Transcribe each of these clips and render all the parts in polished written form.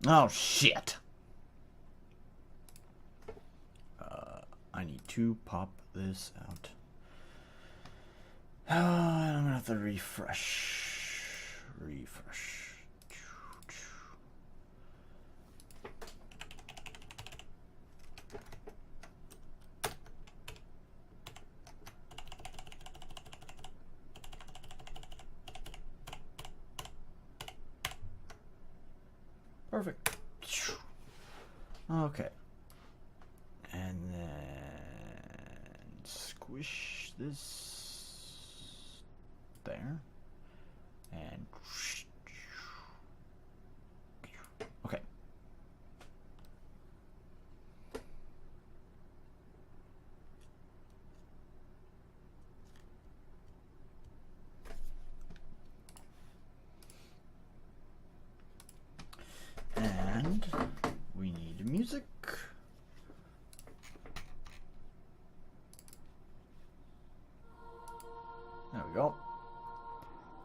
Oh, shit. I need to pop this out. I'm gonna have to refresh. Perfect. Okay. And then squish this there. And okay. And we need music. There we go.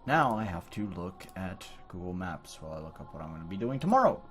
Now I have to look at Google Maps while I look up what I'm going to be doing tomorrow.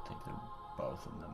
I think they're both of them.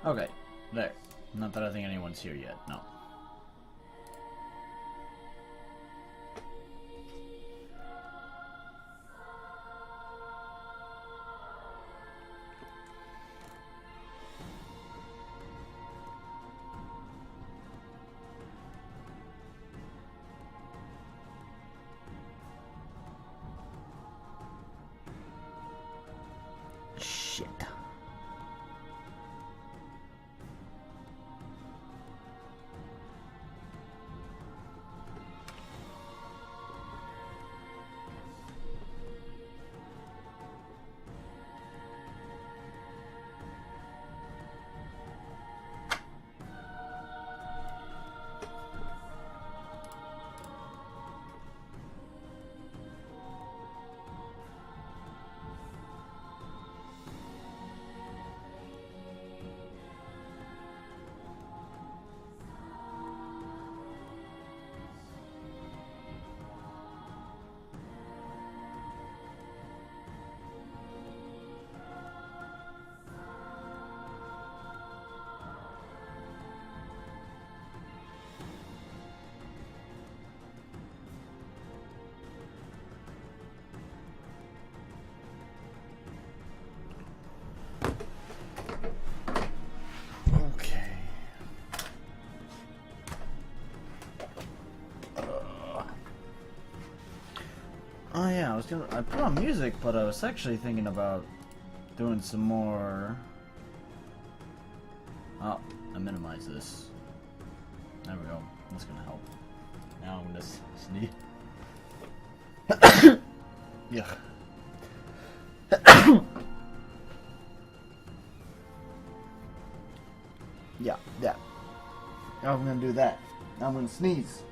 Okay, there. Not that I think anyone's here yet, no. Shit. Oh yeah, I put on music, but I was actually thinking about doing some more. Oh, I minimize this. There we go. That's gonna help. Now I'm gonna sneeze. Yeah. Yeah. Now I'm gonna do that. Now I'm gonna sneeze.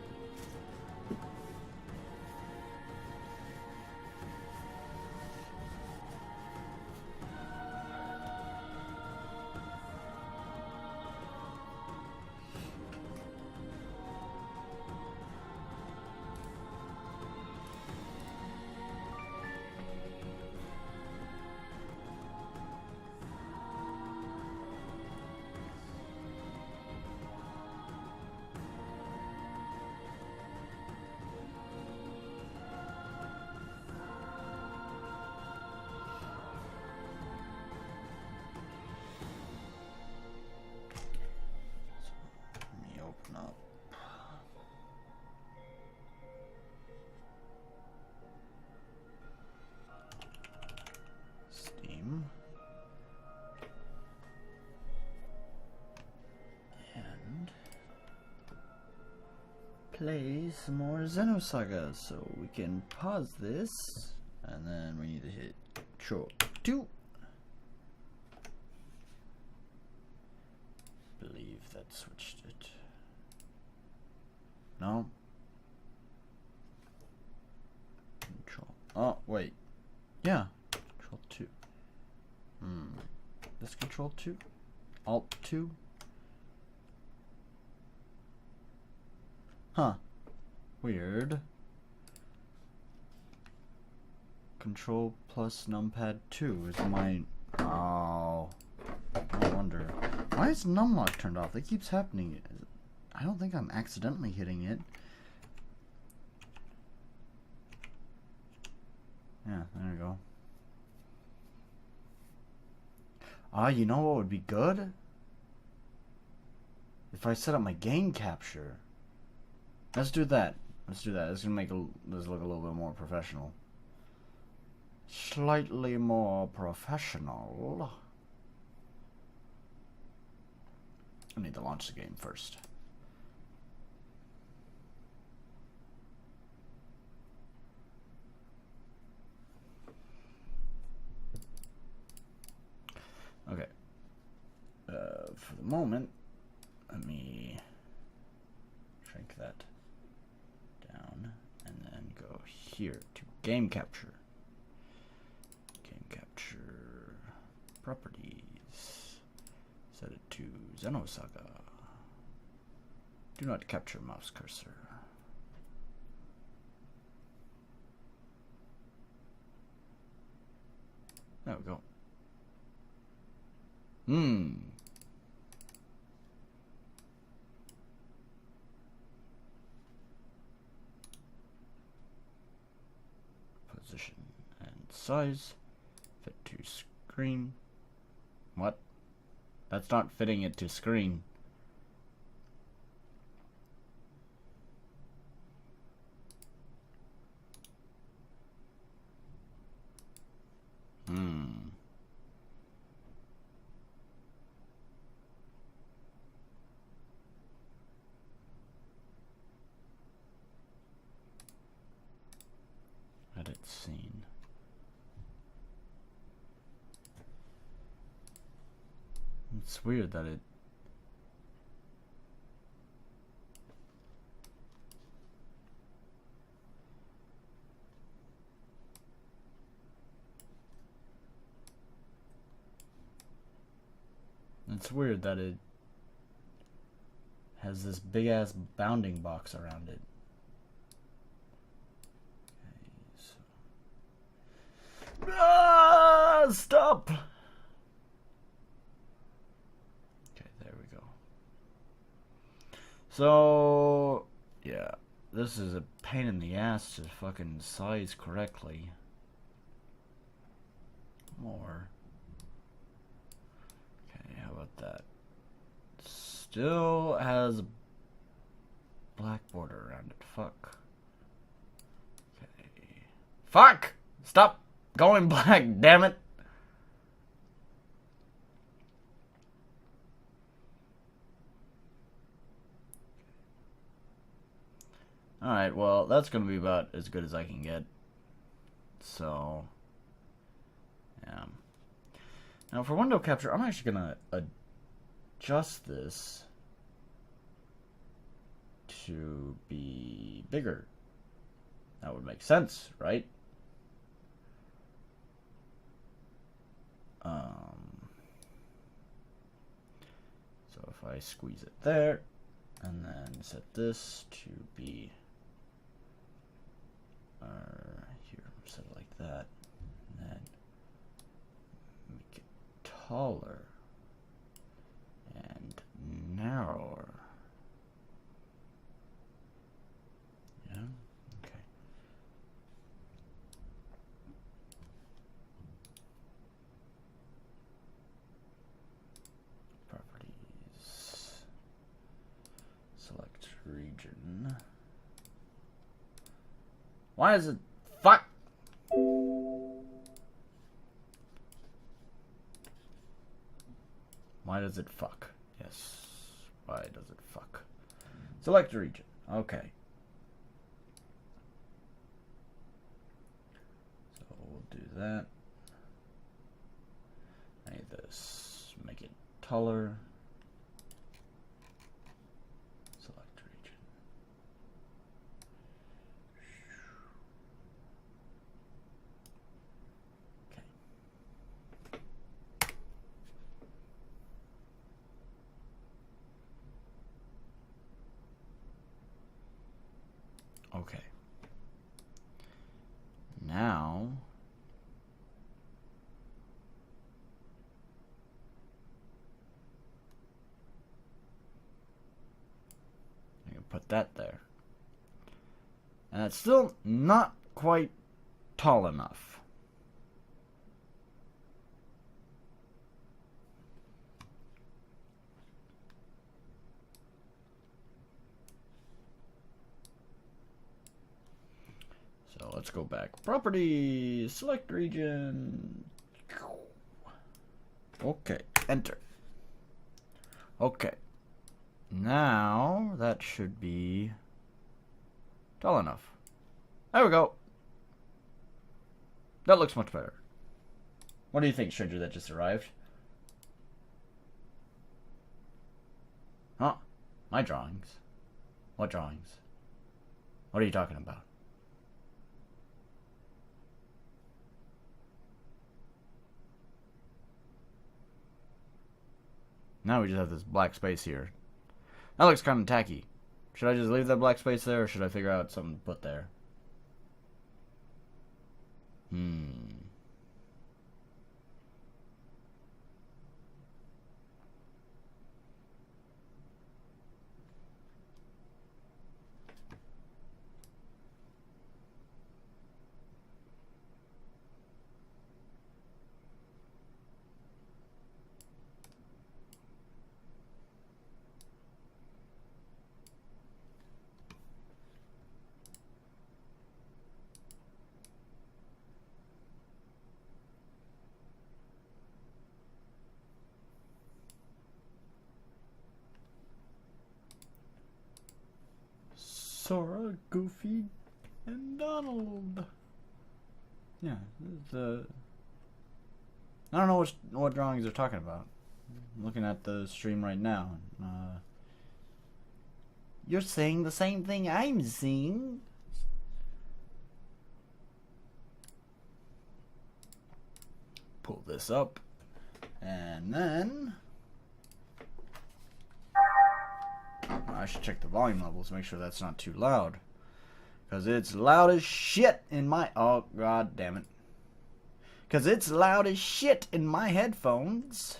play some more Xenosaga. So we can pause this, and then we need to hit Control 2. Believe that switched it. No. Control. Oh wait. Yeah. Control 2. This Control 2. Alt 2. Huh. Weird. Control plus numpad 2 is my... Oh. I wonder. Why is numlock turned off? That keeps happening. I don't think I'm accidentally hitting it. Yeah, there we go. You know what would be good? If I set up my game capture. Let's do that. Let's do that. It's gonna make this look a little bit more professional. Slightly more professional. I need to launch the game first. Okay. For the moment, let me shrink that down and then go here to game capture. Game capture properties. Set it to Xenosaga. Do not capture mouse cursor. There we go. Position and size. Fit to screen. What? That's not fitting it to screen. Edit scene. It's weird that it... It's weird that it has this big ass bounding box around it. Okay, so... Stop! Okay, there we go. So, yeah, this is a pain in the ass to fucking size correctly. More. How about that? Still has a black border around it. Fuck. Okay. Fuck! Stop going black, damn it! Alright, well, that's gonna be about as good as I can get. So, yeah. Now for window capture, I'm actually gonna adjust this to be bigger. That would make sense, right? So if I squeeze it there, and then set this to be here, set it like that, and then make it taller and narrower. Yeah, okay. Properties. Select region. Why is it... Fuck! Why does it fuck? Yes. Why does it fuck? Select region. Okay. that. I need this. Make it taller. Select region. Okay. Now I can put that there. And it's still not quite tall enough. So let's go back. Properties, select region. Okay, enter. Okay. Now that should be tall enough. There we go. That looks much better. What do you think, stranger that just arrived? Huh? My drawings? What drawings? What are you talking about? Now we just have this black space here. That looks kind of tacky. Should I just leave that black space there, or should I figure out something to put there? Sora, Goofy, and Donald. Yeah, I don't know what drawings they're talking about. I'm looking at the stream right now. You're saying the same thing I'm seeing. Pull this up, and then I should check the volume levels, make sure that's not too loud. Because it's loud as shit in my... Oh, god damn it. Because it's loud as shit in my headphones.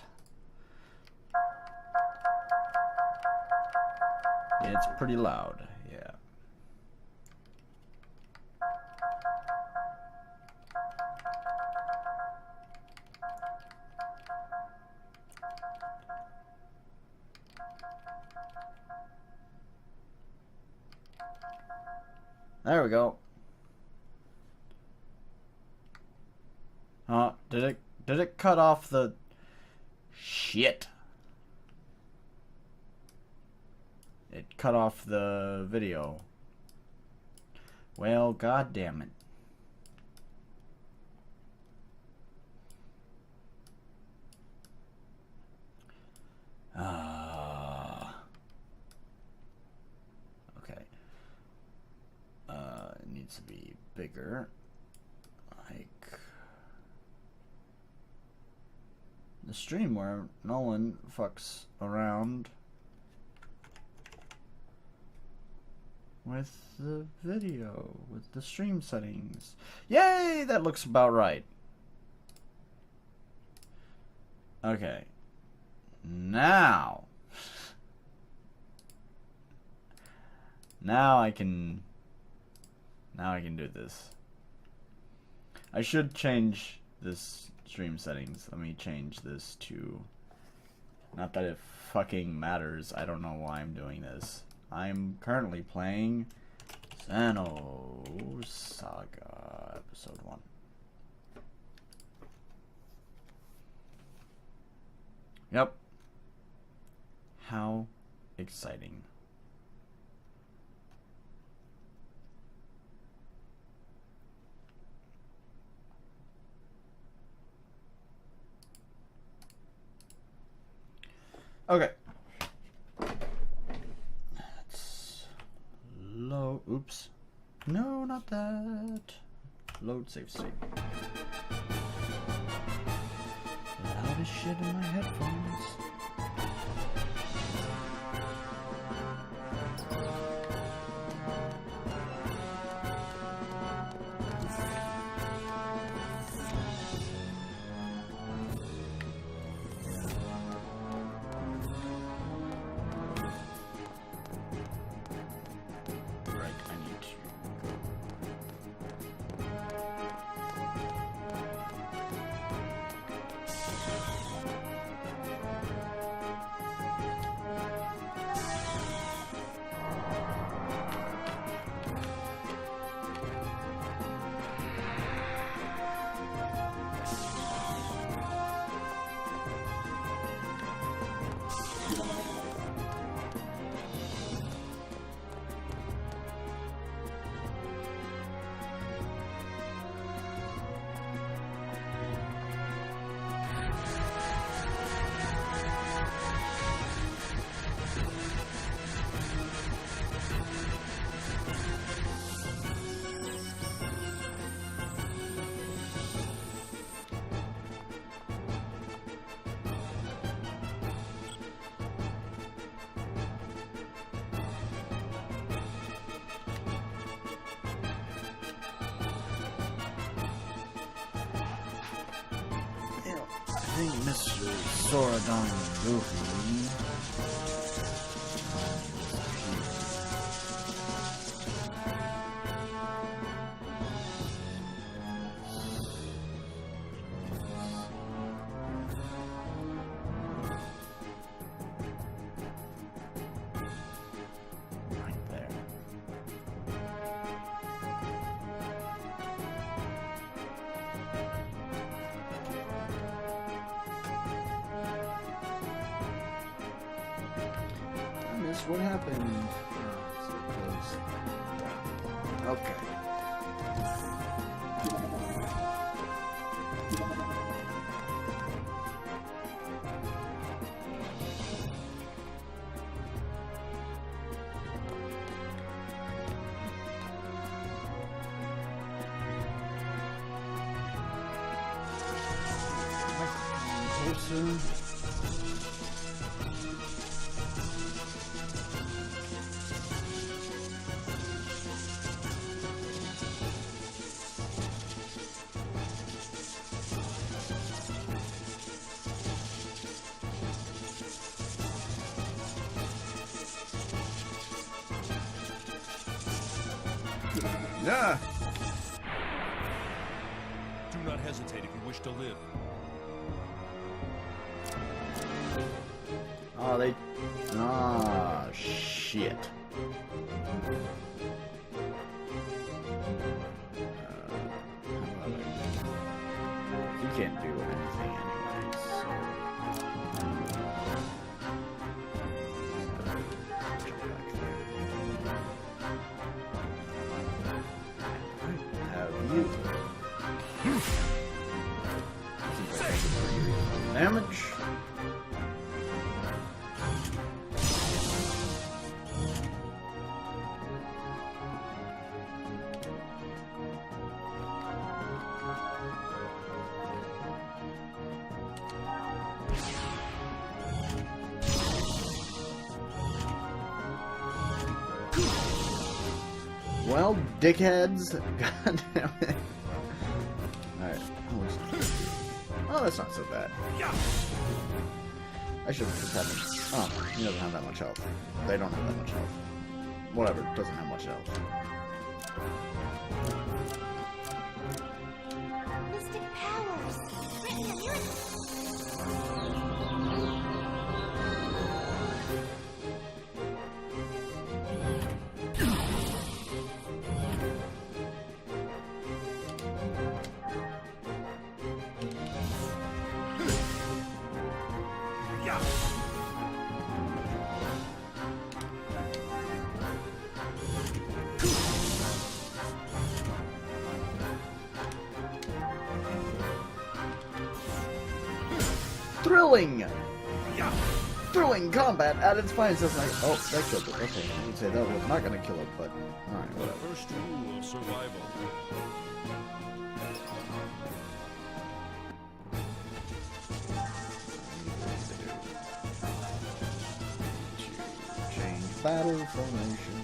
It's pretty loud, yeah. There we go. Did it cut off the shit? It cut off the video. Well, god damn it. Okay. It needs to be bigger. Like the stream where Nolan fucks around with the video, with the stream settings. Yay! That looks about right. Okay. Now I can do this. I should change this stream settings. Let me change this to... Not that it fucking matters. I don't know why I'm doing this. I'm currently playing Xenosaga Episode 1. Yep. How exciting. Okay. Let's load. Oops. No, not that. Load save state. Loud as shit in my headphones. I think Mr. Soradon Goofy. Right there. What happened? Okay. Closer. Yeah. Do not hesitate if you wish to live. Oh, they. Ah, shit. You can't do anything anyways. So. You. Damage. Well, dickheads. God damn it. Alright. Oh, that's not so bad. I should have just had him. Oh, he doesn't have that much health. They don't have that much health. Whatever, doesn't have much health. Mystic powers! Thrilling! thrilling combat at its finest. That's like, oh, that killed it. Okay, you can say that was not gonna kill it, but alright, The whatever. first rule of survival. Change battle formation.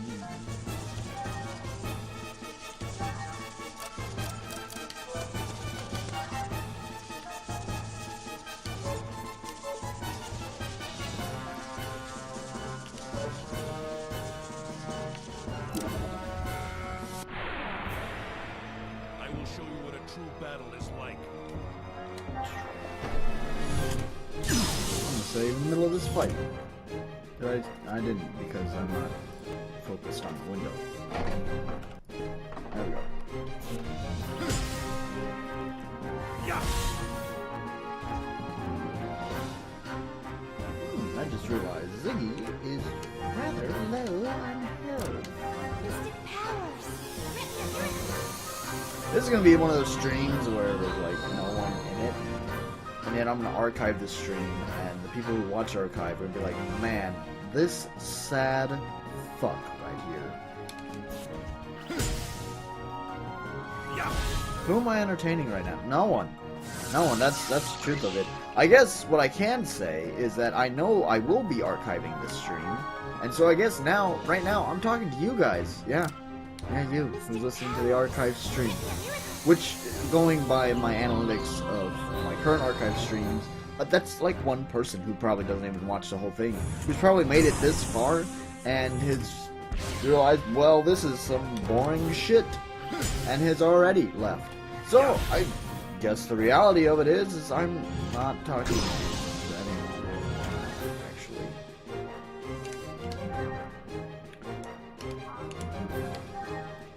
I will show you what a true battle is like. I'm gonna save in the middle of this fight. I didn't because I'm not focused on the window. There we go. I just realized Ziggy is rather low on health. Mystic powers. This is gonna be one of those streams where there's like no one in it, and then I'm gonna archive this stream, and the people who watch archive will be like, man, this sad fuck right here. Who am I entertaining right now? No one. No one. That's the truth of it. I guess what I can say is that I know I will be archiving this stream, and so I guess now, right now, I'm talking to you guys. Yeah, you who's listening to the archive stream. Which, going by my analytics of my current archive streams, that's like one person who probably doesn't even watch the whole thing, who's probably made it this far, and has realized, well, this is some boring shit, and has already left. So, I guess the reality of it is I'm not talking to anyone, actually.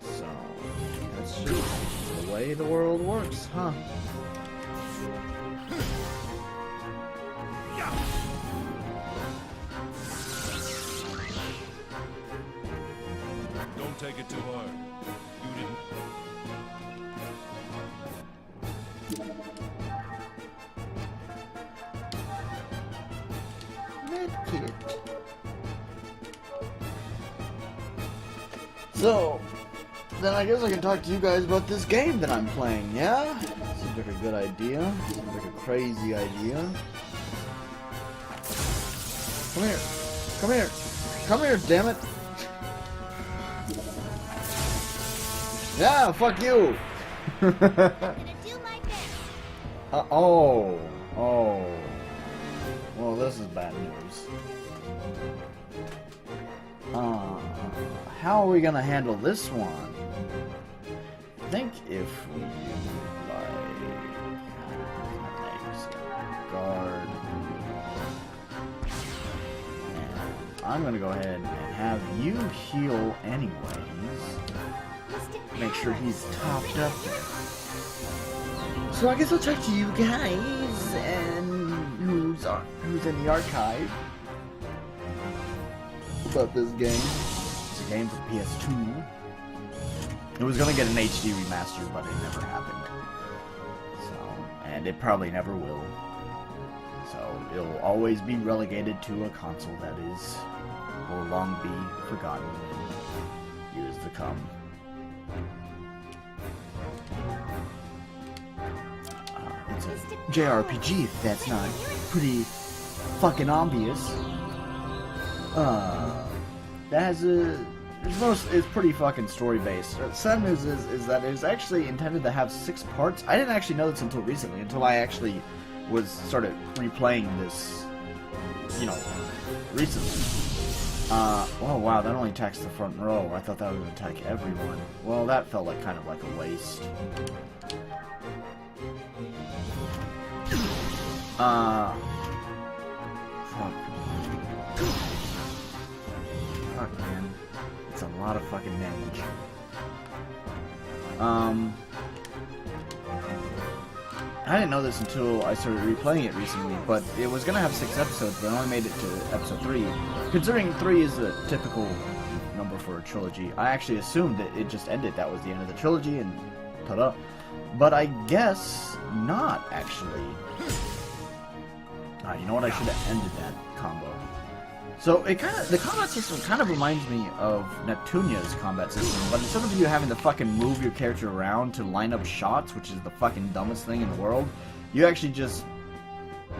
So, that's just the way the world works, huh? Don't take it too hard. You didn't. Medkit. So, then I guess I can talk to you guys about this game that I'm playing, yeah? Seems like a good idea. Seems like a crazy idea. Come here. Come here. Come here, damn it. Yeah, fuck you. Gonna do my best. Oh. Well, this is bad news. How are we gonna handle this one? I think if we do like guard, and I'm gonna go ahead and have you heal anyways. Mystic Make sure powers. he's topped up there. So I guess I'll talk to you guys and who's in the archive about this game. It's a game for PS2. It was gonna get an HD remaster, but it never happened. So, and it probably never will. So it'll always be relegated to a console that will long be forgotten in years to come. It's a JRPG, if that's not pretty fucking obvious. That has it's pretty fucking story based. Sad news is that it's actually intended to have 6 parts. I didn't actually know this until recently, until I actually started replaying this, recently. Oh wow, that only attacks the front row. I thought that would attack everyone. Well, that felt like kind of like a waste. Fuck, man. It's a lot of fucking damage. I didn't know this until I started replaying it recently, but it was gonna have 6 episodes, but I only made it to episode 3. Considering 3 is a typical number for a trilogy, I actually assumed that it just ended. That was the end of the trilogy, and ta-da. But I guess not, actually. You know what? I should have ended that combo. So the combat system kind of reminds me of Neptunia's combat system, but instead of you having to fucking move your character around to line up shots, which is the fucking dumbest thing in the world, you actually just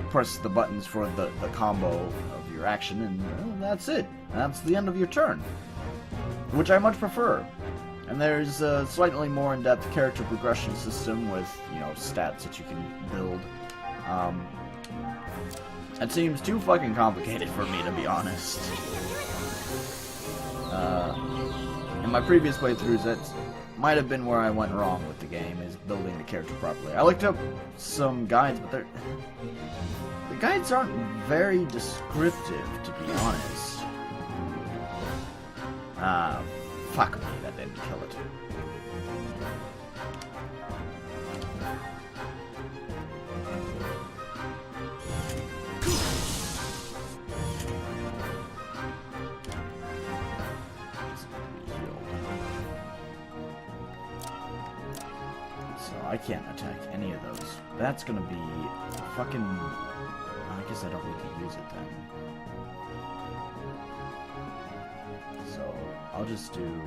press the buttons for the combo of your action, and that's it. That's the end of your turn, which I much prefer. And there's a slightly more in-depth character progression system with, you know, stats that you can build. It seems too fucking complicated for me, to be honest. In my previous playthroughs, that might have been where I went wrong with the game, is building the character properly. I looked up some guides, but the guides aren't very descriptive, to be honest. Fuck me, that didn't kill it. I can't attack any of those. That's gonna be fucking... I guess I don't need to use it then. So, I'll just do...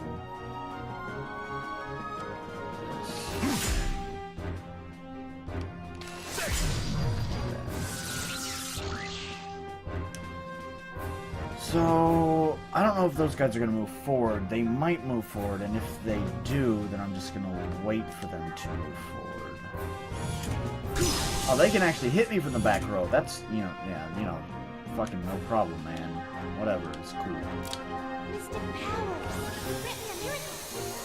this. So, I don't know if those guys are going to move forward. They might move forward, and if they do, then I'm just going to wait for them to move forward. Oh, they can actually hit me from the back row. That's, you know, yeah, you know, fucking no problem, man. Whatever, it's cool.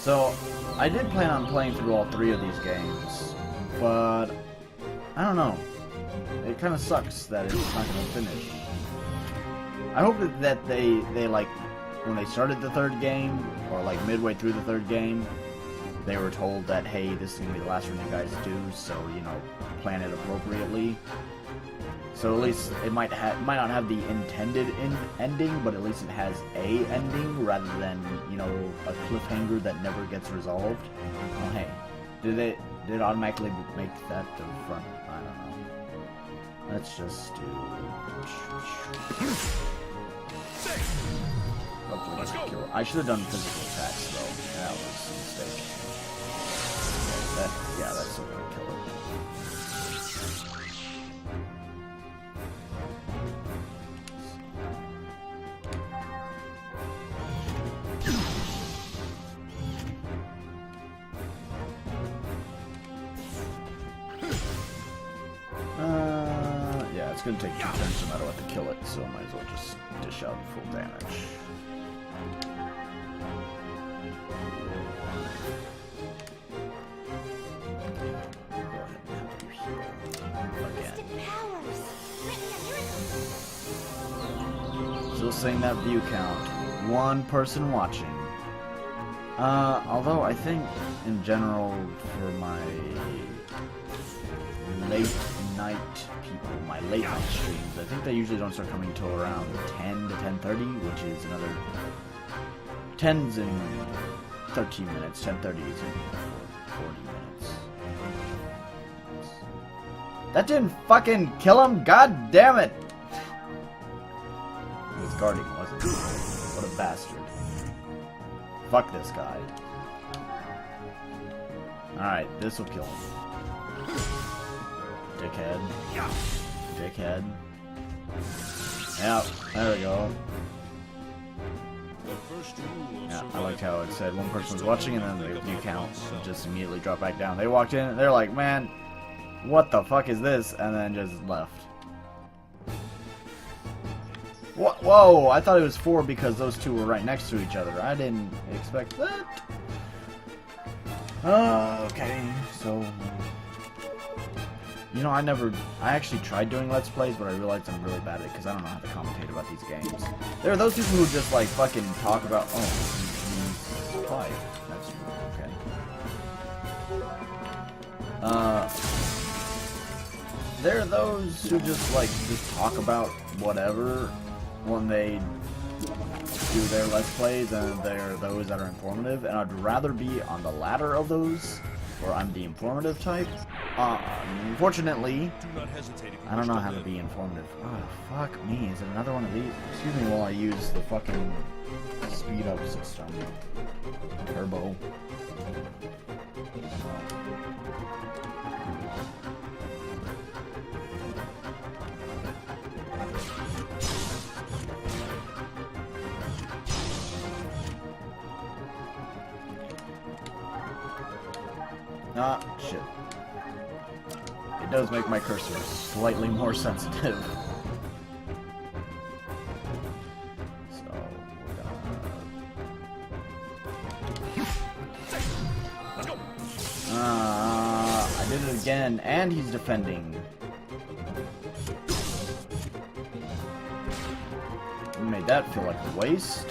So, I did plan on playing through all 3 of these games, but I don't know. It kind of sucks that it's not going to finish. I hope that they like, when they started the 3rd game, or like midway through the 3rd game, they were told that, hey, this is going to be the last one you guys do, so, you know, plan it appropriately. So at least it might not have the intended ending, but at least it has a ending, rather than, you know, a cliffhanger that never gets resolved. Oh, hey, did it automatically make that the front? I don't know. Let's just do... Hopefully Let's go. kill. I should have done physical attacks though. That was a mistake. Yeah, that's still gonna kill it. Yeah, it's gonna take 2 turns no matter what to kill it, so I might as well just dish out full damage. Still saying that view count. 1 person watching. Although I think in general for my late night people, my late night streams, I think they usually don't start coming till around 10 to 10:30, which is another 10's in 13 minutes, 10:30 is in 40 minutes. That didn't fucking kill him, god damn it! He was guarding, wasn't he? What a bastard. Fuck this guy. Alright, this will kill him. Dickhead. Dickhead. Yep, there we go. Yeah, I liked how it said 1 person was watching and then the view count just immediately dropped back down. They walked in and they're like, man, what the fuck is this? And then just left. What? Whoa, I thought it was 4 because those 2 were right next to each other. I didn't expect that. Okay, so... You know, I actually tried doing Let's Plays, but I realized I'm really bad at it because I don't know how to commentate about these games. There are those people who just, like, fucking talk about, oh, fight. That's okay. There are those who just, like, just talk about whatever when they do their Let's Plays, and there are those that are informative, and I'd rather be on the latter of those, where I'm the informative type, Unfortunately, Do not hesitate if you I don't wish know to how to live. be informative. Oh, fuck me. Is it another one of these? Excuse me while I use the fucking speed up system. Turbo. Ah, shit. It does make my cursor slightly more sensitive. So, we're gonna... Let's go. I did it again, and he's defending. You made that feel like a waste.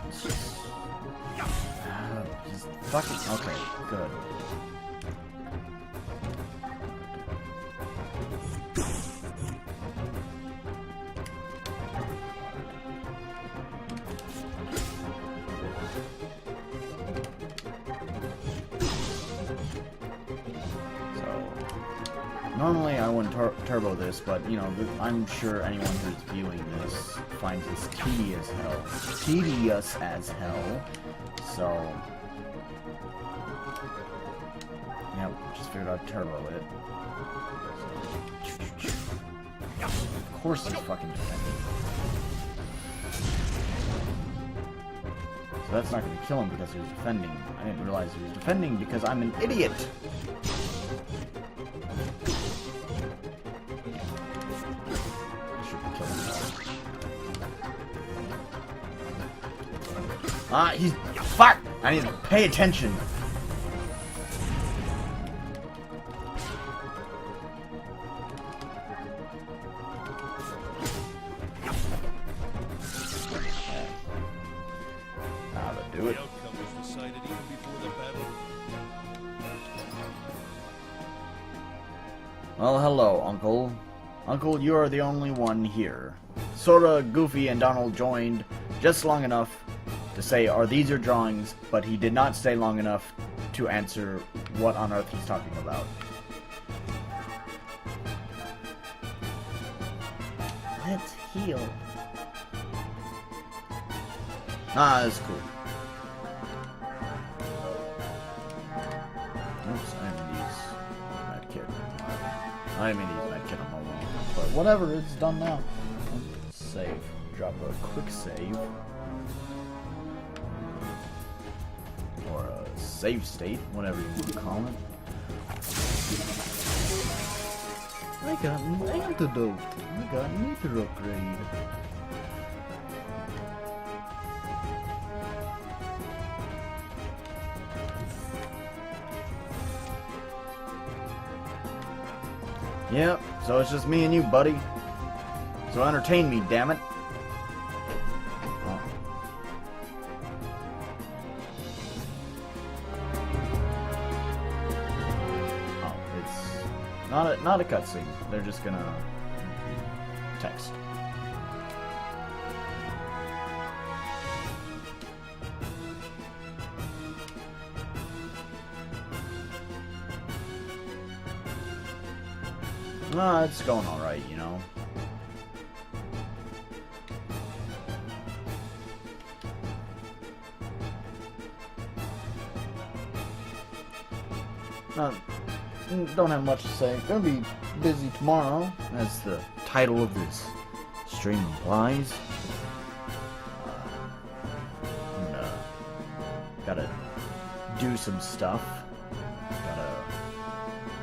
Mystic powers. He's fucking... Okay, good. Normally I wouldn't turbo this, but, you know, I'm sure anyone who's viewing this finds this tedious as hell. So, yep, just figured I'd turbo it. Of course he's fucking defending. So that's not going to kill him because he was defending. I didn't realize he was defending because I'm an idiot! He's... Fuck! I need to pay attention. That'll do it. The outcome was decided even before the battle. Well, hello, Uncle. Uncle, you are the only one here. Sora, Goofy, and Donald joined just long enough to say, "Are these your drawings?" But he did not stay long enough to answer what on earth he's talking about. Let's heal. That's cool. Oops, I didn't use medkit. I didn't mean to use medkit on mobile. But whatever, it's done now. Save. Drop a quick save. Or a save state, whatever you want to call it. I got an antidote. I got an ether upgrade. Yep, so it's just me and you, buddy. So entertain me, damn it. Oh, it's not a cutscene. They're just gonna text. It's going alright, you know. Don't have much to say. Gonna be busy tomorrow, as the title of this stream implies. Gotta do some stuff. Gotta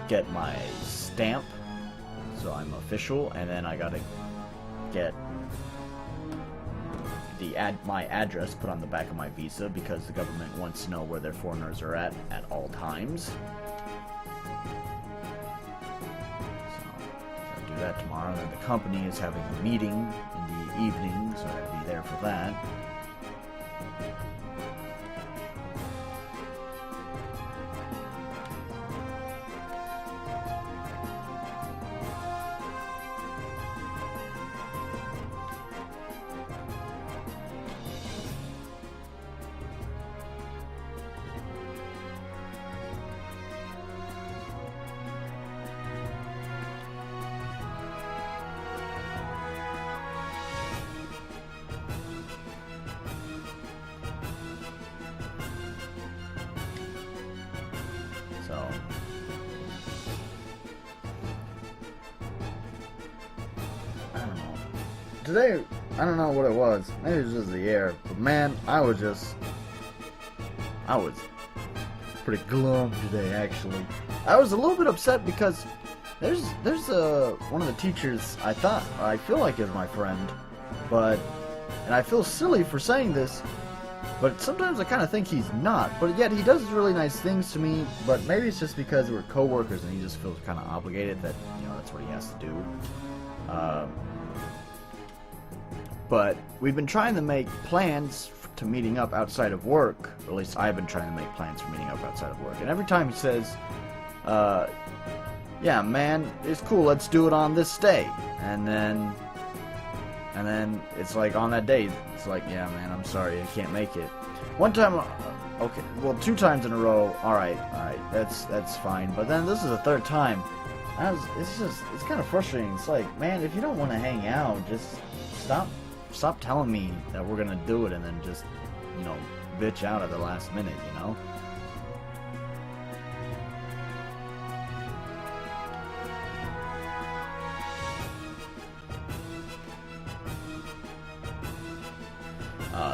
get my stamp, so I'm official, and then I gotta get my address put on the back of my visa because the government wants to know where their foreigners are at all times. So, I'll do that tomorrow. Then the company is having a meeting in the evening, so I'll be there for that. today, I don't know what it was. Maybe it was just the air. But man, I was pretty glum today, actually. I was a little bit upset because there's one of the teachers I feel like is my friend, and I feel silly for saying this, but sometimes I kind of think he's not. But yet he does really nice things to me. But maybe it's just because we're co-workers and he just feels kind of obligated that that's what he has to do. But we've been trying to make plans to meeting up outside of work. Or at least I've been trying to make plans for meeting up outside of work. And every time he says, yeah, man, it's cool, let's do it on this day. And then it's like on that day, it's like, yeah, man, I'm sorry, I can't make it. One time, okay, well, 2 times in a row, alright, that's fine. But then this is the 3rd time. It's kind of frustrating. It's like, man, if you don't want to hang out, just stop telling me that we're gonna do it and then just, bitch out at the last minute,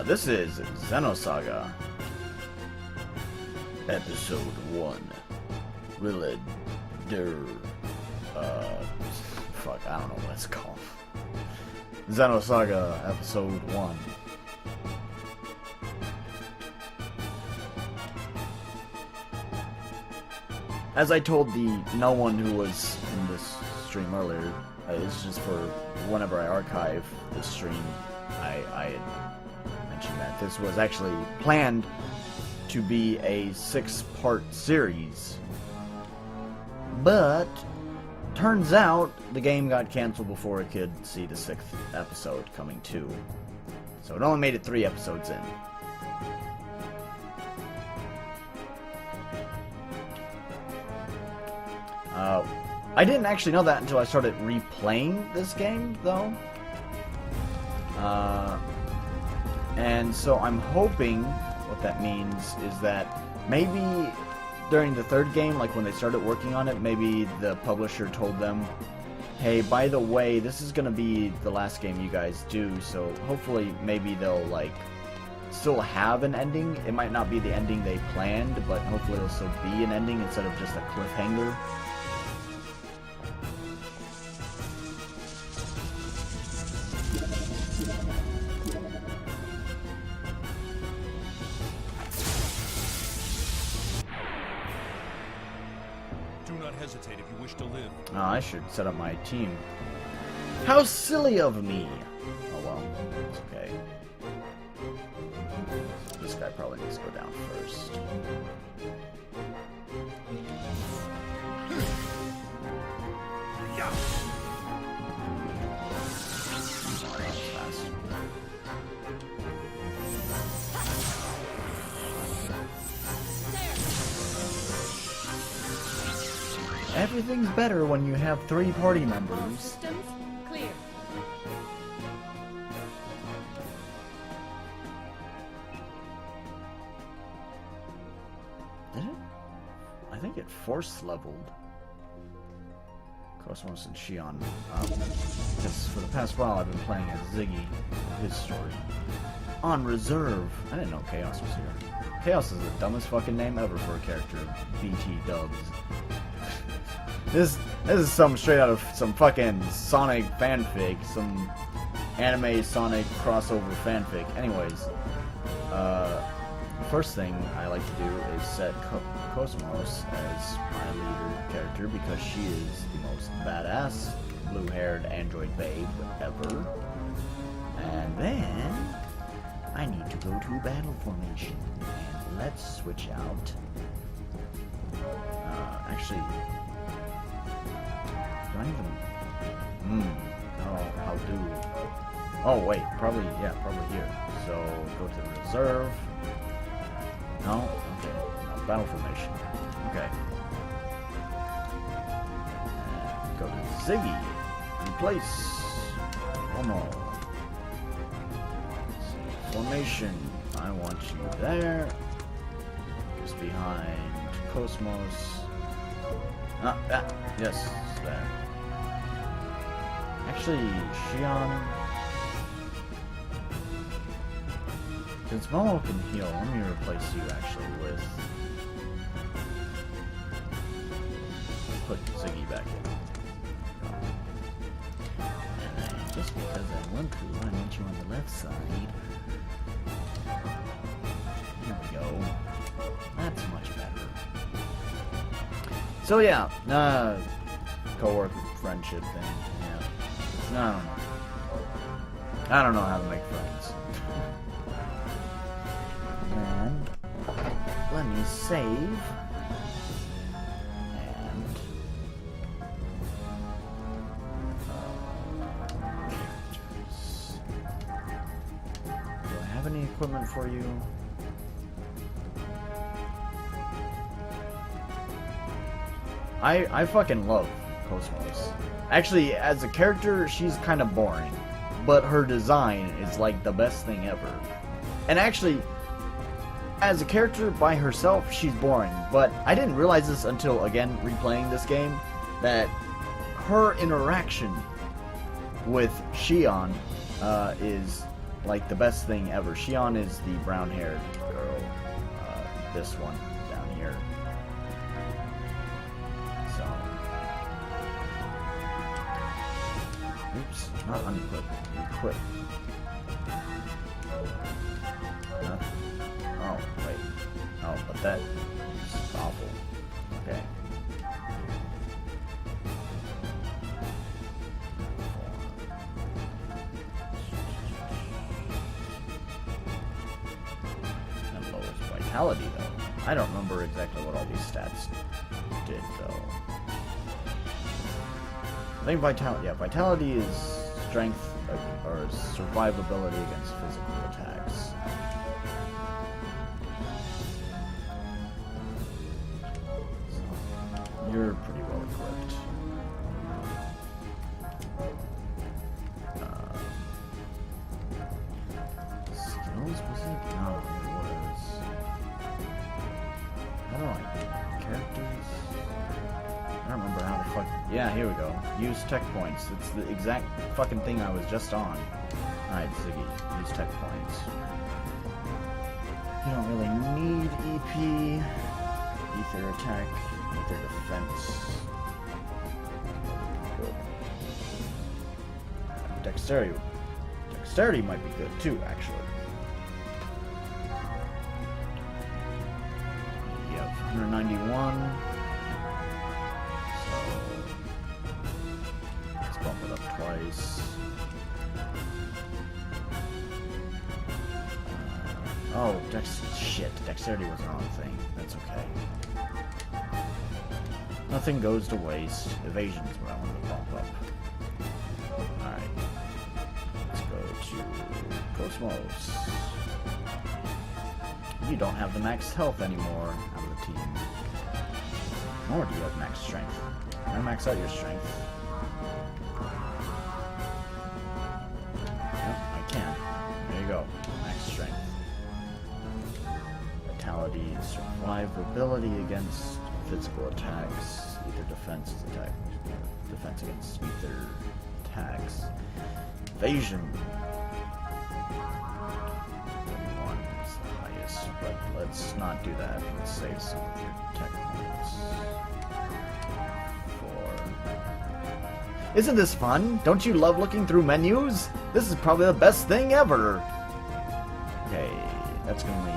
This is Xenosaga, Episode 1. Fuck, I don't know what it's called. Xenosaga, Episode 1. As I told no one who was in this stream earlier, it's just for whenever I archive this stream, I had mentioned that this was actually planned to be a 6-part series. But turns out the game got canceled before it could see the 6th episode coming too. So it only made it 3 episodes in. I didn't actually know that until I started replaying this game, though. And so I'm hoping what that means is that maybe during the 3rd game, like when they started working on it, maybe the publisher told them, hey, by the way, this is going to be the last game you guys do, so hopefully maybe they'll, still have an ending. It might not be the ending they planned, but hopefully it'll still be an ending instead of just a cliffhanger. Hesitate if you wish to live. Oh, I should set up my team. How silly of me! Oh well, it's okay. This guy probably needs to go down first. Everything's better when you have 3 party members. Systems clear. Did it? I think it force leveled Cosmos and Shion up. Because for the past while I've been playing as Ziggy, his story. On reserve. I didn't know Chaos was here. Chaos is the dumbest fucking name ever for a character. BT dubs. This is some straight out of some fucking Sonic fanfic, some anime Sonic crossover fanfic. Anyways, the first thing I like to do is set Cosmos as my leader character because she is the most badass blue-haired android babe ever. And then I need to go to battle formation, and let's switch out. Actually. Do I even... how do... Oh, wait, probably here. So, go to the reserve. No? Okay. No, battle formation. Okay. And go to Ziggy. Replace. Momo. Formation. I want you there. Just behind Cosmos. Yes, there. Actually, Shion Since Momo can heal, let me replace you actually with... Put Ziggy back in. And then, just because I want to, I want you on the left side. Here we go. That's much better. So yeah, co-worker friendship thing. Yeah. I don't know. I don't know how to make friends. And let me save. And characters. Do I have any equipment for you? I fucking love Cosmos. Actually, as a character, she's kind of boring. But her design is like the best thing ever. And actually, as a character by herself, she's boring. But I didn't realize this until, again, replaying this game, that her interaction with Xion is like the best thing ever. Xion is the brown-haired girl. This one down here. So, oops, not unequip, equip. Oh, wait. Oh, but that is awful. Okay. That lowers vitality, though. I don't remember exactly what all these stats did, though. I think vitality, yeah, vitality is strength or survivability against physical attacks. So, you're pretty well equipped. Skills, was it? No, it was. How do I characters? I don't remember how the fuck. Yeah, here we go. Use tech points. It's the exact fucking thing I was just on. Alright, Ziggy. Use tech points. You don't really need EP. Ether attack. Ether defense. Good. Dexterity. Dexterity might be good too, actually. You have 191. Bump it up twice. Oh, shit. Dexterity was an on thing. That's okay. Nothing goes to waste. Evasion's what I wanted to bump up. Alright. Let's go to Cosmos. You don't have the max health anymore out of the team. Nor do you have max strength. I'm gonna max out your strength. There you go. Max strength. Vitality, survivability against physical attacks. Ether defense is attack. Defense against ether attacks. Evasion. 31 is the highest, but let's not do that. Let's save some of your tech points. Isn't this fun? Don't you love looking through menus? This is probably the best thing ever! Okay, that's gonna leave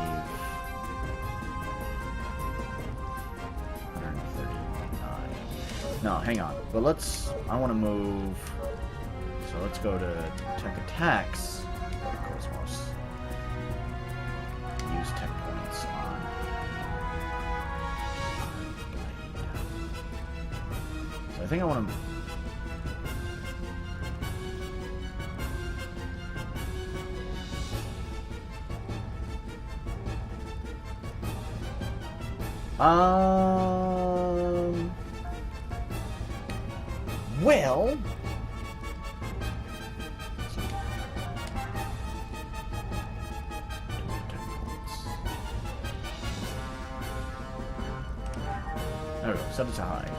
139. No, hang on. But I wanna move, so let's go to tech attacks. Go to Cosmos. Use tech points on Blade. So I think I wanna well, there we go, set it to high.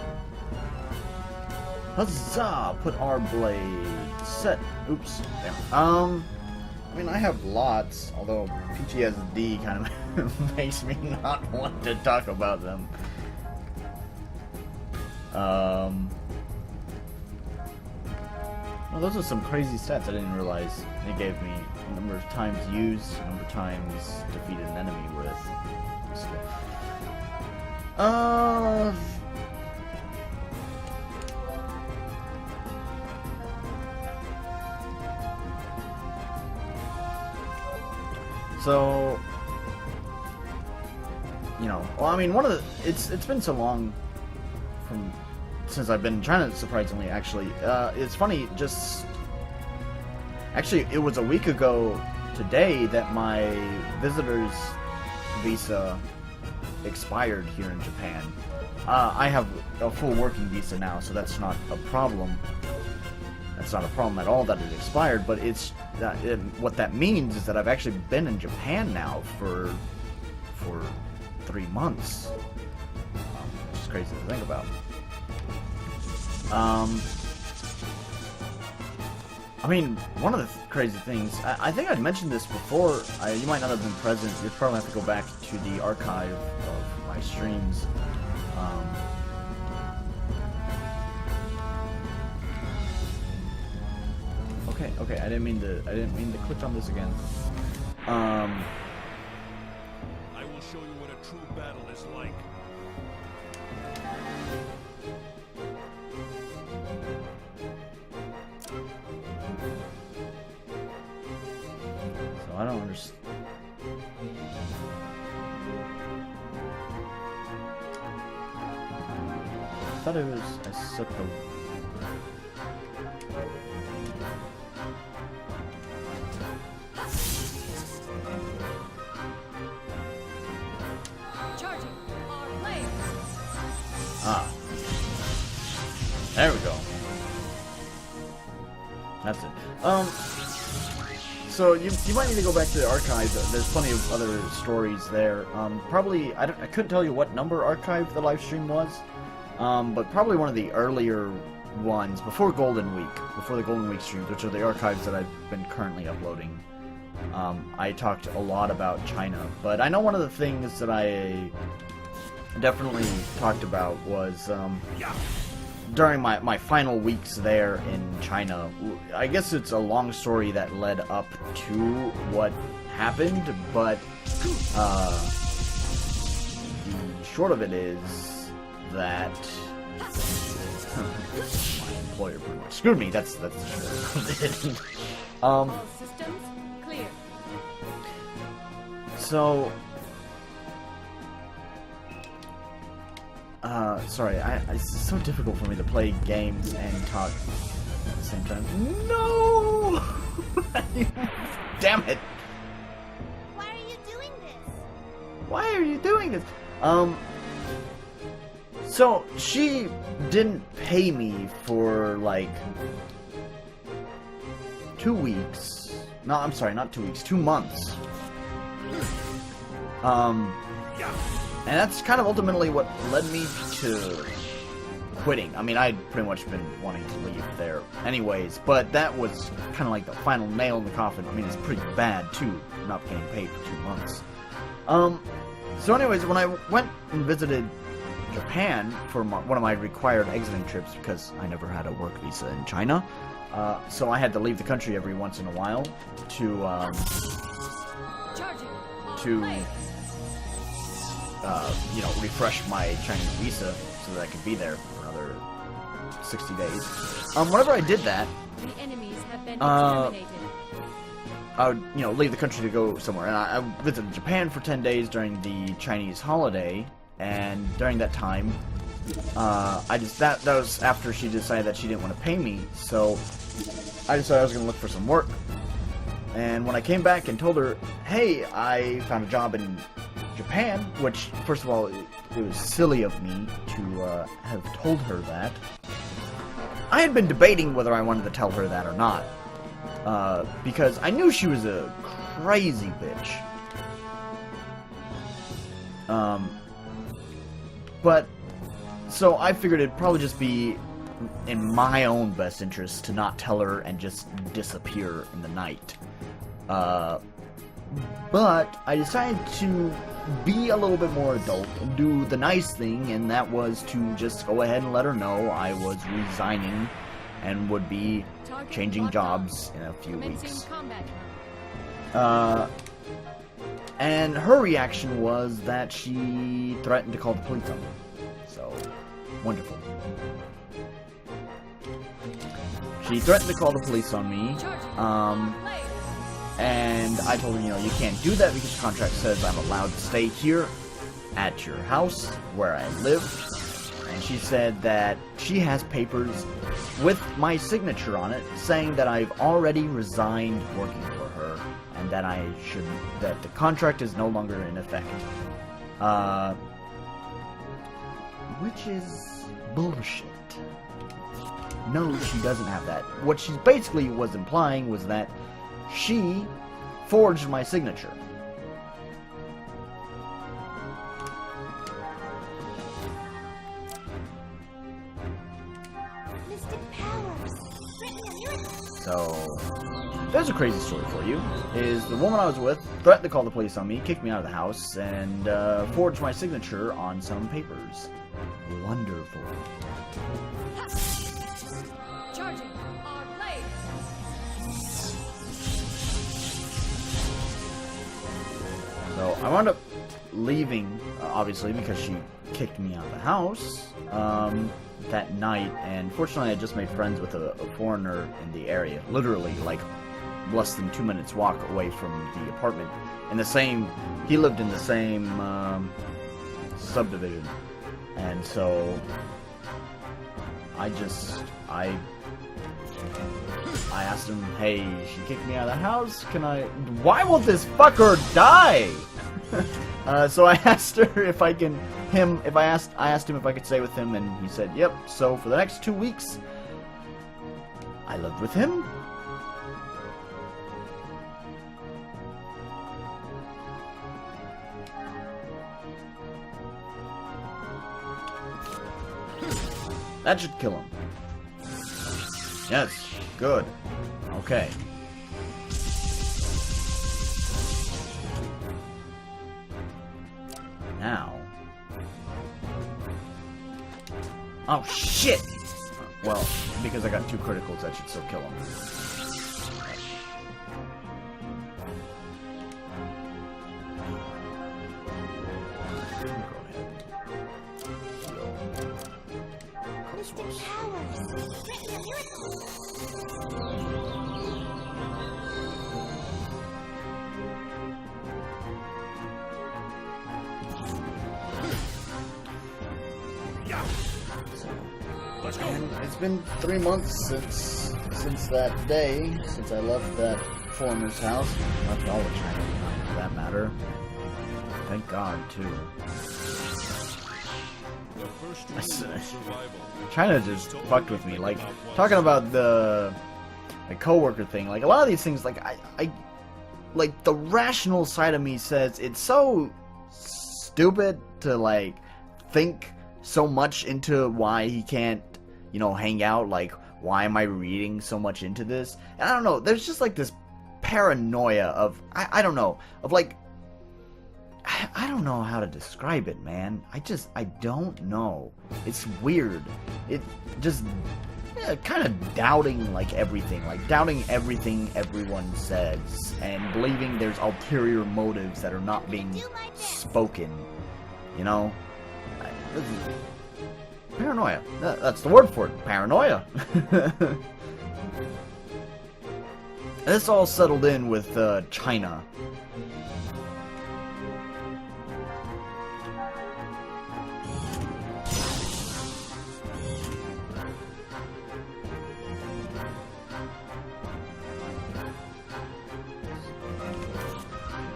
Huzzah! Put our blade set. Oops. There. I mean, I have lots, although PTSD kind of makes me not want to talk about them. Well, those are some crazy stats I didn't realize. It gave me a number of times used, a number of times defeated an enemy with. So, you know, well, I mean, one of the it's been so long since I've been trying to, surprisingly, actually. It's funny, actually, it was a week ago today that my visitor's visa expired here in Japan. I have a full working visa now, so that's not a problem. That's not a problem at all that it expired, but what that means is that I've actually been in Japan now for 3 months, which is crazy to think about. I mean, one of the crazy things, I think I'd mentioned this before, you might not have been present, you'd probably have to go back to the archive of my streams. Okay, I didn't mean to click on this again. I will show you what a true battle is like. So I don't understand. I thought it was Asuka. Ah. There we go. That's it. So you might need to go back to the archives. There's plenty of other stories there. Probably I couldn't tell you what number archive the live stream was, but probably one of the earlier ones before Golden Week, before the Golden Week streams, which are the archives that I've been currently uploading. I talked a lot about China, but I know one of the things that I definitely talked about was during my final weeks there in China. I guess it's a long story that led up to what happened, but the short of it is that my employer pretty much screwed me. That's the short of it. All systems clear. So, sorry, it's so difficult for me to play games and talk at the same time. No! Damn it! Why are you doing this? Why are you doing this? So, she didn't pay me for, like, 2 weeks. No, I'm sorry, not 2 weeks, 2 months. And that's kind of ultimately what led me to quitting. I mean, I'd pretty much been wanting to leave there anyways, but that was kind of like the final nail in the coffin. I mean, it's pretty bad, too, not getting paid for 2 months. So anyways, when I went and visited Japan for one of my required exiting trips, because I never had a work visa in China, so I had to leave the country every once in a while to you know, refresh my Chinese visa so that I could be there for another 60 days. Whenever I did that, The enemies have been exterminated. I would, you know, leave the country to go somewhere. And I visited Japan for 10 days during the Chinese holiday, and during that time, that was after she decided that she didn't want to pay me, so I decided I was going to look for some work. And when I came back and told her, hey, I found a job in Japan, which, first of all, it was silly of me to have told her that. I had been debating whether I wanted to tell her that or not, because I knew she was a crazy bitch. But, so I figured it'd probably just be in my own best interest to not tell her and just disappear in the night. But I decided to be a little bit more adult and do the nice thing, and that was to just go ahead and let her know I was resigning and would be changing jobs in a few weeks. And her reaction was that she threatened to call the police on me. So, wonderful. She threatened to call the police on me, and I told her, you know, you can't do that because the contract says I'm allowed to stay here at your house where I live. And she said that she has papers with my signature on it saying that I've already resigned working for her and that that the contract is no longer in effect. Which is bullshit. No, she doesn't have that. What she basically was implying was that she forged my signature. So, there's a crazy story for you. Is the woman I was with threatened to call the police on me, kicked me out of the house, and forged my signature on some papers. Wonderful. Charging our blade. So I wound up leaving, obviously, because she kicked me out of the house that night. And fortunately, I just made friends with a foreigner in the area, literally like less than 2 minutes walk away from the apartment. He lived in the same subdivision, and so I asked him, hey, she kicked me out of the house, why won't this fucker die? So I asked her if I asked him if I could stay with him, and he said, yep. So for the next 2 weeks, I lived with him. That should kill him. Yes, good. Okay. Now. Oh, shit! Well, because I got 2 criticals, that should still kill him. And it's been 3 months since that day, since I left that foreigner's house. Left all of China, for that matter. Thank God, too. China just fucked with me. Like, talking about the coworker thing, like, a lot of these things, like, I like, the rational side of me says it's so stupid to, like, think so much into why he can't, you know, hang out. Like, why am I reading so much into this? And I don't know, there's just like this paranoia of, I don't know, of like, I don't know how to describe it, man. I don't know. It's weird. It just, kind of doubting, like, everything. Like, doubting everything everyone says. And believing there's ulterior motives that are not being spoken. You know? Paranoia. That's the word for it. Paranoia. This all settled in with China.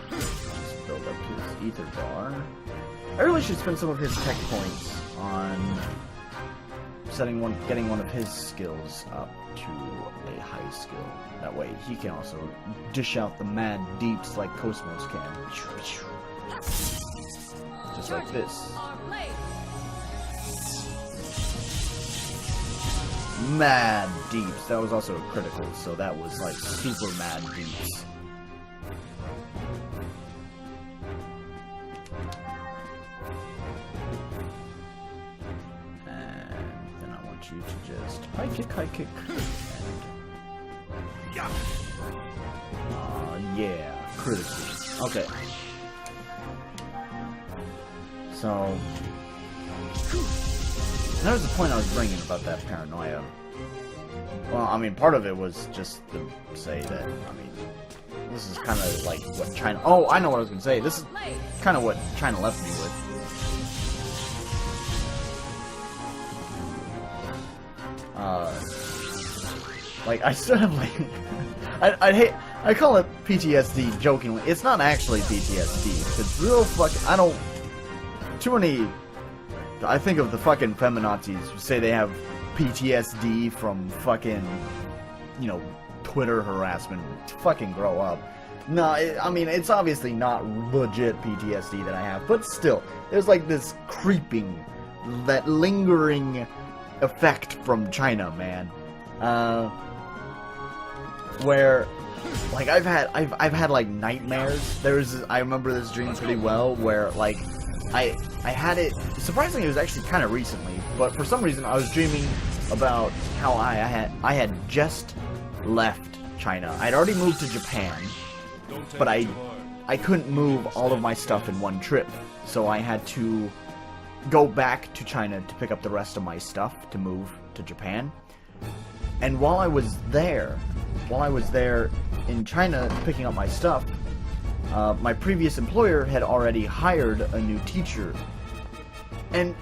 Just build up to his ether bar. I really should spend some of his tech points on getting one of his skills up to a high skill. That way he can also dish out the mad deeps like Cosmos can. Just like this. Mad deeps. That was also a critical, so that was like super mad deeps. you to just high kick, and yeah, critical. Okay. So that was the point I was bringing about that paranoia. Well, I mean, part of it was just to say that, I mean, this is kind of like what China... Oh, I know what I was going to say. This is kind of what China left me with. Like, I still have, like... I call it PTSD jokingly. It's not actually PTSD. It's real fucking... I don't... Too many... I think of the fucking feminazis who say they have PTSD from fucking, you know, Twitter harassment. Fucking grow up. No, I mean, it's obviously not legit PTSD that I have, but still, there's like this creeping, that lingering effect from China, man. Where, like, I've had like nightmares. I remember this dream pretty well, where like I had it. Surprisingly, it was actually kind of recently, but for some reason I was dreaming about how I had just left China. I'd already moved to Japan, but I couldn't move all of my stuff in one trip, so I had to go back to China to pick up the rest of my stuff to move to Japan. And while I was there in China picking up my stuff, my previous employer had already hired a new teacher. And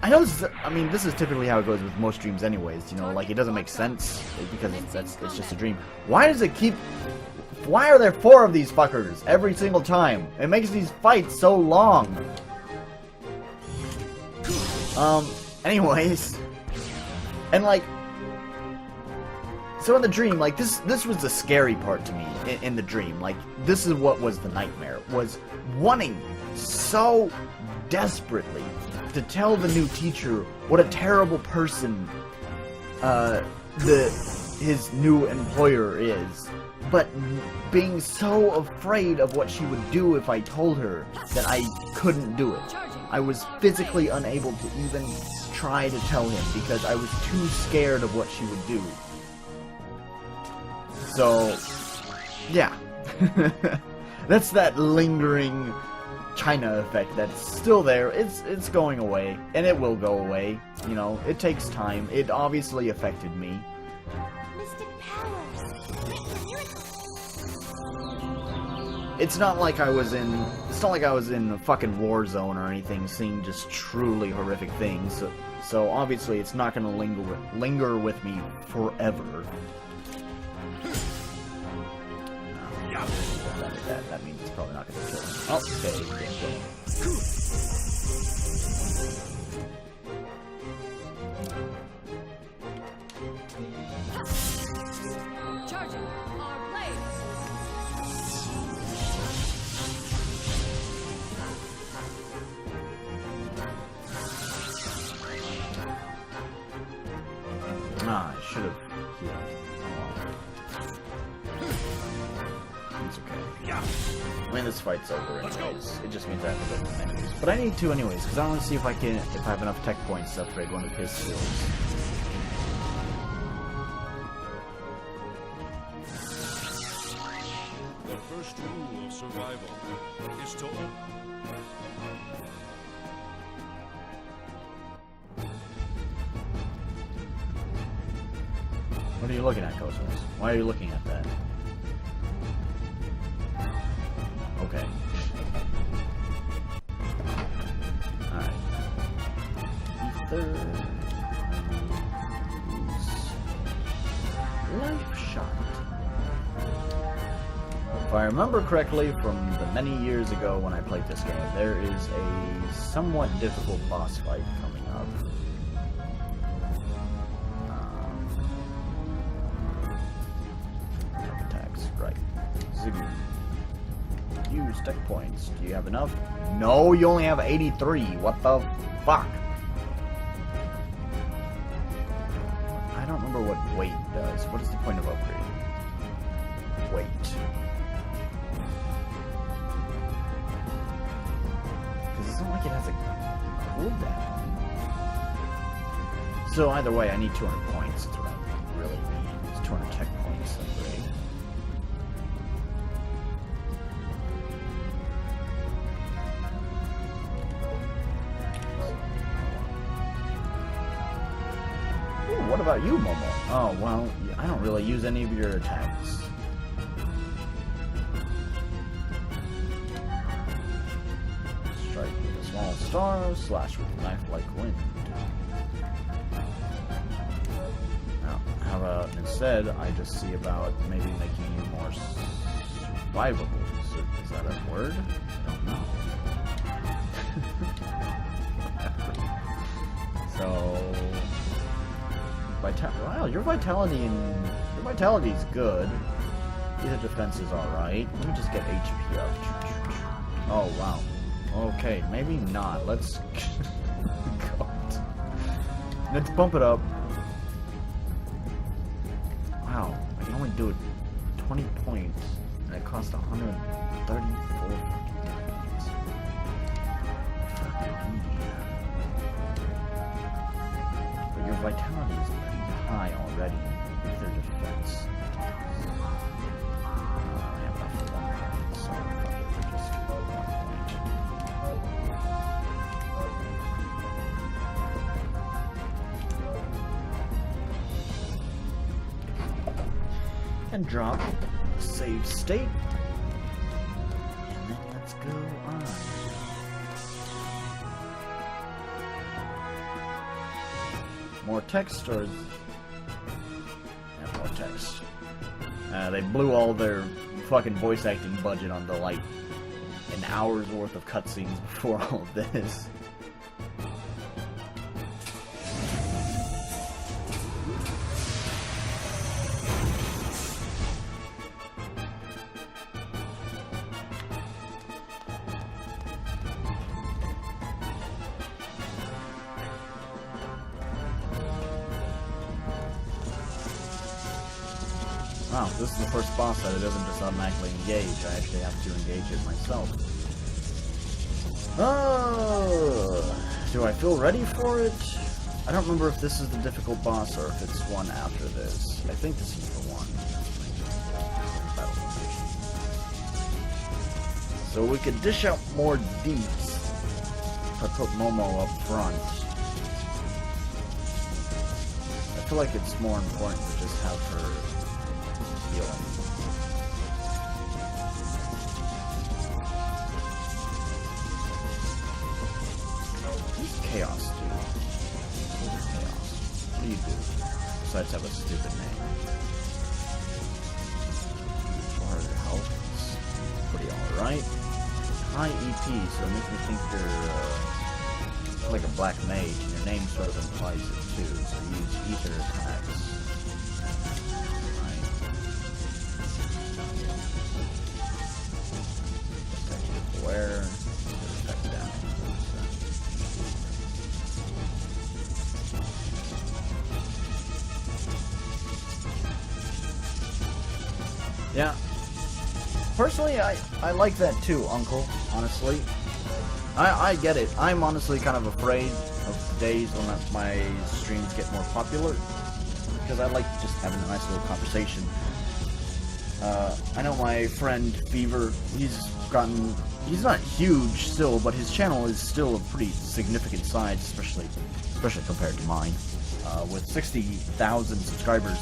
I know this is typically how it goes with most dreams anyways, you know, like, it doesn't make sense because it's just a dream. Why are there 4 of these fuckers every single time? It makes these fights so long. Anyways, and like, so in the dream, like, this was the scary part to me in the dream. Like, this is what was the nightmare, was wanting so desperately to tell the new teacher what a terrible person his new employer is, but being so afraid of what she would do if I told her that I couldn't do it. I was physically unable to even try to tell him because I was too scared of what she would do. So, yeah. That's that lingering China effect that's still there. It's going away, and it will go away. You know, it takes time. It obviously affected me. It's not like I was in a fucking war zone or anything, seeing just truly horrific things. So obviously it's not gonna linger with me forever. That means it's probably not gonna kill him. Oh, okay, yeah, kill him. Charging our blades. Ah, I should have healed. It's okay. I mean, this fight's over anyways. It just means I have to go to the menus. But I need to anyways, because I want to see if I have enough tech points to upgrade one of his skills. The first rule of survival is to... What are you looking at, Cosmos? Why are you looking at that? Okay. Alright. Ether. Life shot. If I remember correctly from the many years ago when I played this game, there is a somewhat difficult boss fight coming up. Attacks, right. Ziggy. Use tech points. Do you have enough? No, you only have 83. What the fuck? I don't remember what weight does. What is the point of upgrading? Weight. Because it's not like it has a cooldown. So either way, I need 200 points. That's what I really need. It's 200 tech points. Right? Ooh, what about you, Momo? Oh, well, I don't really use any of your attacks. Strike with a small star, slash with a knife like wind. How about instead, I just see about maybe making you more survivable. Is that a word? I don't know. So, wow, your vitality is good. Your defense is alright. Let me just get HP up. Oh wow. Okay, maybe not. Let's let's bump it up. Wow, I can only do it 20 points, and it costs 134 points. But your vitality is pretty high already with your defense. I have enough for 1 point, so fuck it, just 1 point. And drop save state, and then let's go on. More text, or yeah, more text. They blew all their fucking voice acting budget on the like an hour's worth of cutscenes before all of this. Wow, this is the first boss that it doesn't just automatically engage. I actually have to engage it myself. Oh, do I feel ready for it? I don't remember if this is the difficult boss or if it's one after this. I think this is the one. So we could dish out more deets if I put Momo up front. I feel like it's more important to just have her healing. Who's Chaos, dude? Who's Chaos? What do you do? Besides have a stupid name. 400 health. It's pretty alright. High EP, so it makes me think you're like a black mage, and your name sort of implies it too, so you use ether attacks. Where effect down. Yeah. Personally, I like that too, Uncle, honestly. I get it. I'm honestly kind of afraid of the days when my streams get more popular, because I like just having a nice little conversation. I know my friend Fever, he's not huge still, but his channel is still a pretty significant size, especially compared to mine, with 60,000 subscribers,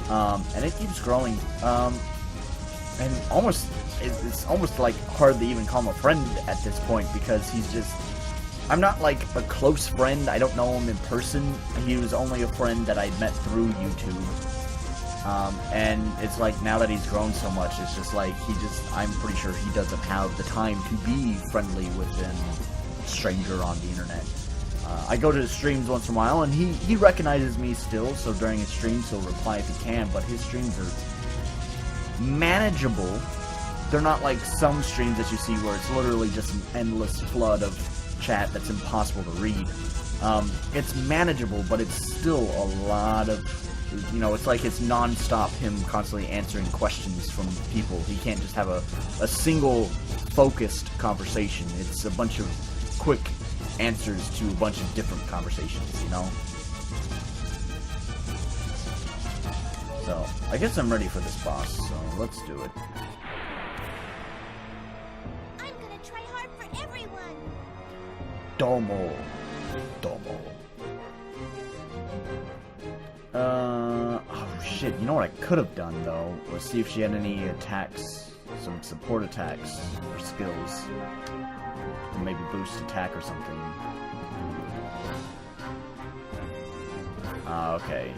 and it keeps growing, and it's almost like hard to even call him a friend at this point, because I'm not like a close friend. I don't know him in person. He was only a friend that I met through YouTube. And it's like, now that he's grown so much, it's just like, I'm pretty sure he doesn't have the time to be friendly with a stranger on the internet. I go to his streams once in a while, and he recognizes me still, so during his streams he'll reply if he can, but his streams are manageable. They're not like some streams that you see where it's literally just an endless flood of chat that's impossible to read. It's manageable, but it's still a lot of, it's like it's non-stop him constantly answering questions from people. He can't just have a single focused conversation. It's a bunch of quick answers to a bunch of different conversations, So, I guess I'm ready for this boss, so let's do it. I'm gonna try hard for everyone. Domo. Oh shit, you know what I could have done though, was see if she had any attacks, some support attacks, or skills. Or maybe boost attack or something. Okay.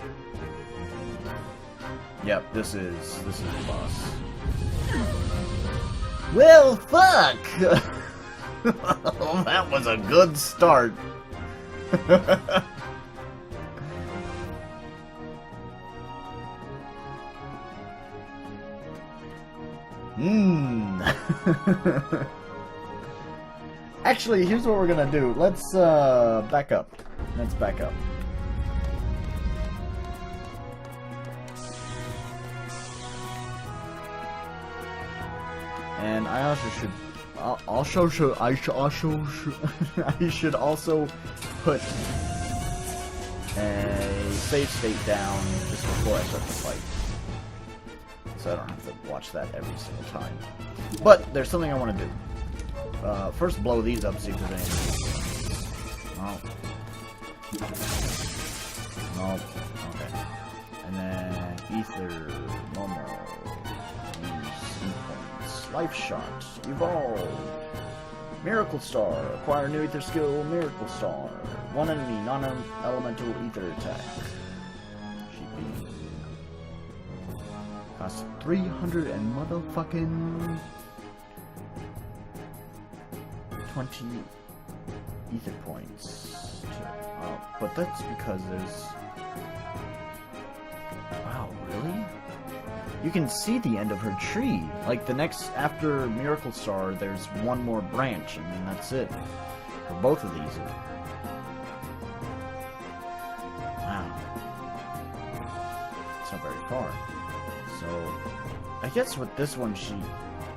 Yep, this is the boss. Well, fuck! That was a good start. Actually, here's what we're gonna do. Let's back up. Let's back up. And I also should. I should also put a save state down just before I start the fight, so I don't have to watch that every single time. But there's something I want to do. First, blow these up, see if there's anything. Oh. Nope. Okay. And then ether, Momo. Life Shot, Evolve, Miracle Star, acquire new ether skill, Miracle Star, one enemy, non-elemental ether attack. Cheapy. Costs 300 and motherfucking 20 ether points. But that's because there's... Wow, really? You can see the end of her tree. Like, the next, after Miracle Star, there's one more branch, and then that's it. For both of these. Wow. It's not very far. So, I guess with this one, she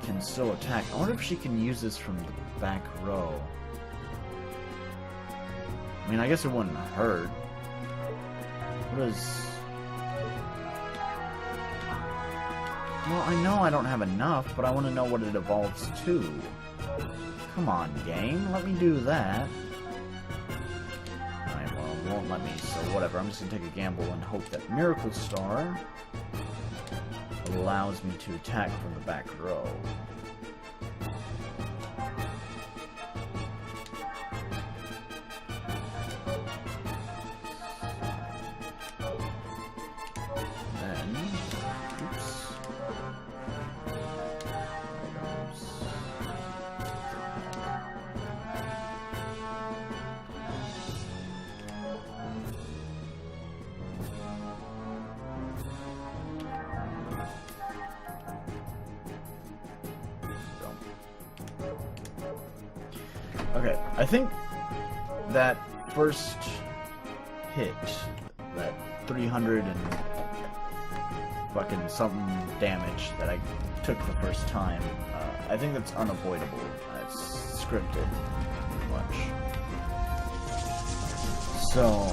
can still attack. I wonder if she can use this from the back row. I mean, I guess it wouldn't hurt. What is... Well, I know I don't have enough, but I want to know what it evolves to. Come on, game. Let me do that. Alright, well, it won't let me, so whatever. I'm just going to take a gamble and hope that Miracle Star allows me to attack from the back row. Okay, I think that first hit, that 300 and fucking something damage that I took the first time, I think that's unavoidable. It's scripted, pretty much. So,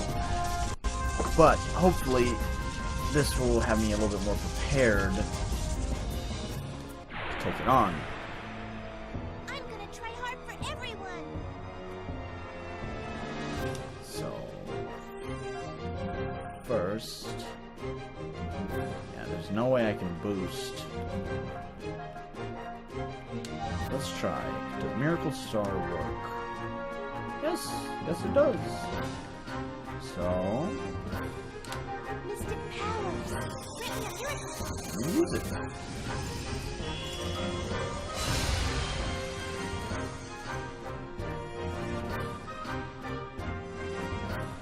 but hopefully this will have me a little bit more prepared to take it on. First, yeah, there's no way I can boost. Let's try. Does Miracle Star work? Yes, yes it does. So, Mystic powers. use it.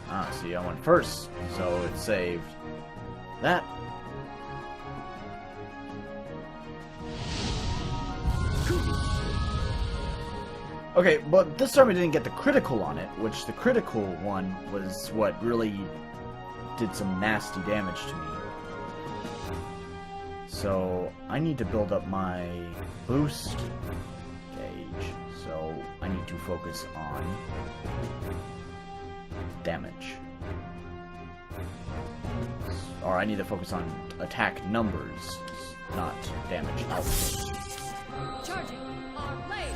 Ah, see, I went first, so it saved that. Okay, but this time I didn't get the critical on it, which the critical one was what really did some nasty damage to me. So, I need to build up my boost gauge, so I need to focus on damage. or I need to focus on attack numbers, not damage output. Charging our blades.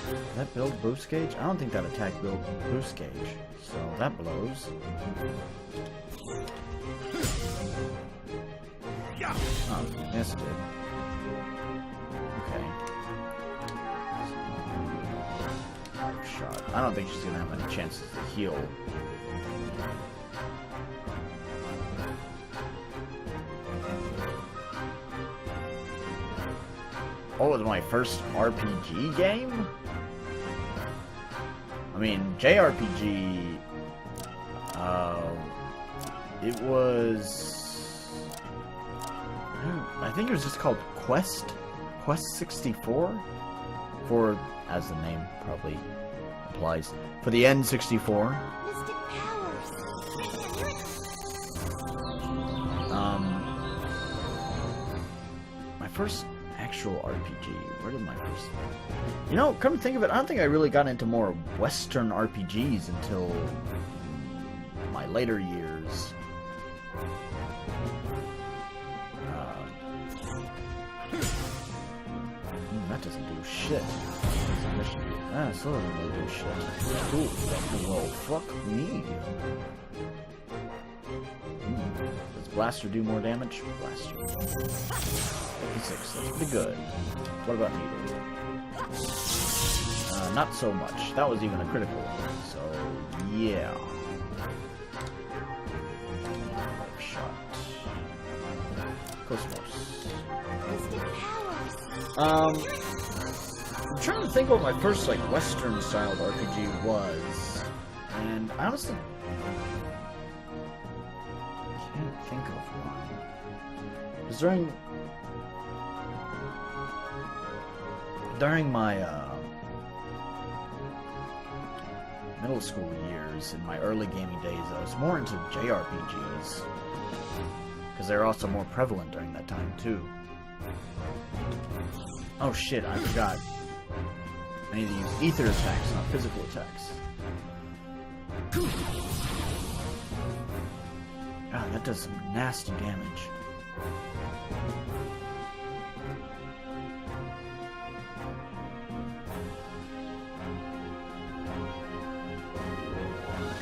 Did that build boost gauge? I don't think that attack built boost gauge, so that blows. Oh, yes it did. Okay. Shot. I don't think she's gonna have any chances to heal. Oh, it was my first RPG game? I mean, JRPG... it was... I think it was just called Quest 64? For, as the name probably implies, for the N64. Mystic powers. My first actual RPG. Where did my first... You know, come to think of it, I don't think I really got into more Western RPGs until my later years. That doesn't do shit. Still doesn't really do shit. Cool. Well, fuck me. Does Blaster do more damage? Blaster. 56. That's pretty good. What about Needle? Not so much. That was even a critical. So, yeah. Shot. Cosmos. Mystic powers. I'm trying to think what my first, like, Western-styled RPG was. And I honestly can't think of one. It was during my middle school years, in my early gaming days, I was more into JRPGs. Because they were also more prevalent during that time, too. Oh shit, I forgot. I need to use ether attacks, not physical attacks. God, that does some nasty damage.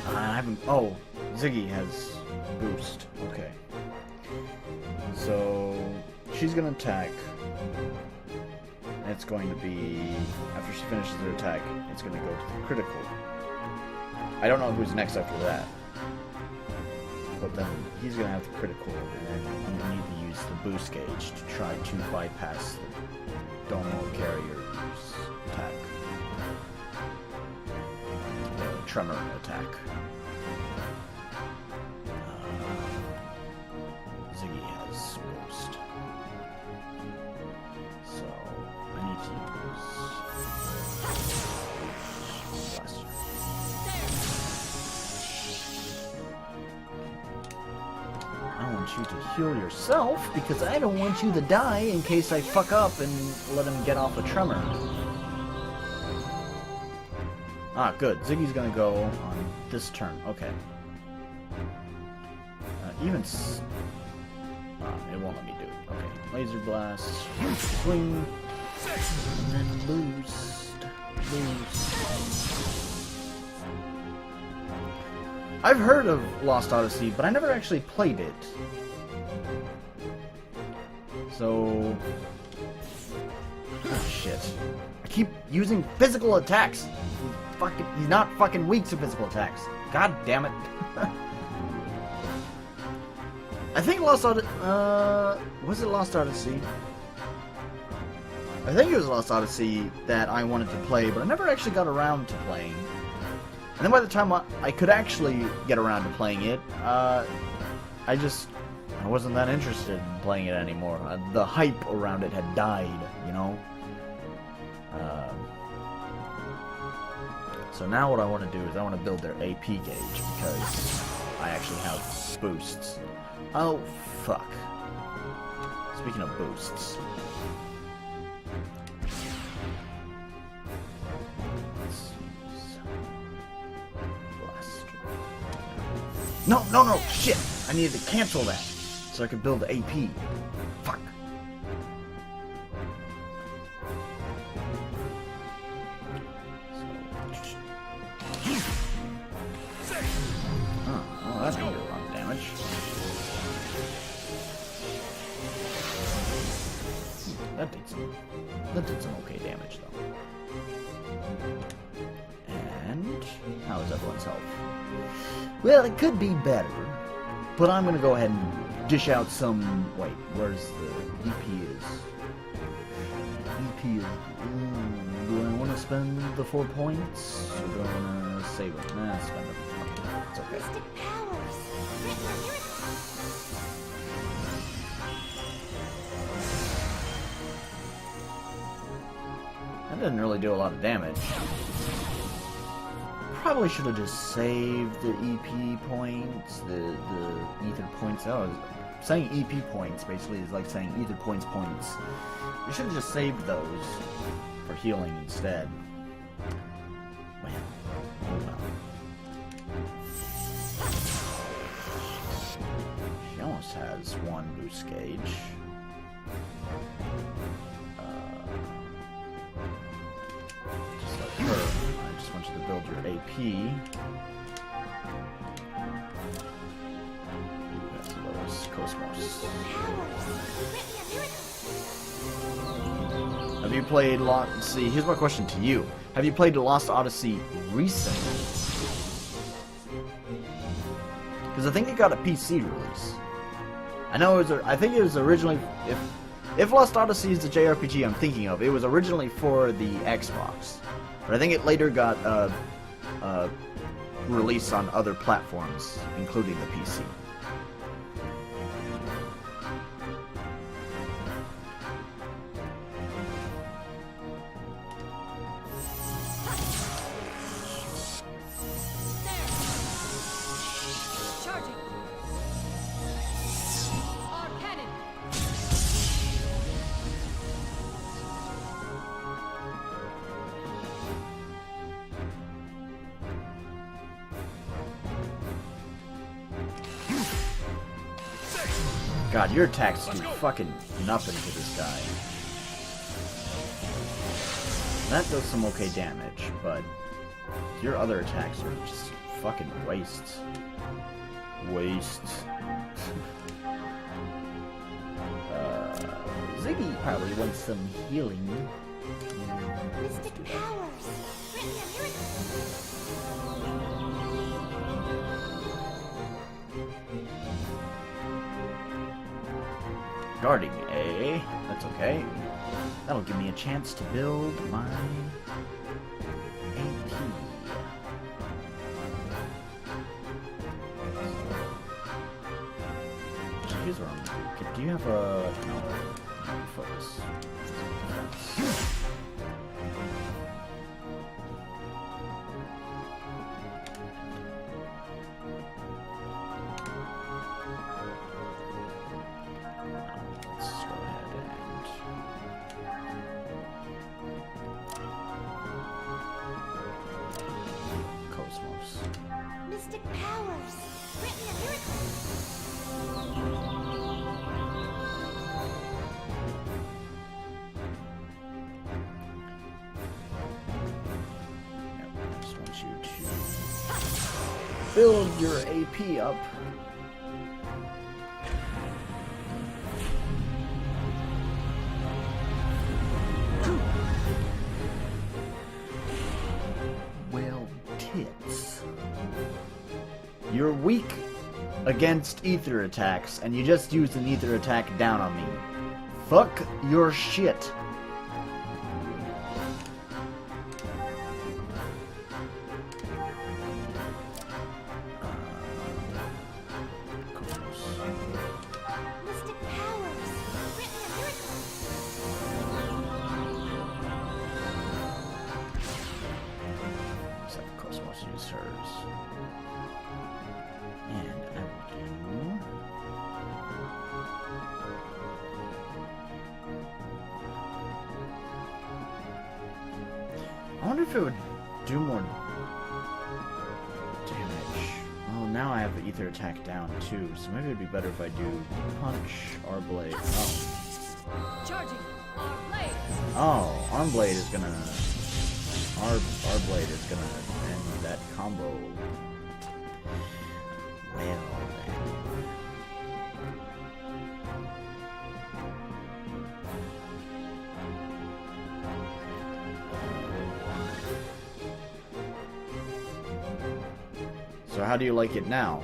I haven't... Oh, Ziggy has boost. Okay. So, she's gonna attack. It's going to be... After she finishes her attack, it's going to go to the critical. I don't know who's next after that. But then he's going to have the critical, and then I'm going to need to use the boost gauge to try to bypass the Domo carrier's attack. The tremor attack. Ziggy has boost. So, I need to use Blaster. I want you to heal yourself because I don't want you to die in case I fuck up and let him get off a tremor. Ah, good. Ziggy's gonna go on this turn. Okay. It won't let me do it. Okay. Laser blast. Swing. And then boost. I've heard of Lost Odyssey, but I never actually played it. So... Oh, shit. I keep using physical attacks. He's not fucking weak to physical attacks. God damn it. I think Lost Odyssey... was it Lost Odyssey? I think it was Lost Odyssey that I wanted to play, but I never actually got around to playing. And then by the time I could actually get around to playing it, I wasn't that interested in playing it anymore. The hype around it had died, you know? So now what I want to do is I want to build their AP gauge, because I actually have boosts. Oh, fuck. Speaking of boosts. Let's use No, no, no, shit! I needed to cancel that so I could build AP. Fuck. Oh, that's gonna do a lot of damage. That did some okay damage though. And how is everyone's health? Well, it could be better, but I'm gonna go ahead and dish out some. Wait, where's the EP is? EP is. Do I want to spend the 4 points, or do I want to save it? Nah, spend it. It's okay. Mystic powers. Written on your That didn't really do a lot of damage. Probably should have just saved the EP points, the ether points. Oh, saying EP points basically is like saying ether points. You should have just saved those for healing instead. Well, oh well. She almost has one boost gauge. Just like her. I just want you to build your AP. That's Lois Cosmos. Have you played Lost? See, here's my question to you: have you played the Lost Odyssey recently? Because I think it got a PC release. I know it was. I think it was originally. If Lost Odyssey is the JRPG I'm thinking of, it was originally for the Xbox, but I think it later got released on other platforms, including the PC. Charging. Our cannon. God, your attacks do fucking nothing to this guy. That does some okay damage, but your other attacks are just fucking wastes. Ziggy probably wants some healing. Mystic powers. Written on your Guarding A. That's okay. That'll give me a chance to build my AP. So here's what I'm gonna do. Do you have a... No. Focus. Let's go ahead and... Cosmos. mystic powers. Written on your Yep, I just want you to build your AP up. Well, tits. You're weak against ether attacks, and you just used an ether attack down on me. Fuck your shit. mystic powers. Written on your Except Cosmos used hers. And I will do... I wonder if it would do more damage. Oh, now I have the ether attack down too, so maybe it'd be better if I do punch or blade. Oh. Charging our blade. Oh, arm blade is gonna our blade is gonna end that combo. Well then. So how do you like it now?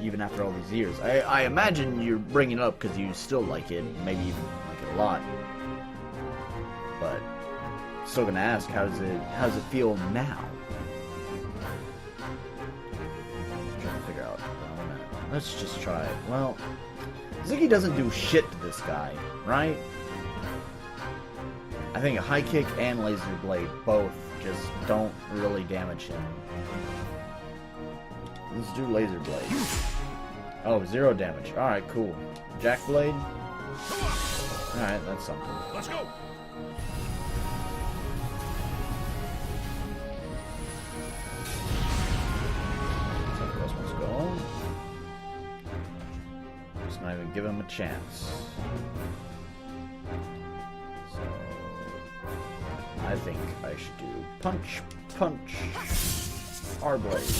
Even after all these years. I imagine you're bringing it up because you still like it, maybe even like it a lot. But still gonna ask, how does it feel now? I'm trying to figure out. Let's just try it. Well, Ziggy doesn't do shit to this guy, right? I think a high kick and laser blade both just don't really damage him. Let's do laser blade. Oh, 0 damage. Alright, cool. Jack blade? Alright, that's something. Let's go. Something else wants to go on. Just not even give him a chance. So I think I should do punch, punch, R blade.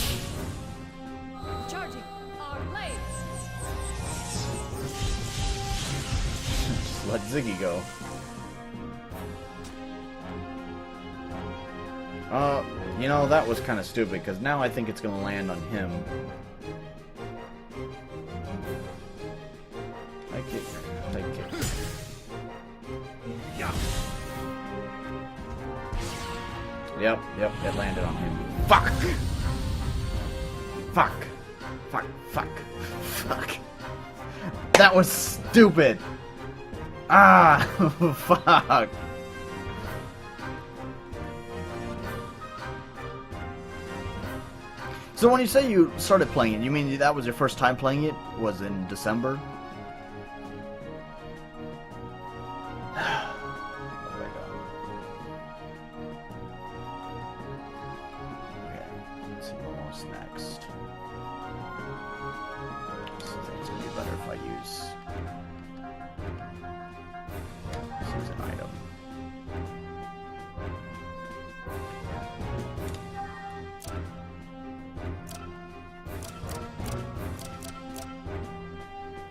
Charging our blades. Just let Ziggy go. You know, that was kind of stupid, because now I think it's going to land on him. High kick, high kick. Yeah. Yep, it landed on him. Fuck! Fuck. Fuck, fuck, fuck. That was stupid! Ah! Fuck! So when you say you started playing it, you mean that was your first time playing it? Was in December? Okay, let's see what's next. So I think it's gonna be better if I use an item.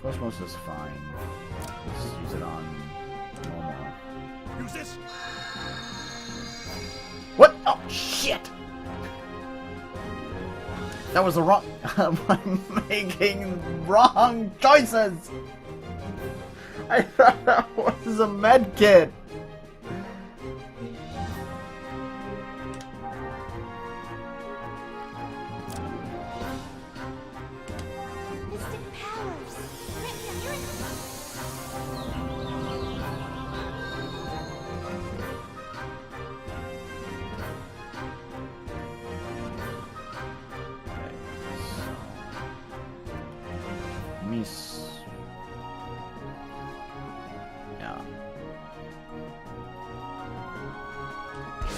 Cosmos is fine. Let's use it on normal. Use this. What? Oh, shit! That was the wrong... I'm making wrong choices! I thought that was a med kit! Mystic powers. Grant me a miracle. Miss... Yeah. What do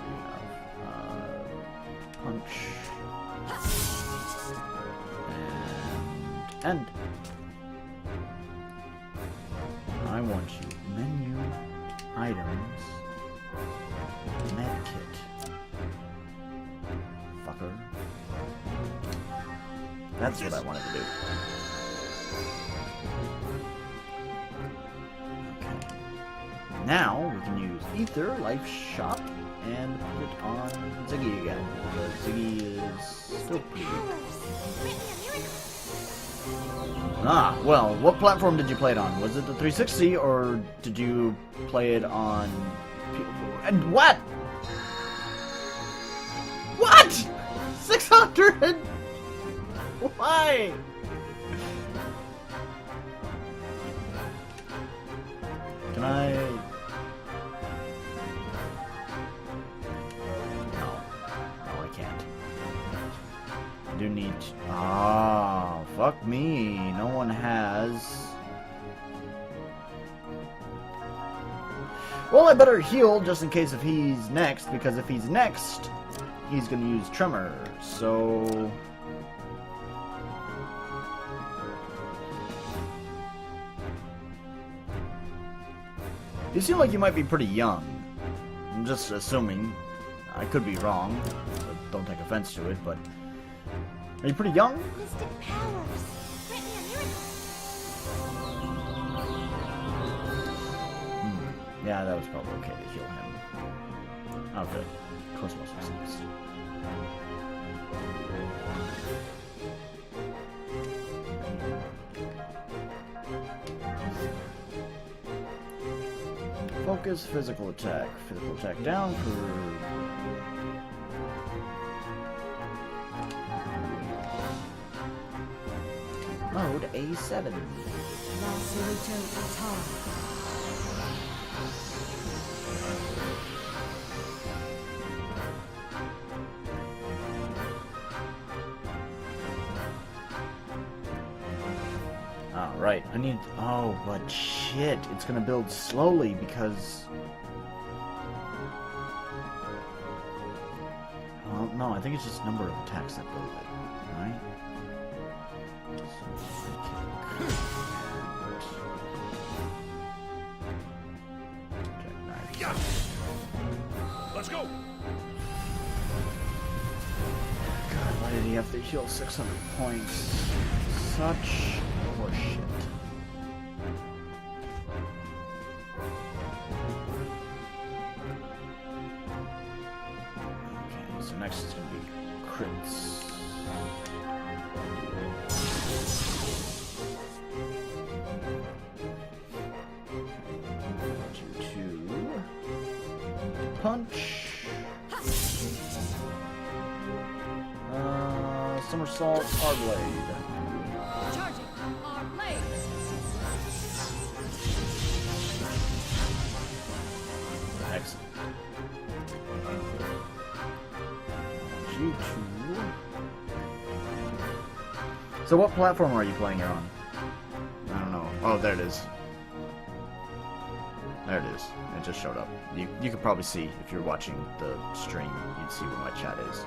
you have? Punch. And end. I want you. Menu. Items. Medkit. Fucker. That's what I wanted to do. Okay. Now we can use Ether, Life Shop, and put it on Ziggy again, because Ziggy is still pretty weak. Powers. Grant me a miracle. Ah, well, what platform did you play it on? Was it the 360, or did you play it on... And what? What? 600? Why? Can I... No, I can't. I do need... Ah, fuck me. No one has... Well, I better heal just in case if he's next, because if he's next, he's gonna use Tremor, so... You seem like you might be pretty young. I'm just assuming. I could be wrong. So don't take offense to it, but... Are you pretty young? Mystic powers. Grant me a miracle. Yeah, that was probably okay to heal him. Oh, good. Cosmos was next. Focus, physical attack. Physical attack down for... Mode A7. Alright, I need... Oh, but shit, it's gonna build slowly because... Well, no, I think it's just number of attacks that build it, right? Let's go. God, why did he have to heal 600 points? Such horseshit. Okay, so next is going to be crits. Punch. Somersault, hard blade. Charging our blades. Excellent. G2. So what platform are you playing it on? I don't know. Oh, there it is. There it is. It just showed up. You could probably see if you're watching the stream. You'd see where my chat is.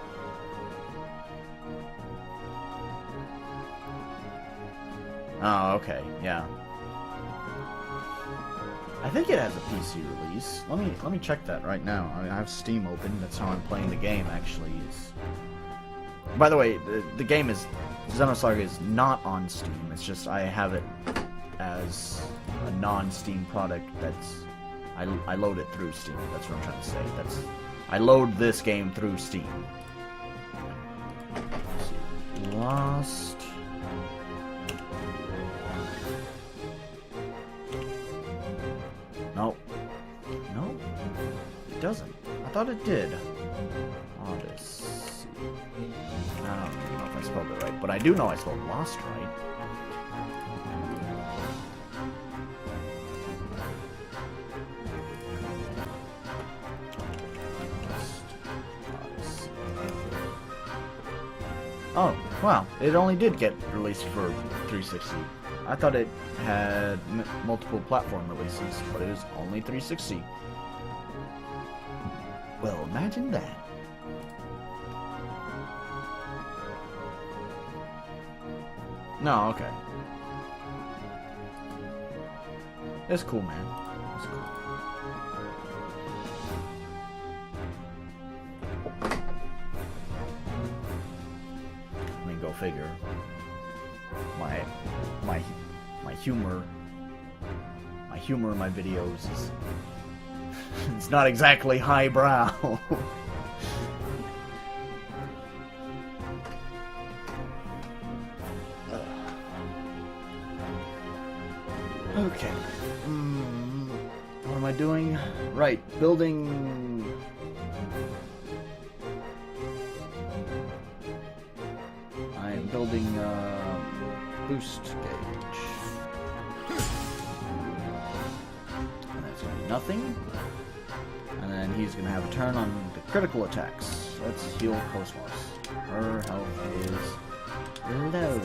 Oh, okay. Yeah. I think it has a PC release. Let me check that right now. I mean, I have Steam open. That's how I'm playing the game. Actually, by the way, the game is Xenosaga is not on Steam. It's just I have it as a non-Steam product. I load it through Steam. That's what I'm trying to say. I load this game through Steam. Let's see. Lost. Nope. Nope. It doesn't. I thought it did. Odyssey. I don't know if I spelled it right, but I do know I spelled Lost right. Oh, wow. It only did get released for 360. I thought it had multiple platform releases, but it is only 360. Well, imagine that. No, okay. It's cool, man. It's cool. I mean, go figure. My humor in my videos is it's not exactly highbrow. Okay. What am I doing? Right, building. I am building boost gauge. And that's going to be nothing. And then he's going to have a turn on the critical attacks. Let's heal Cosmos. Her health is low.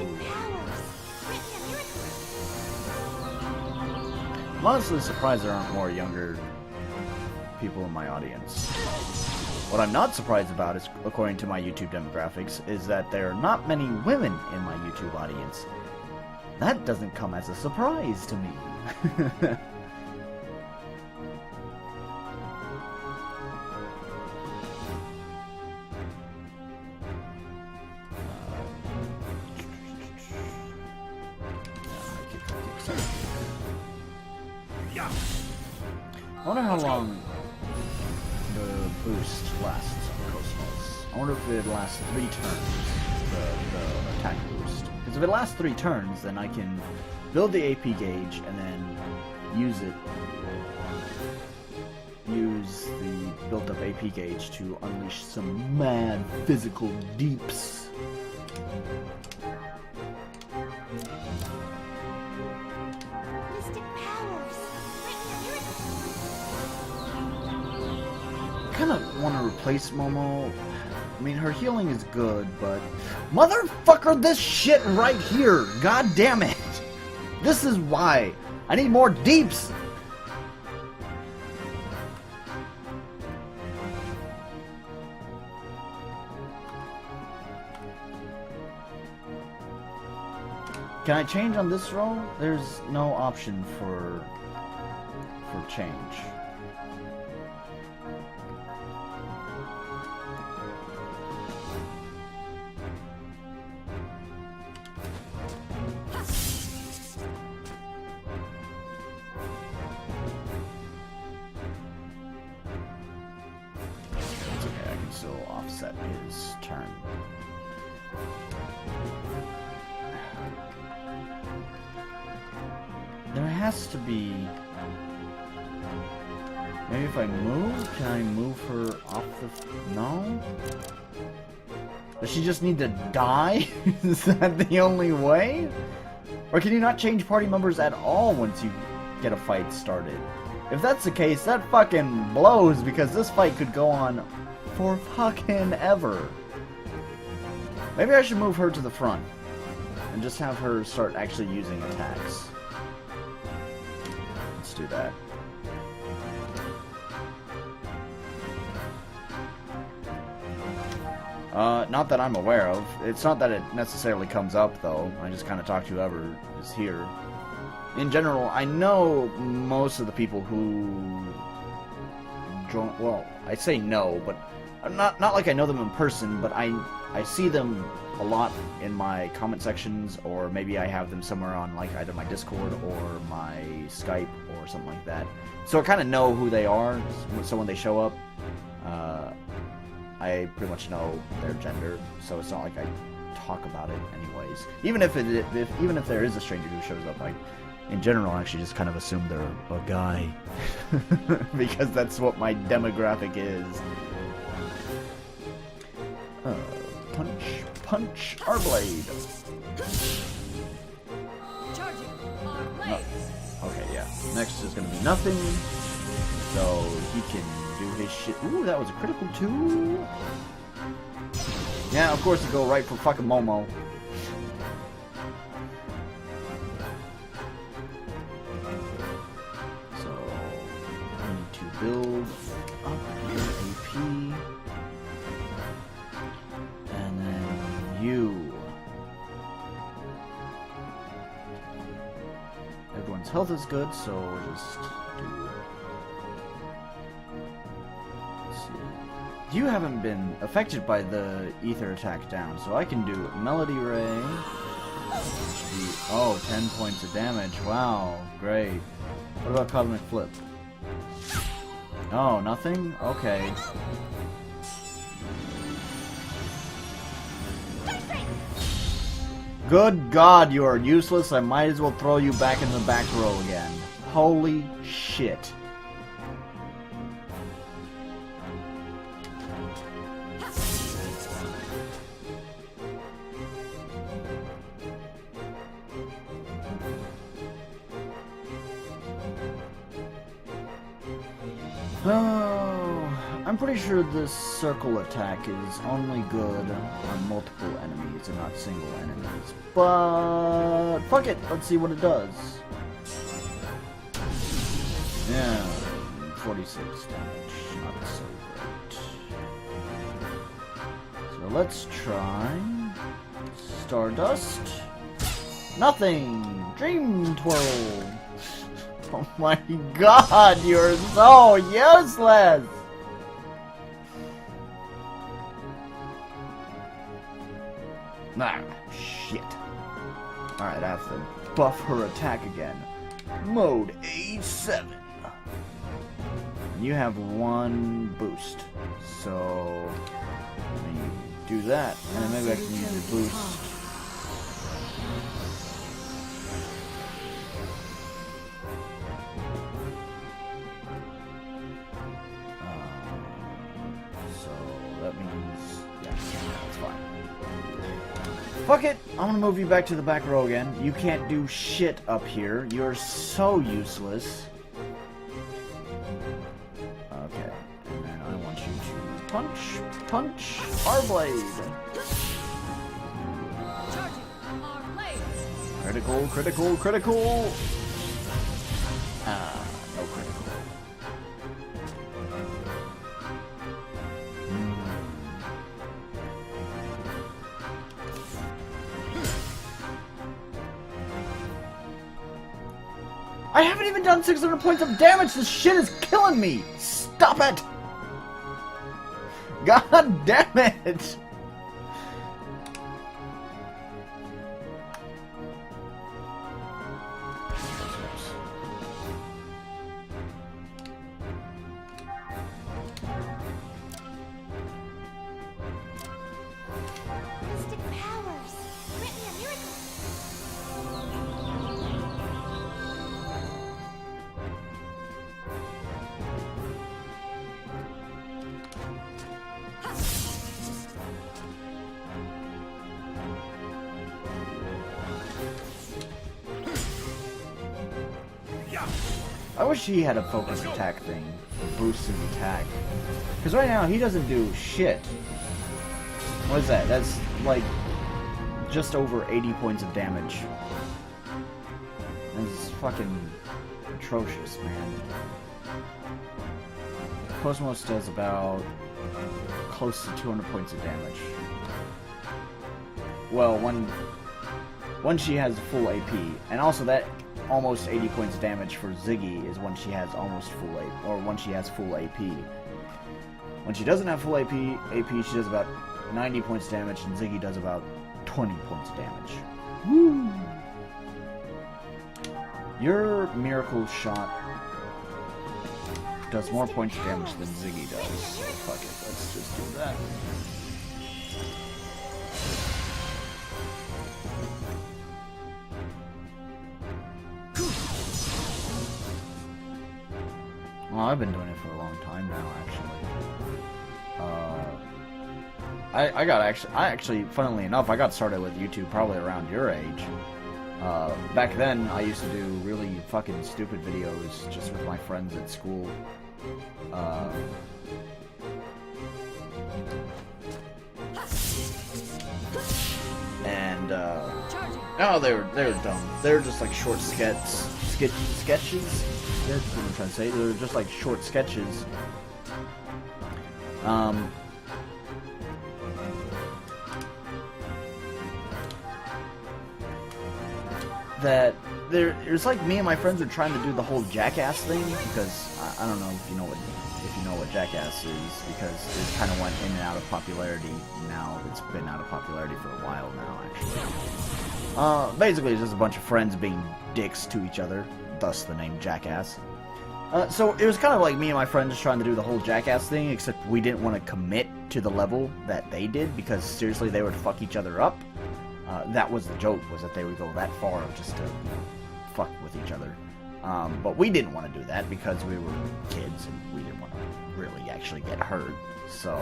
I'm honestly surprised there aren't more younger people in my audience. What I'm not surprised about, is, according to my YouTube demographics, is that there are not many women in my YouTube audience. That doesn't come as a surprise to me. I wonder how long the boost lasts on Cosmos. I wonder if it lasts 3 turns, the attack boost. Because if it lasts 3 turns, then I can build the AP gauge and then use the built-up AP gauge to unleash some mad physical deeps. I kind of want to replace Momo. I mean, her healing is good, but... Motherfucker, this shit right here! God damn it! This is why! I need more deeps! Can I change on this roll? There's no option for change. Offset his turn. There has to be... Maybe if I move? Can I move her off the... No? Does she just need to die? Is that the only way? Or can you not change party members at all once you get a fight started? If that's the case, that fucking blows, because this fight could go on for fucking ever. Maybe I should move her to the front and just have her start actually using attacks. Let's do that. Not that I'm aware of. It's not that it necessarily comes up, though. I just kind of talk to whoever is here. In general, I know most of the people who join... Well, I say no, but... Not like I know them in person, but I see them a lot in my comment sections, or maybe I have them somewhere on like either my Discord or my Skype or something like that. So I kind of know who they are, so when they show up, I pretty much know their gender, so it's not like I talk about it anyways. Even if there is a stranger who shows up, in general, I actually just kind of assume they're a guy. Because that's what my demographic is. Punch our blade. Charging our blades. Okay, yeah. Next is gonna be nothing. So he can do his shit. Ooh, that was a critical too. Yeah, of course, you go right for fucking Momo. So I need to build up your AP. And then you. Everyone's health is good, so we'll just do... Let's see. You haven't been affected by the ether attack down, so I can do Melody Ray. Oh, 10 points of damage. Wow, great. What about Cosmic Flip? Oh, nothing? Okay. Good God, you are useless. I might as well throw you back in the back row again. Holy shit. Oh, I'm pretty sure this circle attack is only good on multiple enemies and not single enemies. But fuck it, let's see what it does. Yeah, 46 damage, not so great. let's try Stardust. Nothing. Dream Twirl. Oh my god, you're so useless. Ah, shit. Alright, I have to buff her attack again. Mode A7. You have one boost. So, let me do that. And then maybe I can use the boost. So, that means... yeah, that's fine. Fuck it! I'm gonna move you back to the back row again. You can't do shit up here. You're so useless. Okay. And then I want you to punch our blade. Charging our blades. Critical. No critical. I haven't even done 600 points of damage! This shit is killing me! Stop it! God damn it! Mystic powers. Grant me a miracle. I wish he had a focus attack thing to boost his attack. Because right now, he doesn't do shit. What is that? That's like just over 80 points of damage. That's fucking atrocious, man. Cosmos does about close to 200 points of damage. Well, when she has full AP, and also that almost 80 points damage for Ziggy is when she has almost full AP, or when she has full AP. When she doesn't have full AP, she does about 90 points damage, and Ziggy does about 20 points damage. Woo! Your Miracle Shot does more points of damage than Ziggy does, so fuck it, let's just do that. Well, I've been doing it for a long time now, actually. I actually, funnily enough, I got started with YouTube probably around your age. Back then, I used to do really fucking stupid videos just with my friends at school. Oh, they were dumb. They were just like short sketches. That's what I'm trying to say. They were just like short sketches. That it's like me and my friends are trying to do the whole Jackass thing, because I don't know if you know what Jackass is, because it kind of went in and out of popularity. Now it's been out of popularity for a while now, actually. Basically, it's just a bunch of friends being dicks to each other, thus the name Jackass. So it was kind of like me and my friends just trying to do the whole Jackass thing, except we didn't want to commit to the level that they did, because seriously, they would fuck each other up. That was the joke, was that they would go that far just to fuck with each other. But we didn't want to do that because we were kids and we didn't want to really actually get hurt. So,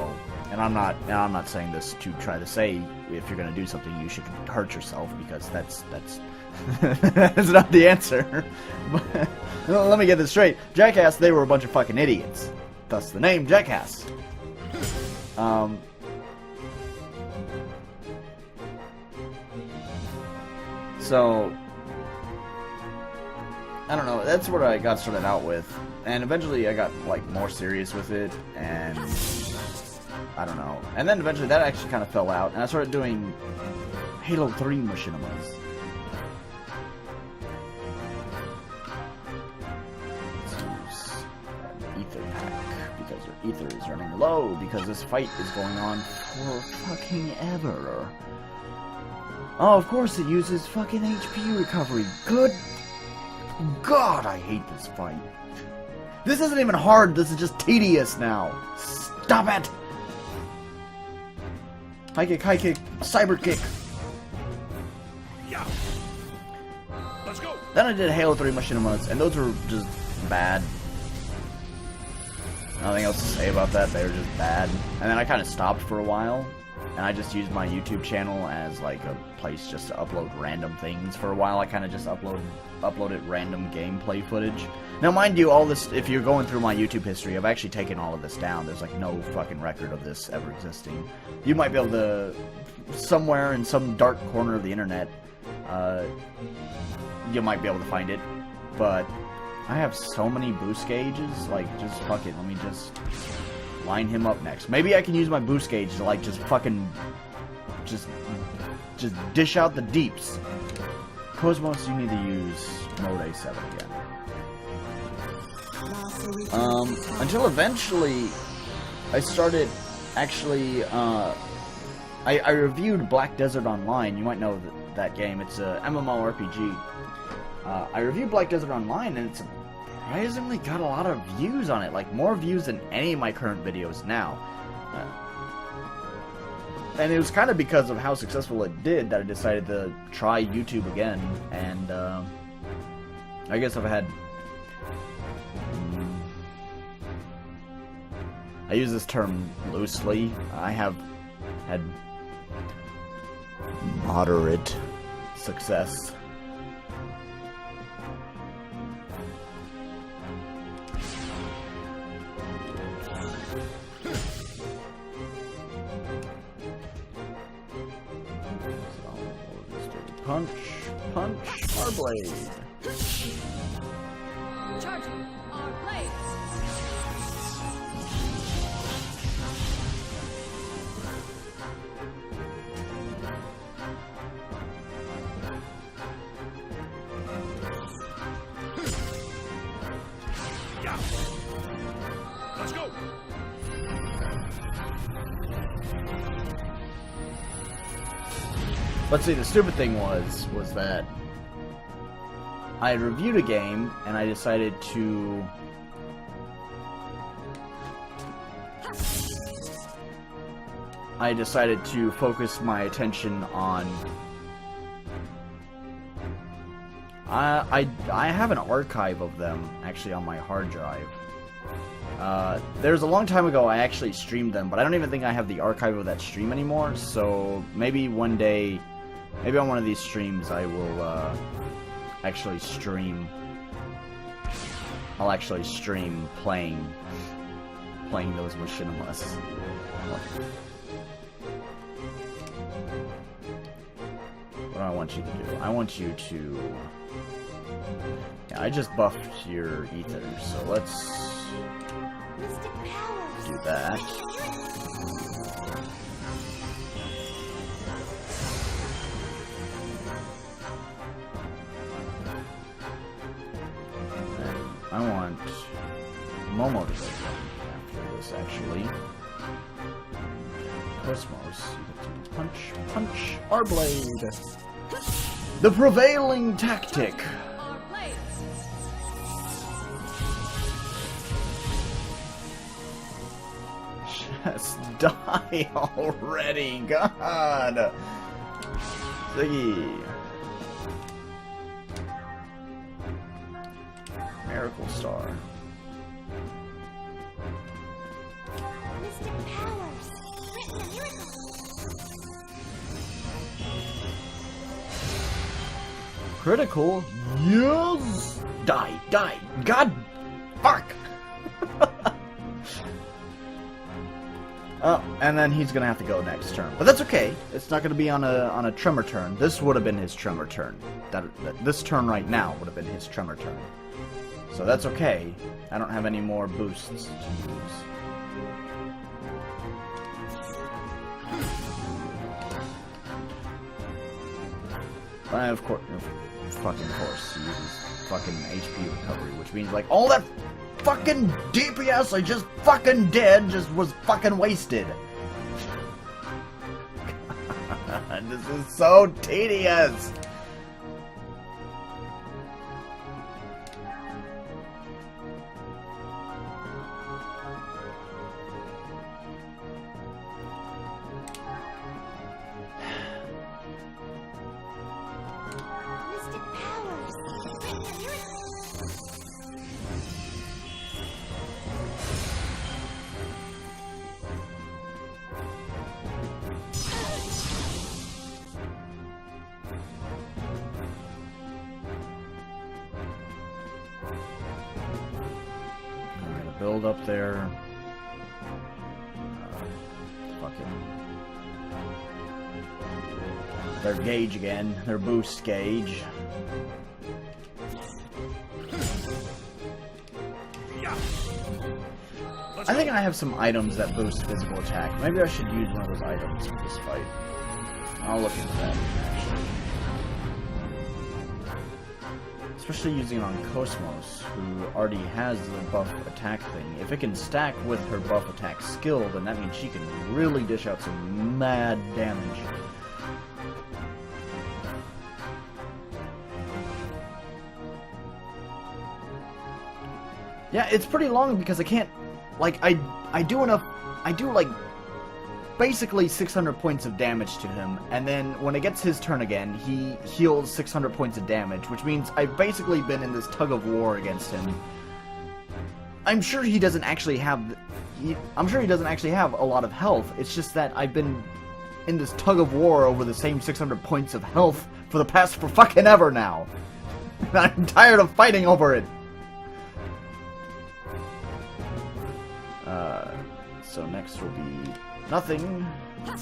and I'm not saying this to try to say if you're gonna do something you should hurt yourself, because that's that's not the answer. But, let me get this straight. Jackass, they were a bunch of fucking idiots. Thus the name Jackass. So, I don't know, that's what I got started out with, and eventually I got, like, more serious with it, and I don't know. And then eventually that actually kind of fell out, and I started doing Halo 3 machinimas. Ether pack, because your ether is running low, because this fight is going on for fucking ever. Oh, of course it uses fucking HP recovery. Good God, I hate this fight. This isn't even hard, this is just tedious now. Stop it! High kick, cyber kick. Yeah. Let's go. Then I did Halo 3 machinimas, and those were just bad. Nothing else to say about that, they were just bad. And then I kind of stopped for a while, and I just used my YouTube channel as like a place just to upload random things. For a while I kind of just uploaded random gameplay footage. Now mind you, all this, if you're going through my YouTube history, I've actually taken all of this down. There's like no fucking record of this ever existing. You might be able to, somewhere in some dark corner of the internet, you might be able to find it, but I have so many boost gauges, like, just fuck it, let me just line him up next. Maybe I can use my boost gauge to, like, just fucking, just dish out the deeps. Cosmos, you need to use mode A7 again. Until eventually, I started, actually, I reviewed Black Desert Online. You might know that game. It's a MMORPG. I reviewed Black Desert Online, and it's surprisingly got a lot of views on it. Like, more views than any of my current videos now. And it was kind of because of how successful it did that I decided to try YouTube again. And, I guess I've had... I use this term loosely. I have had moderate success. Punch, punch, our blade. Charging our blades. Yeah. Let's go. But see, the stupid thing was that I had reviewed a game, and I decided to... focus my attention on... I have an archive of them, actually, on my hard drive. There's a long time ago I actually streamed them, but I don't even think I have the archive of that stream anymore, so maybe one day... Maybe on one of these streams I will, actually stream... I'll actually stream playing those machinimas. What do I want you to do? I want you to... Yeah, I just buffed your ether, so let's... do that. I want Momo to go after this, actually. Cosmos, you get to punch, punch, our blade! The prevailing tactic! Our blades. Just die already, God! Ziggy! Miracle Star. Mystic powers. Written a miracle. Critical? Yes! Die! Die! God! Fuck! Oh, and then he's gonna have to go next turn. But that's okay. It's not gonna be on a tremor turn. This would have been his tremor turn. This turn right now would have been his tremor turn. So that's okay. I don't have any more boosts to use. Of course, fucking course, he uses fucking HP recovery, which means like all that fucking DPS I just fucking did just was fucking wasted. This is so tedious. Build up their their gauge again, their boost gauge. I think I have some items that boost physical attack. Maybe I should use one of those items for this fight. I'll look into that, actually. Especially using it on Cosmos, who already has the buff attack thing. If it can stack with her buff attack skill, then that means she can really dish out some mad damage. Yeah, it's pretty long because I can't, like, I do enough, I do like basically 600 points of damage to him, and then when it gets his turn again, he heals 600 points of damage, which means I've basically been in this tug of war against him. I'm sure he doesn't actually have, I'm sure he doesn't actually have a lot of health, it's just that I've been in this tug of war over the same 600 points of health for fucking ever now. I'm tired of fighting over it. So next will be nothing. And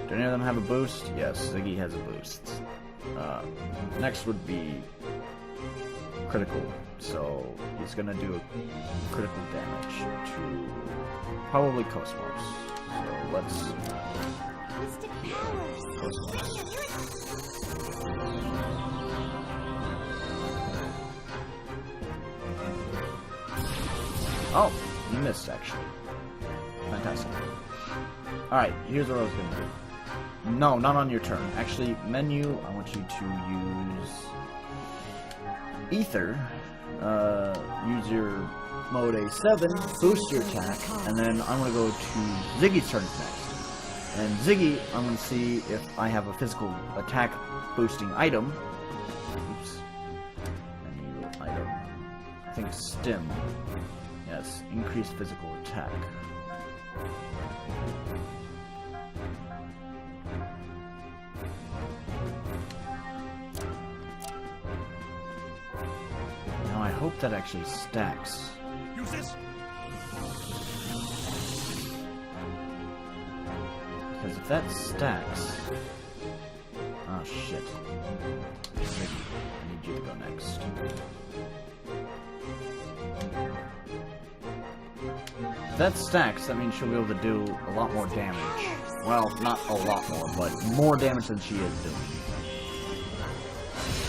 do any of them have a boost? Yes, Ziggy has a boost. Next would be critical. So he's gonna do a critical damage to probably Cosmos. So let's Cosmos. Oh, you missed, actually. Fantastic. Alright, here's what I was going to do. No, not on your turn. Actually, menu, I want you to use Ether. Use your mode A7, boost your attack, and then I'm going to go to Ziggy's turn next. And Ziggy, I'm going to see if I have a physical attack boosting item. Oops. Menu item. I think Stim. Yes, increased physical attack. Now I hope that actually stacks. Use this. Because if that stacks... Oh shit. I need you to go next. If that stacks, that means she'll be able to do a lot more damage. Well, not a lot more, but more damage than she is doing.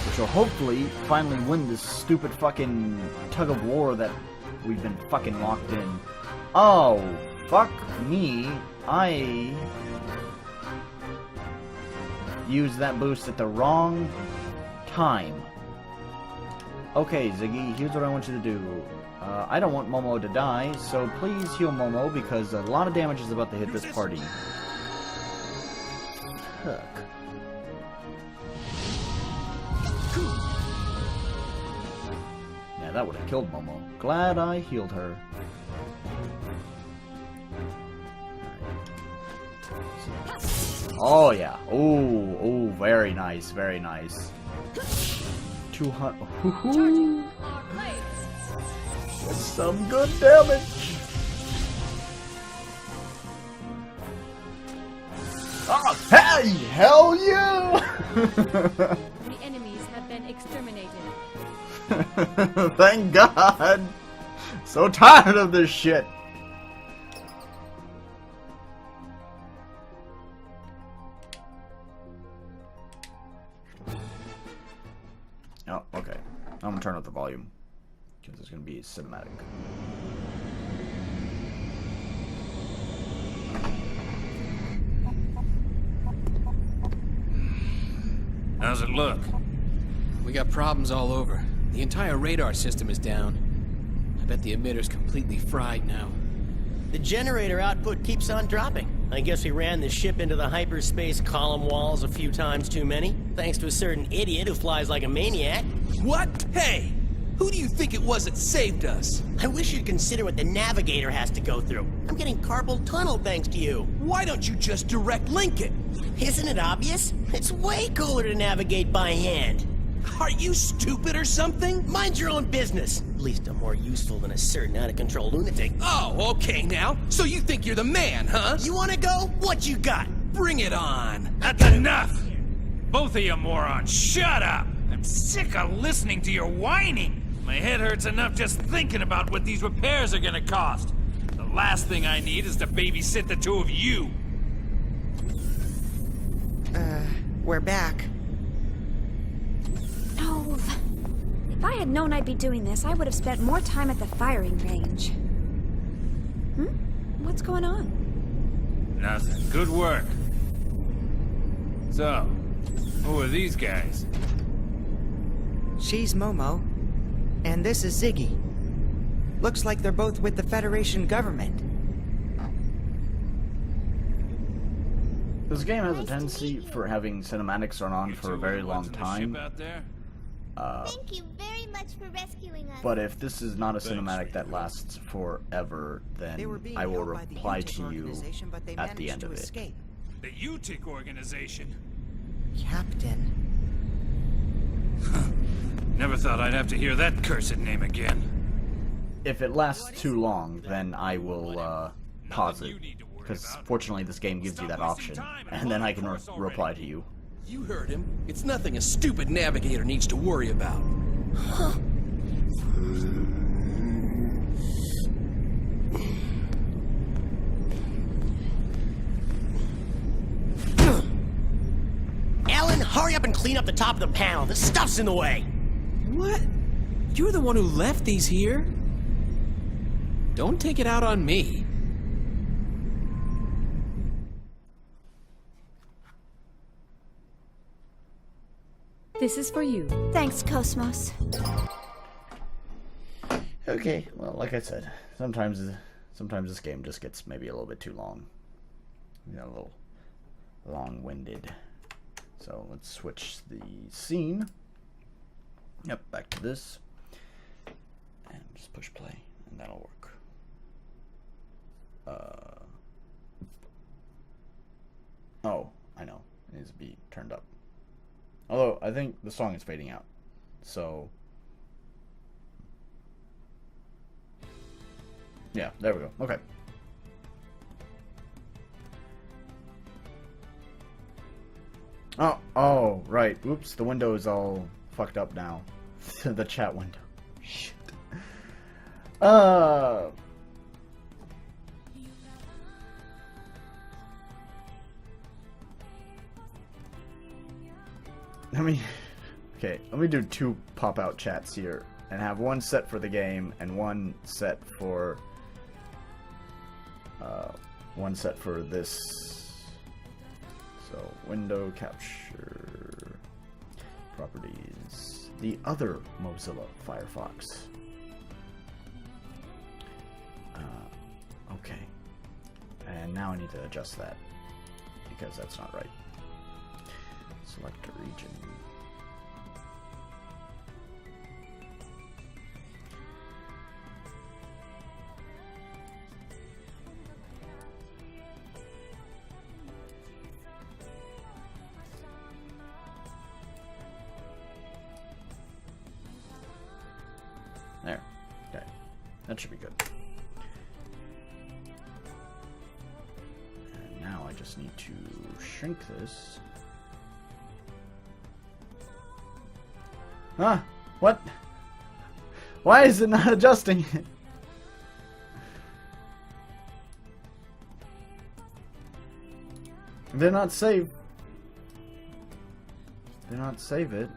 Which will hopefully finally win this stupid fucking tug of war that we've been fucking locked in. Oh, fuck me. I used that boost at the wrong time. Okay, Ziggy, here's what I want you to do. I don't want Momo to die, so please heal Momo, because a lot of damage is about to hit this party. Fuck. Yeah, that would have killed Momo. Glad I healed her. Oh, yeah. Oh, very nice, very nice. 200. That's some good damage. Oh, hey, hell yeah! The enemies have been exterminated. Thank God. So tired of this shit. gonna turn up the volume because it's gonna be cinematic. How's it look? We got problems all over. The entire radar system is down. I bet the emitter's completely fried now. The generator output keeps on dropping. I guess we ran the ship into the hyperspace column walls a few times too many, thanks to a certain idiot who flies like a maniac. What? Hey! Who do you think it was that saved us? I wish you'd consider what the navigator has to go through. I'm getting carpal tunnel thanks to you. Why don't you just direct link it? Isn't it obvious? It's way cooler to navigate by hand. Are you stupid or something? Mind your own business. At least I'm more useful than a certain out-of-control lunatic. Oh, okay now. So you think you're the man, huh? You wanna go? What you got? Bring it on. That's enough! Both of you morons, shut up! I'm sick of listening to your whining! My head hurts enough just thinking about what these repairs are gonna cost. The last thing I need is to babysit the two of you. We're back. Oh, if I had known I'd be doing this, I would have spent more time at the firing range. What's going on? Nothing. Good work. So, who are these guys? She's Momo, and this is Ziggy. Looks like they're both with the Federation government. This game has a tendency for having cinematics run on You for a two very were long watching the time. ship out there? Thank you very much for rescuing us. But if this is not a Thanks, cinematic that lasts forever, They were then being I will held by the reply UTIC to you organization, but they at the managed end to of it. escape. The UTIC organization. Captain. Never thought I'd have to hear that cursed name again. If it lasts too long, then I will pause it. Because fortunately this game gives you that option. And then I can reply to you. You heard him. It's nothing a stupid navigator needs to worry about. Alan, hurry up and clean up the top of the panel. This stuff's in the way. What? You're the one who left these here? Don't take it out on me. This is for you. Thanks, Cosmos. Okay, well, like I said, sometimes this game just gets maybe a little bit too long. You know, a little long-winded. So let's switch the scene. Yep, back to this. And just push play, and that'll work. Oh, I know. It needs to be turned up. Although, I think the song is fading out. So... yeah, there we go. Okay. Oh, right. Oops, the window is all fucked up now. The chat window. Shit. Let me do two pop-out chats here, and have one set for the game, and one set for this. So, window capture, properties, the other Mozilla Firefox. Okay, and now I need to adjust that, because that's not right. Select a region. There. Okay. That should be good. And now I just need to shrink this. Huh? What? Why is it not adjusting it? Did not save. Did not save it.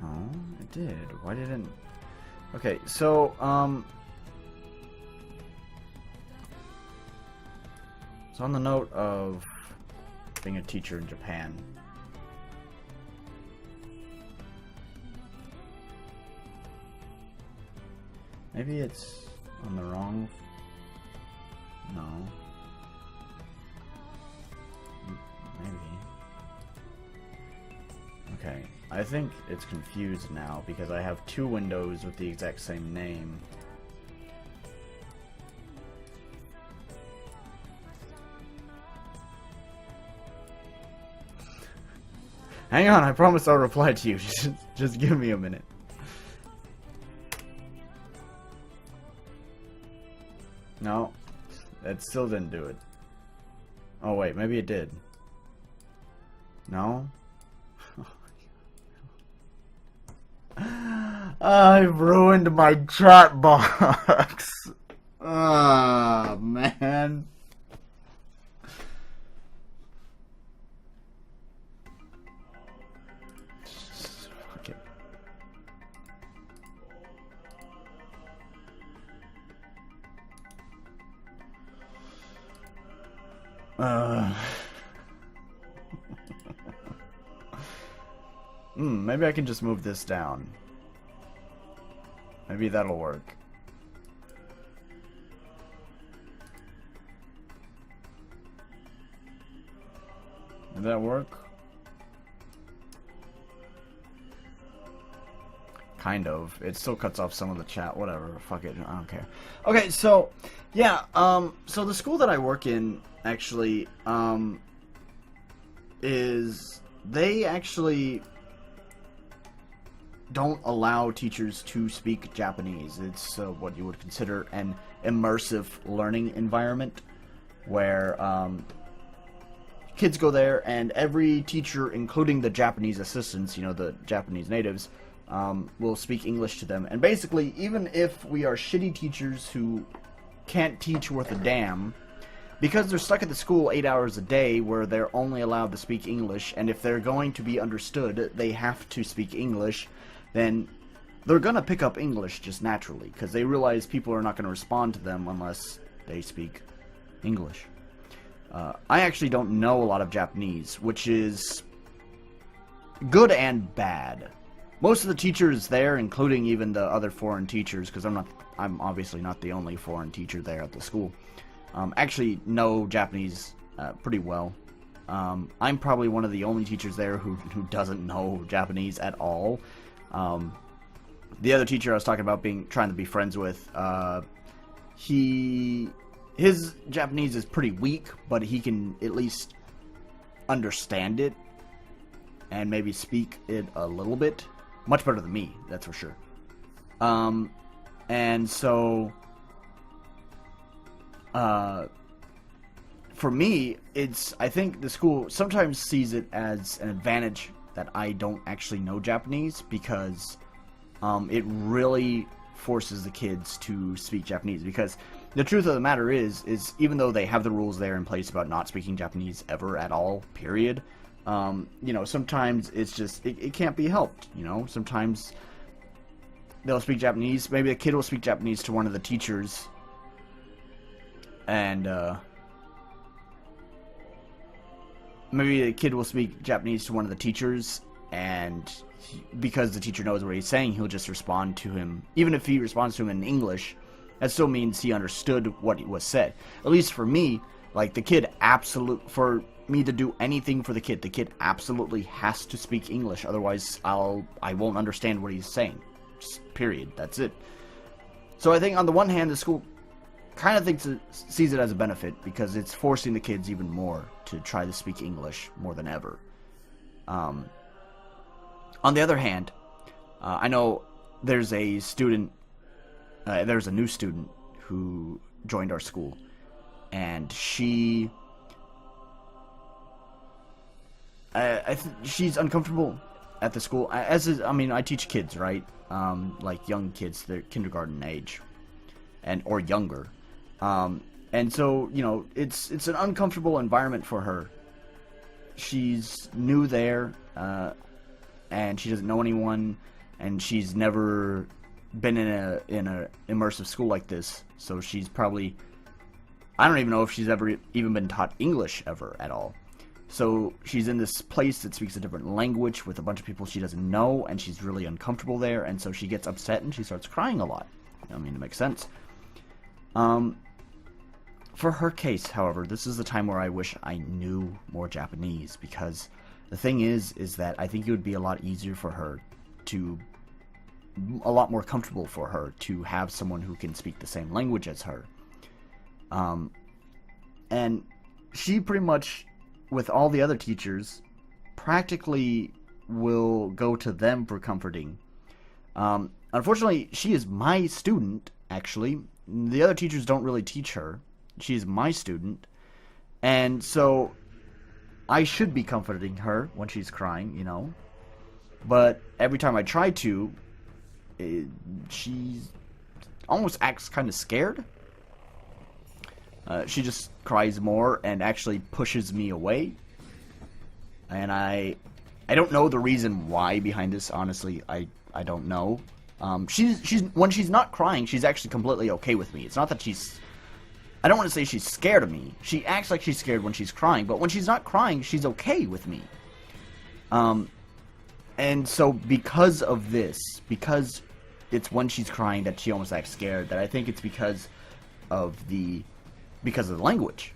No, it did. Why didn't... Okay, so, so on the note of being a teacher in Japan, maybe it's on the wrong... No. Maybe. Okay, I think it's confused now because I have two windows with the exact same name. Hang on, I promise I'll reply to you. Just give me a minute. No, that still didn't do it. Oh wait, maybe it did. No? I've ruined my chat box. Ah, man. Fuck it. Maybe I can just move this down. Maybe that'll work. Did that work? Kind of. It still cuts off some of the chat. Whatever. Fuck it. I don't care. Okay, so yeah. So the school that I work in actually is they actually don't allow teachers to speak Japanese. It's what you would consider an immersive learning environment where kids go there and every teacher, including the Japanese assistants, you know, the Japanese natives, will speak English to them. And basically, even if we are shitty teachers who can't teach worth a damn, because they're stuck at the school 8 hours a day where they're only allowed to speak English, and if they're going to be understood, they have to speak English, then they're gonna pick up English just naturally, because they realize people are not gonna respond to them unless they speak English. I actually don't know a lot of Japanese, which is good and bad. Most of the teachers there, including even the other foreign teachers, because I'm obviously not the only foreign teacher there at the school, actually know Japanese pretty well. I'm probably one of the only teachers there who doesn't know Japanese at all. The other teacher I was talking about trying to be friends with, his Japanese is pretty weak, but he can at least understand it and maybe speak it a little bit. Much better than me, that's for sure. And so for me, I think the school sometimes sees it as an advantage that I don't actually know Japanese, because it really forces the kids to speak Japanese. Because the truth of the matter is even though they have the rules there in place about not speaking Japanese ever at all, period, you know, sometimes it's just, it can't be helped, you know. Sometimes they'll speak Japanese, maybe a kid will speak Japanese to one of the teachers, and maybe a kid will speak Japanese to one of the teachers, and because the teacher knows what he's saying, he'll just respond to him. Even if he responds to him in English, that still means he understood what was said. At least for me, like, the kid for me to do anything for the kid absolutely has to speak English. Otherwise, I won't understand what he's saying. Just period. That's it. So I think on the one hand, the school kind of sees it as a benefit, because it's forcing the kids even more to try to speak English more than ever. On the other hand, I know there's a new student who joined our school, and she's uncomfortable at the school. I teach kids, right? Like young kids, they're kindergarten age, or younger. And so, you know, it's an uncomfortable environment for her. She's new there, and she doesn't know anyone. and she's never been in a immersive school like this, so she's probably, I don't even know if she's ever even been taught English ever at all. So she's in this place that speaks a different language with a bunch of people she doesn't know, and she's really uncomfortable there, and so she gets upset and she starts crying a lot. I mean, it makes sense. For her case, however, this is the time where I wish I knew more Japanese, because the thing is that I think it would be a lot easier for her to, a lot more comfortable for her to have someone who can speak the same language as her. And she pretty much, with all the other teachers, practically will go to them for comforting. Unfortunately, she is my student, actually. The other teachers don't really teach her. She's my student. And so I should be comforting her when she's crying, you know. But every time I try to, she almost acts kind of scared. She just cries more and actually pushes me away. And I don't know the reason why behind this, honestly. I don't know. She's when she's not crying, she's actually completely okay with me. It's not that she's, I don't want to say she's scared of me. She acts like she's scared when she's crying, but when she's not crying, she's okay with me. And so because of this, because it's when she's crying that she almost acts scared, that I think it's because of the language.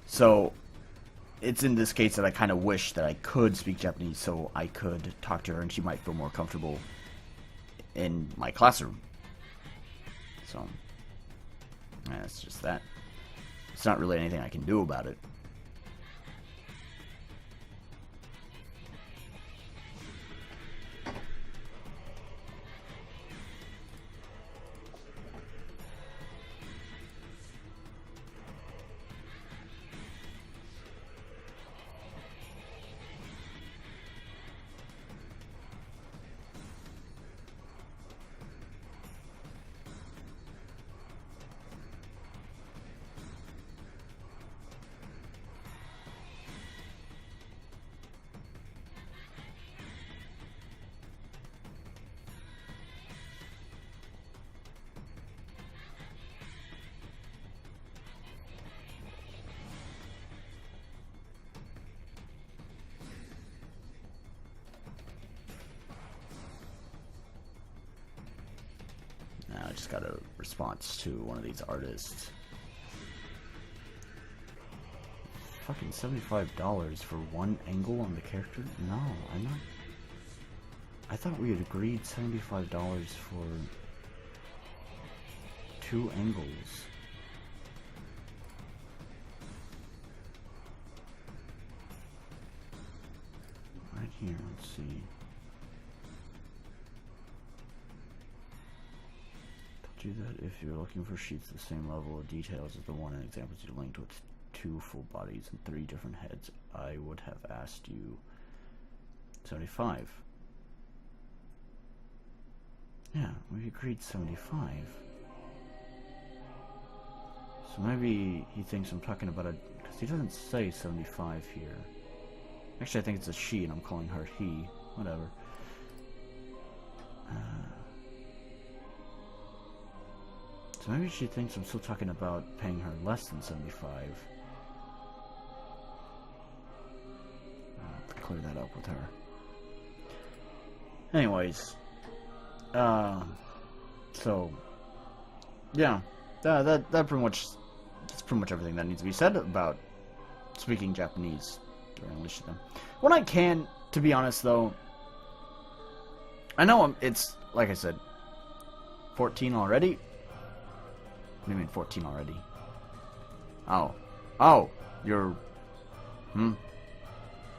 So it's in this case that I kind of wish that I could speak Japanese so I could talk to her and she might feel more comfortable in my classroom. So, yeah, it's just that. It's not really anything I can do about it. I just got a response to one of these artists. Fucking $75 for one angle on the character? No, I'm not. I thought we had agreed $75 for 2 angles. Right here, let's see. Do that if you're looking for sheets the same level of details as the one in examples you linked with 2 full bodies and 3 different heads. I would have asked you 75. Yeah, we agreed 75. So maybe he thinks I'm talking about a, because he doesn't say 75 here. Actually, I think it's a she and I'm calling her he. Whatever. So maybe she thinks I'm still talking about paying her less than 75. I'll have to clear that up with her. Anyways. So, yeah. That pretty much, that's pretty much everything that needs to be said about speaking Japanese during Unleash Them. When I can, to be honest though, I know it's, like I said, 14 already. What do you mean 14 already? Oh, you're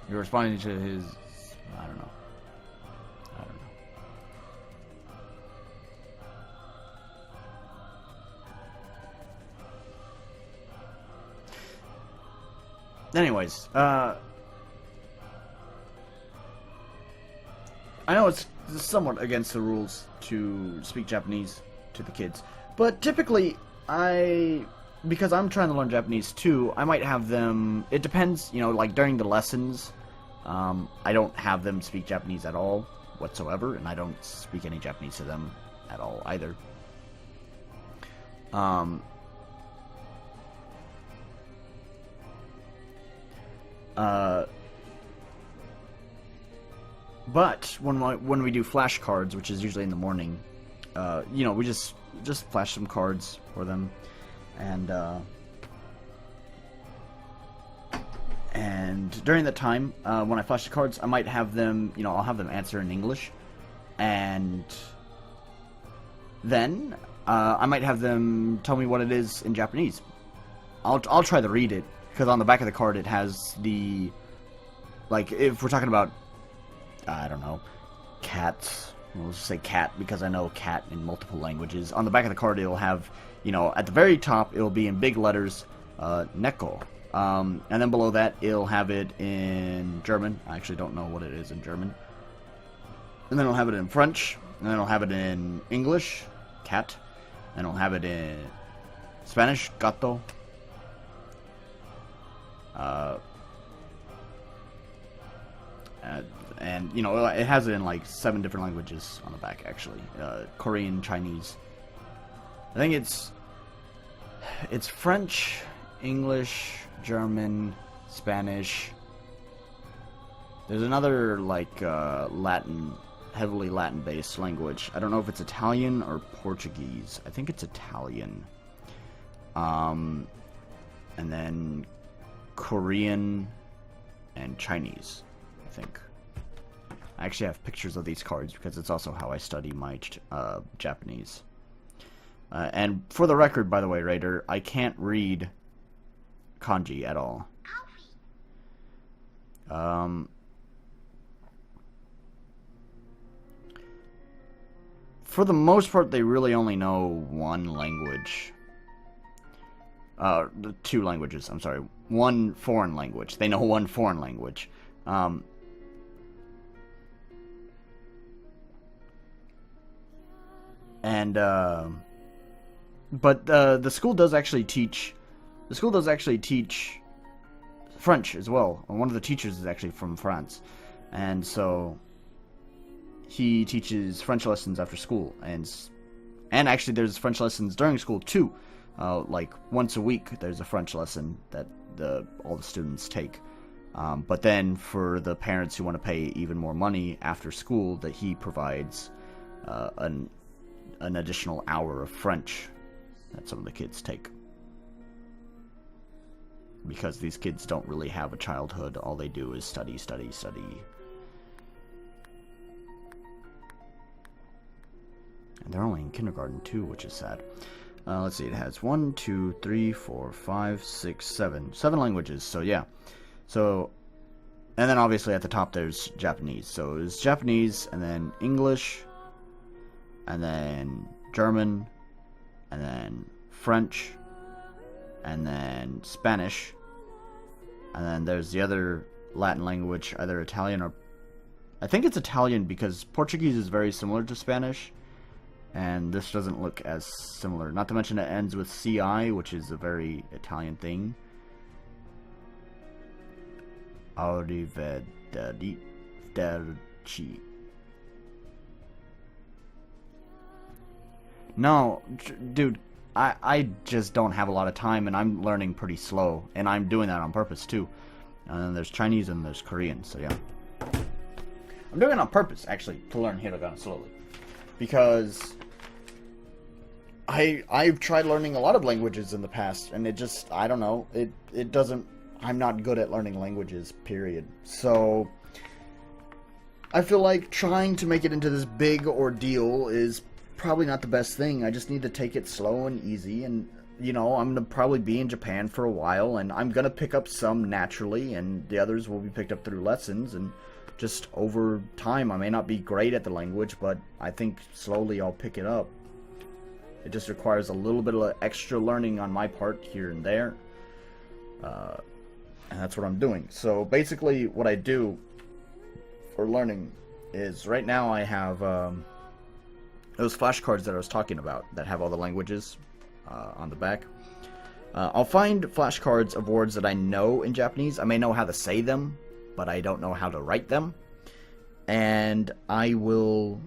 responding to his, I don't know. Anyways, I know it's somewhat against the rules to speak Japanese to the kids, but typically because I'm trying to learn Japanese too, I might have them, it depends, you know, like during the lessons, I don't have them speak Japanese at all whatsoever, and I don't speak any Japanese to them at all either. But when we do flashcards, which is usually in the morning, you know, we just flash some cards for them, and during that time, when I flash the cards, I might have them, you know, I'll have them answer in English, and then I might have them tell me what it is in Japanese. I'll try to read it, because on the back of the card it has the, like, if we're talking about, I don't know, cats. We'll just say cat because I know cat in multiple languages. On the back of the card, it'll have, you know, at the very top, it'll be in big letters, neko. And then below that, it'll have it in German. I actually don't know what it is in German. And then it'll have it in French. And then it'll have it in English, cat. And it'll have it in Spanish, gato. And, you know, it has it in, like, 7 different languages on the back, actually. Korean, Chinese. I think it's French, English, German, Spanish. There's another, like, Latin, heavily Latin-based language. I don't know if it's Italian or Portuguese. I think it's Italian. And then Korean and Chinese, I think. I actually have pictures of these cards because it's also how I study my Japanese. And for the record, by the way, Raider, I can't read kanji at all. For the most part, they really only know one language. 2 languages, I'm sorry. One foreign language. They know one foreign language. But the school does actually teach. The school does actually teach French as well. And one of the teachers is actually from France, and so he teaches French lessons after school, and actually there's French lessons during school too. Like once a week, there's a French lesson that all the students take. But then for the parents who want to pay even more money after school, that he provides an additional hour of French that some of the kids take. Because these kids don't really have a childhood. All they do is study, study, study. And they're only in kindergarten too, which is sad. Let's see, it has 1, 2, 3, 4, 5, 6, 7. 7 languages, so yeah. So, and then obviously at the top there's Japanese. So it's Japanese, and then English, and then German, and then French, and then Spanish, and then there's the other Latin language, either Italian or... I think it's Italian because Portuguese is very similar to Spanish, and this doesn't look as similar. Not to mention it ends with CI, which is a very Italian thing. Arrivederci. No, dude, I just don't have a lot of time, and I'm learning pretty slow, and I'm doing that on purpose too. And then there's Chinese and there's Korean, so yeah. I'm doing it on purpose, actually, to learn hiragana slowly. Because I've tried learning a lot of languages in the past, and it just, I don't know, it doesn't, I'm not good at learning languages, period. So I feel like trying to make it into this big ordeal is probably not the best thing. I just need to take it slow and easy, and, you know, I'm going to probably be in Japan for a while, and I'm going to pick up some naturally, and the others will be picked up through lessons, and just over time, I may not be great at the language, but I think slowly I'll pick it up. It just requires a little bit of extra learning on my part here and there. And that's what I'm doing. So basically what I do for learning is, right now I have those flashcards that I was talking about that have all the languages on the back. I'll find flashcards of words that I know in Japanese. I may know how to say them, but I don't know how to write them. And I will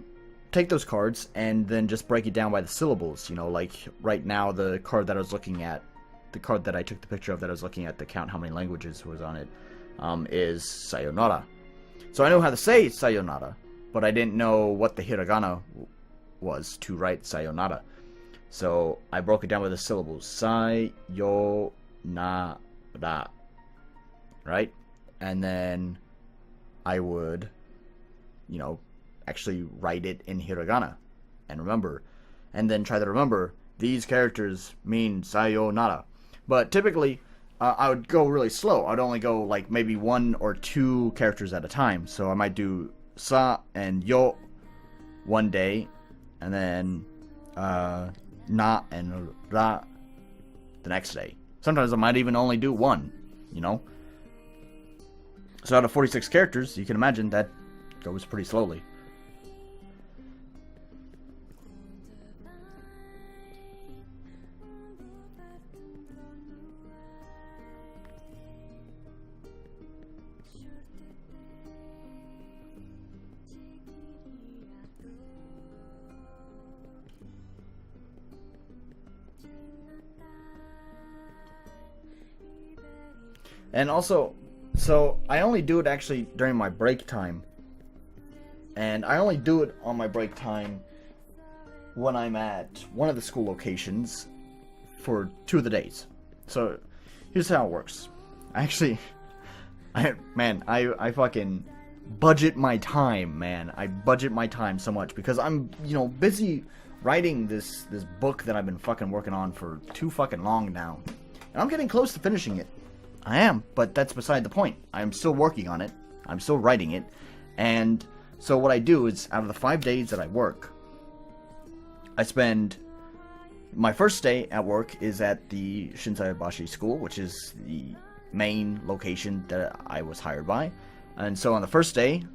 take those cards and then just break it down by the syllables. You know, like right now, the card that I was looking at, the card that I took the picture of that I was looking at to count how many languages was on it, is sayonara. So I know how to say sayonara, but I didn't know what the hiragana was to write sayonara. So I broke it down with the syllables. Sayonara. Right? And then I would, you know, actually write it in hiragana and remember. And then try to remember these characters mean sayonara. But typically, I would go really slow. I'd only go like maybe 1 or 2 characters at a time. So I might do sa and yo one day, and then na and ra the next day. Sometimes I might even only do 1, you know. So out of 46 characters, you can imagine that goes pretty slowly. And also, so I only do it actually during my break time. And I only do it on my break time when I'm at one of the school locations for 2 of the days. So here's how it works. I fucking budget my time, man. I budget my time so much because I'm, you know, busy writing this book that I've been fucking working on for too fucking long now. And I'm getting close to finishing it. I am, but that's beside the point. I'm still working on it. I'm still writing it. And so what I do is, out of the 5 days that I work, I spend... My first day at work is at the Shinsaibashi school, which is the main location that I was hired by. And so on the first day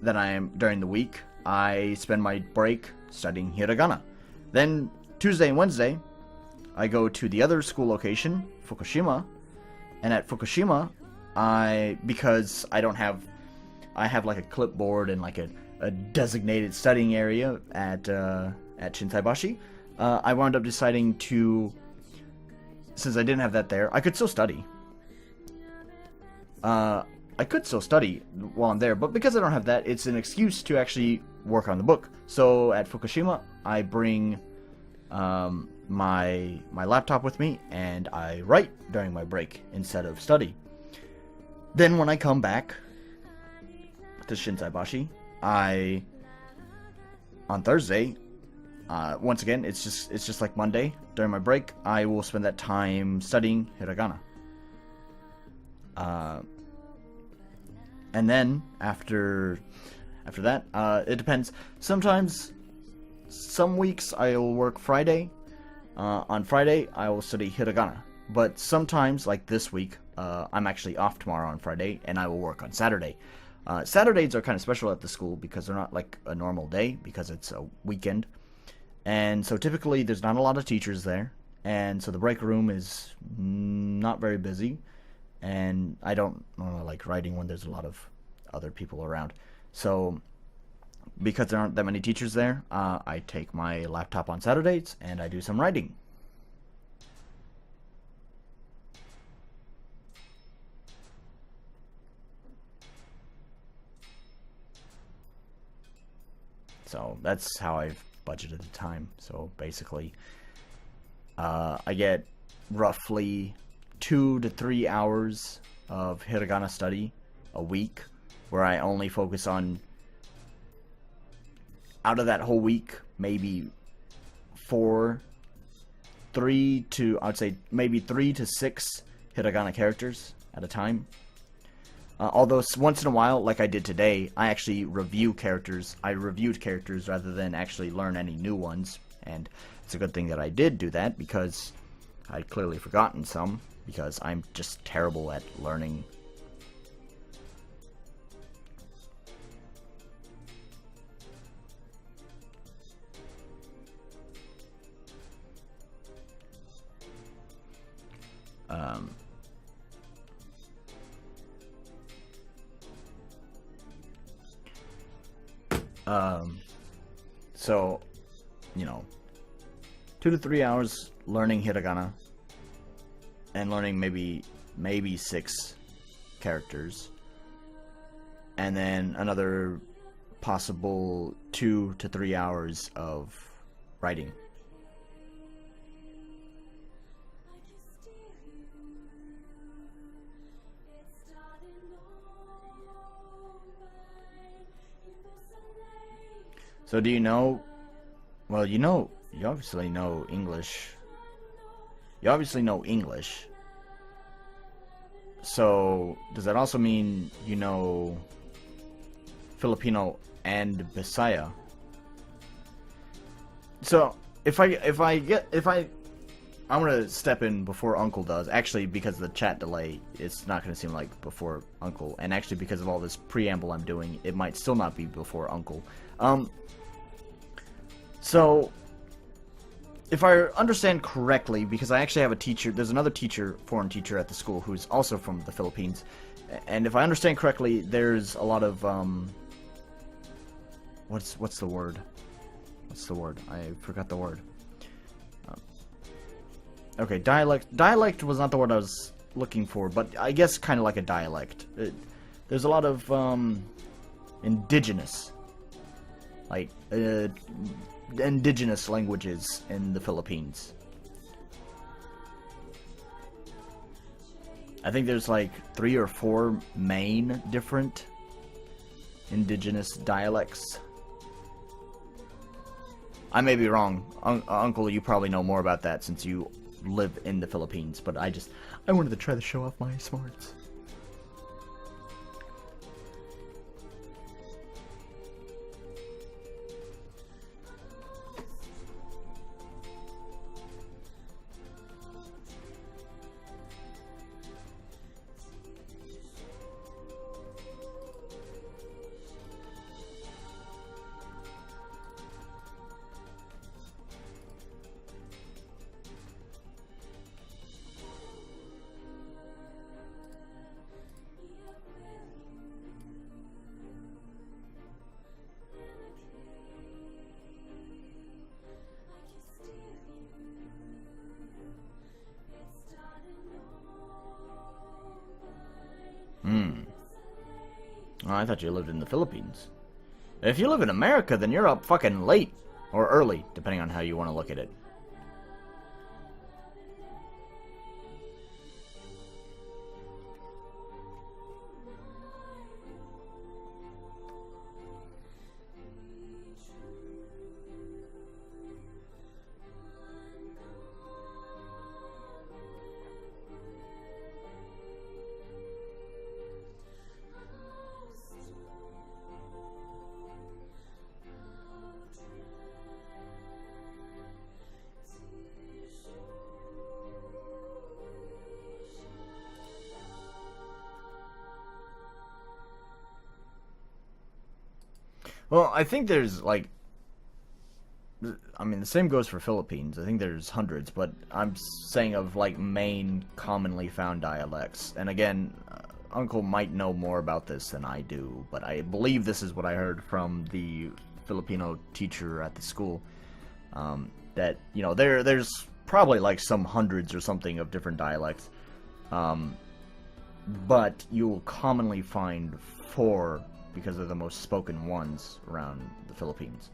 that I am during the week, I spend my break studying hiragana. Then Tuesday and Wednesday, I go to the other school location, Fukushima. And at Fukushima, because I have like a clipboard and like a designated studying area at Shinsaibashi. I wound up deciding to, since I didn't have that there, I could still study. I could still study while I'm there, but because I don't have that, it's an excuse to actually work on the book. So at Fukushima, I bring my laptop with me and I write during my break instead of study. Then when I come back to Shinsaibashi, on Thursday, once again, it's just like Monday during my break, I will spend that time studying hiragana. And then after that, it depends. Sometimes, some weeks I'll work Friday. On Friday, I will study hiragana. But sometimes, like this week, I'm actually off tomorrow on Friday, and I will work on Saturday. Saturdays are kind of special at the school because they're not like a normal day, because it's a weekend. And so typically, there's not a lot of teachers there. And so the break room is not very busy. And I don't like writing when there's a lot of other people around. So because there aren't that many teachers there, I take my laptop on Saturdays and I do some writing. So that's how I've budgeted the time. So basically, I get roughly 2 to 3 hours of hiragana study a week, where I only focus on, out of that whole week, maybe 3 to 6 hiragana characters at a time. Although once in a while, like I did today, I actually review characters. I reviewed characters rather than actually learn any new ones. And it's a good thing that I did do that, because I'd clearly forgotten some, because I'm just terrible at learning. So, you know, 2 to 3 hours learning hiragana and learning maybe 6 characters, and then another possible 2 to 3 hours of writing. So do you know, well, you obviously know English. You obviously know English. So does that also mean you know Filipino and Bisaya? So I'm gonna step in before Uncle does. Actually, because of the chat delay, it's not gonna seem like before Uncle, and actually because of all this preamble I'm doing, it might still not be before Uncle. So if I understand correctly, because I actually have a teacher, there's another teacher, foreign teacher at the school who's also from the Philippines, and if I understand correctly, there's a lot of what's the word? What's the word? I forgot the word. Okay, dialect was not the word I was looking for, but I guess kind of like a dialect. There's a lot of indigenous, like indigenous languages in the Philippines. I think there's like 3 or 4 main different indigenous dialects. I may be wrong. Uncle, you probably know more about that since you live in the Philippines, but I wanted to try to show off my smarts. Oh, I thought you lived in the Philippines. If you live in America, then you're up fucking late. Or early, depending on how you want to look at it. Well, I think there's, like, I mean, the same goes for Philippines. I think there's hundreds, but I'm saying of, like, main commonly found dialects. And again, Uncle might know more about this than I do, but I believe this is what I heard from the Filipino teacher at the school. That, you know, there's probably, like, some hundreds or something of different dialects. But you'll commonly find 4 because they're the most spoken ones around the Philippines.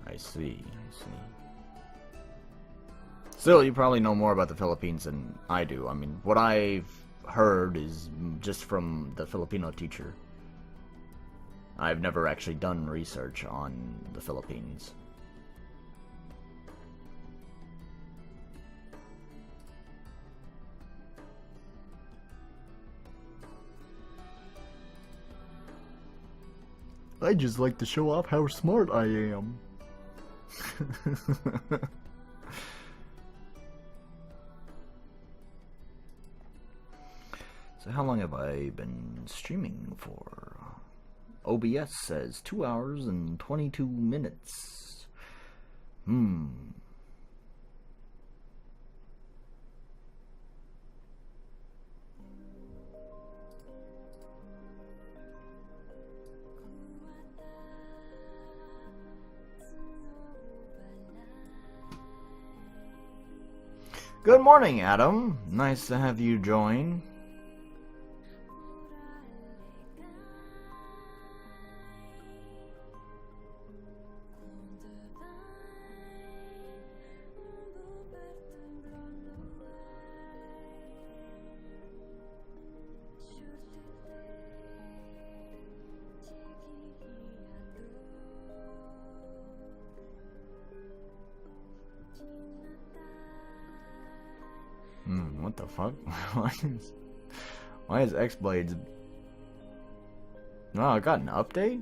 I see. Still, you probably know more about the Philippines than I do. I mean, what I've heard is just from the Filipino teacher. I've never actually done research on the Philippines. I just like to show off how smart I am. So how long have I been streaming for? OBS says 2 hours and 22 minutes. Good morning, Adam. Nice to have you join. What the fuck? Why is X-Blades... Oh, I got an update?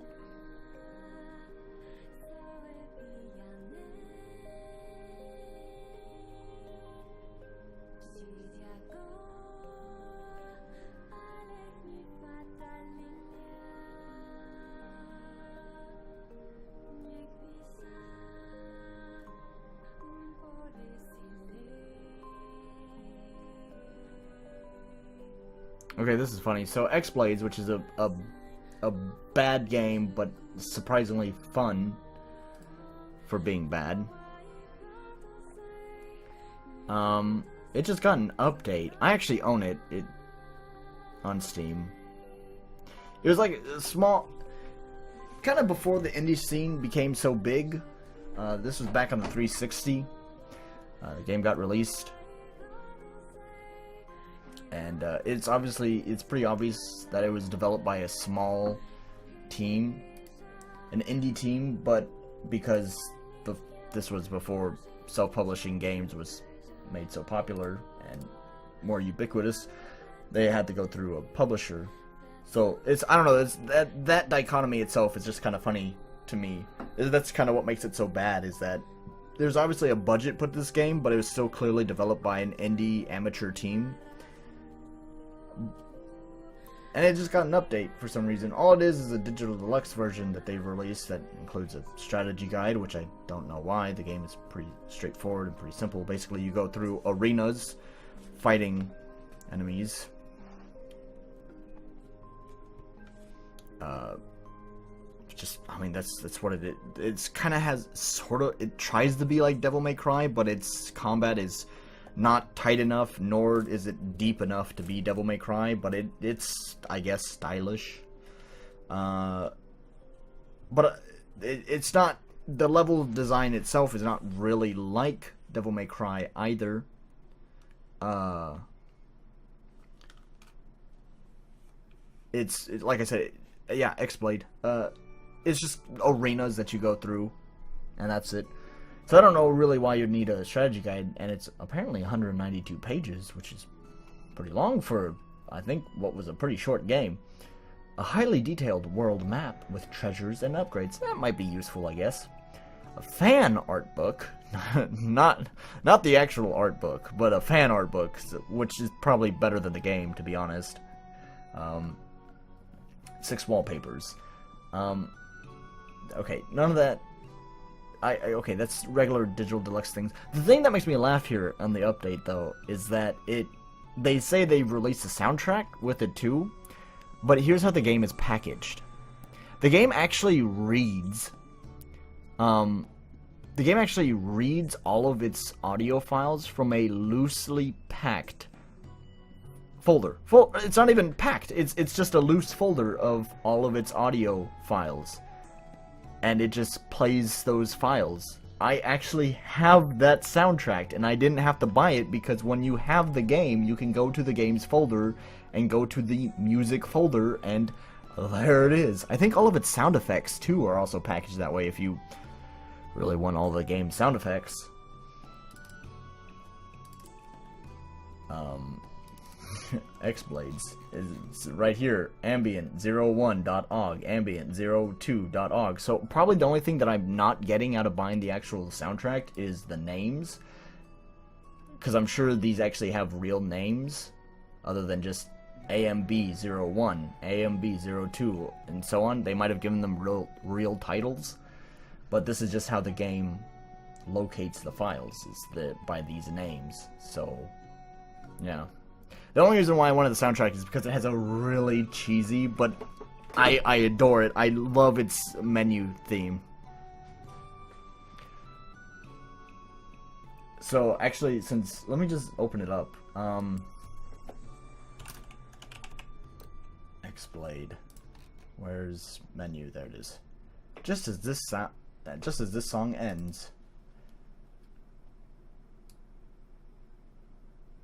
Okay, this is funny. So X-Blades, which is a bad game, but surprisingly fun for being bad. It just got an update. I actually own it on Steam. It was like a small, kind of before the indie scene became so big. This was back on the 360. The game got released. And it's pretty obvious that it was developed by a small team, an indie team, but because this was before self-publishing games was made so popular and more ubiquitous, they had to go through a publisher. So I don't know, that dichotomy itself is just kind of funny to me. That's kind of what makes it so bad, is that there's obviously a budget put to this game, but it was still clearly developed by an indie amateur team. And it just got an update for some reason. All it is a digital deluxe version that they've released that includes a strategy guide, which I don't know why. The game is pretty straightforward and pretty simple. Basically, you go through arenas fighting enemies. That's what it is. It's kind of has it tries to be like Devil May Cry, but its combat is not tight enough, nor is it deep enough to be Devil May Cry, but it's, I guess, stylish. But it's not, the level design itself is not really like Devil May Cry either. It's like I said, yeah, X-Blade. It's just arenas that you go through, and that's it. So I don't know really why you'd need a strategy guide, and it's apparently 192 pages, which is pretty long for, I think, what was a pretty short game. A highly detailed world map with treasures and upgrades. That might be useful, I guess. A fan art book. not the actual art book, but a fan art book, which is probably better than the game, to be honest. 6 wallpapers. Okay, none of that. Okay, that's regular digital deluxe things. The thing that makes me laugh here on the update, though, is that they say they released a soundtrack with it too, but here's how the game is packaged. The game actually reads, all of its audio files from a loosely packed folder. It's not even packed. It's just a loose folder of all of its audio files. and it just plays those files. I actually have that soundtrack, and I didn't have to buy it because when you have the game, you can go to the games folder and go to the music folder, and there it is. I think all of its sound effects, too, are also packaged that way if you really want all the game sound effects. X-Blades is right here, ambient01.og, ambient02.og. So probably the only thing that I'm not getting out of buying the actual soundtrack is the names, because I'm sure these actually have real names other than just AMB01, AMB02, and so on. They might have given them real titles, but this is just how the game locates the files, is by these names. So yeah. The only reason why I wanted the soundtrack is because it has a really cheesy, but I adore it. I love its menu theme. So actually, let me just open it up. X-Blade. Where's menu? There it is. Just as this song ends,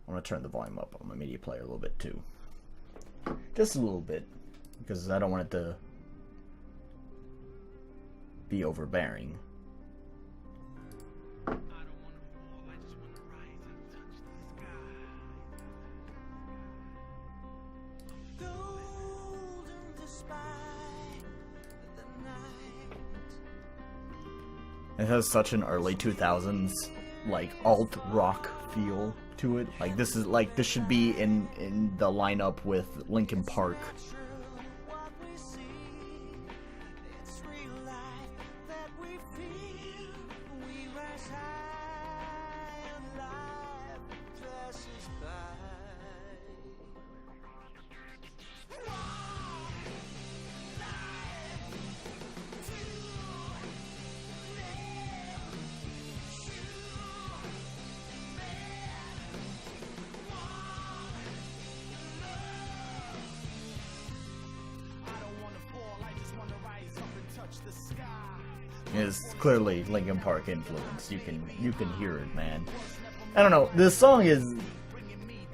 I'm gonna turn the volume up on my media player a little bit too. Just a little bit, because I don't want it to be overbearing. It has such an early 2000s like alt rock feel to it. Like this should be in the lineup with Linkin Park. Is clearly Linkin Park influence. You can hear it, man. I don't know. This song is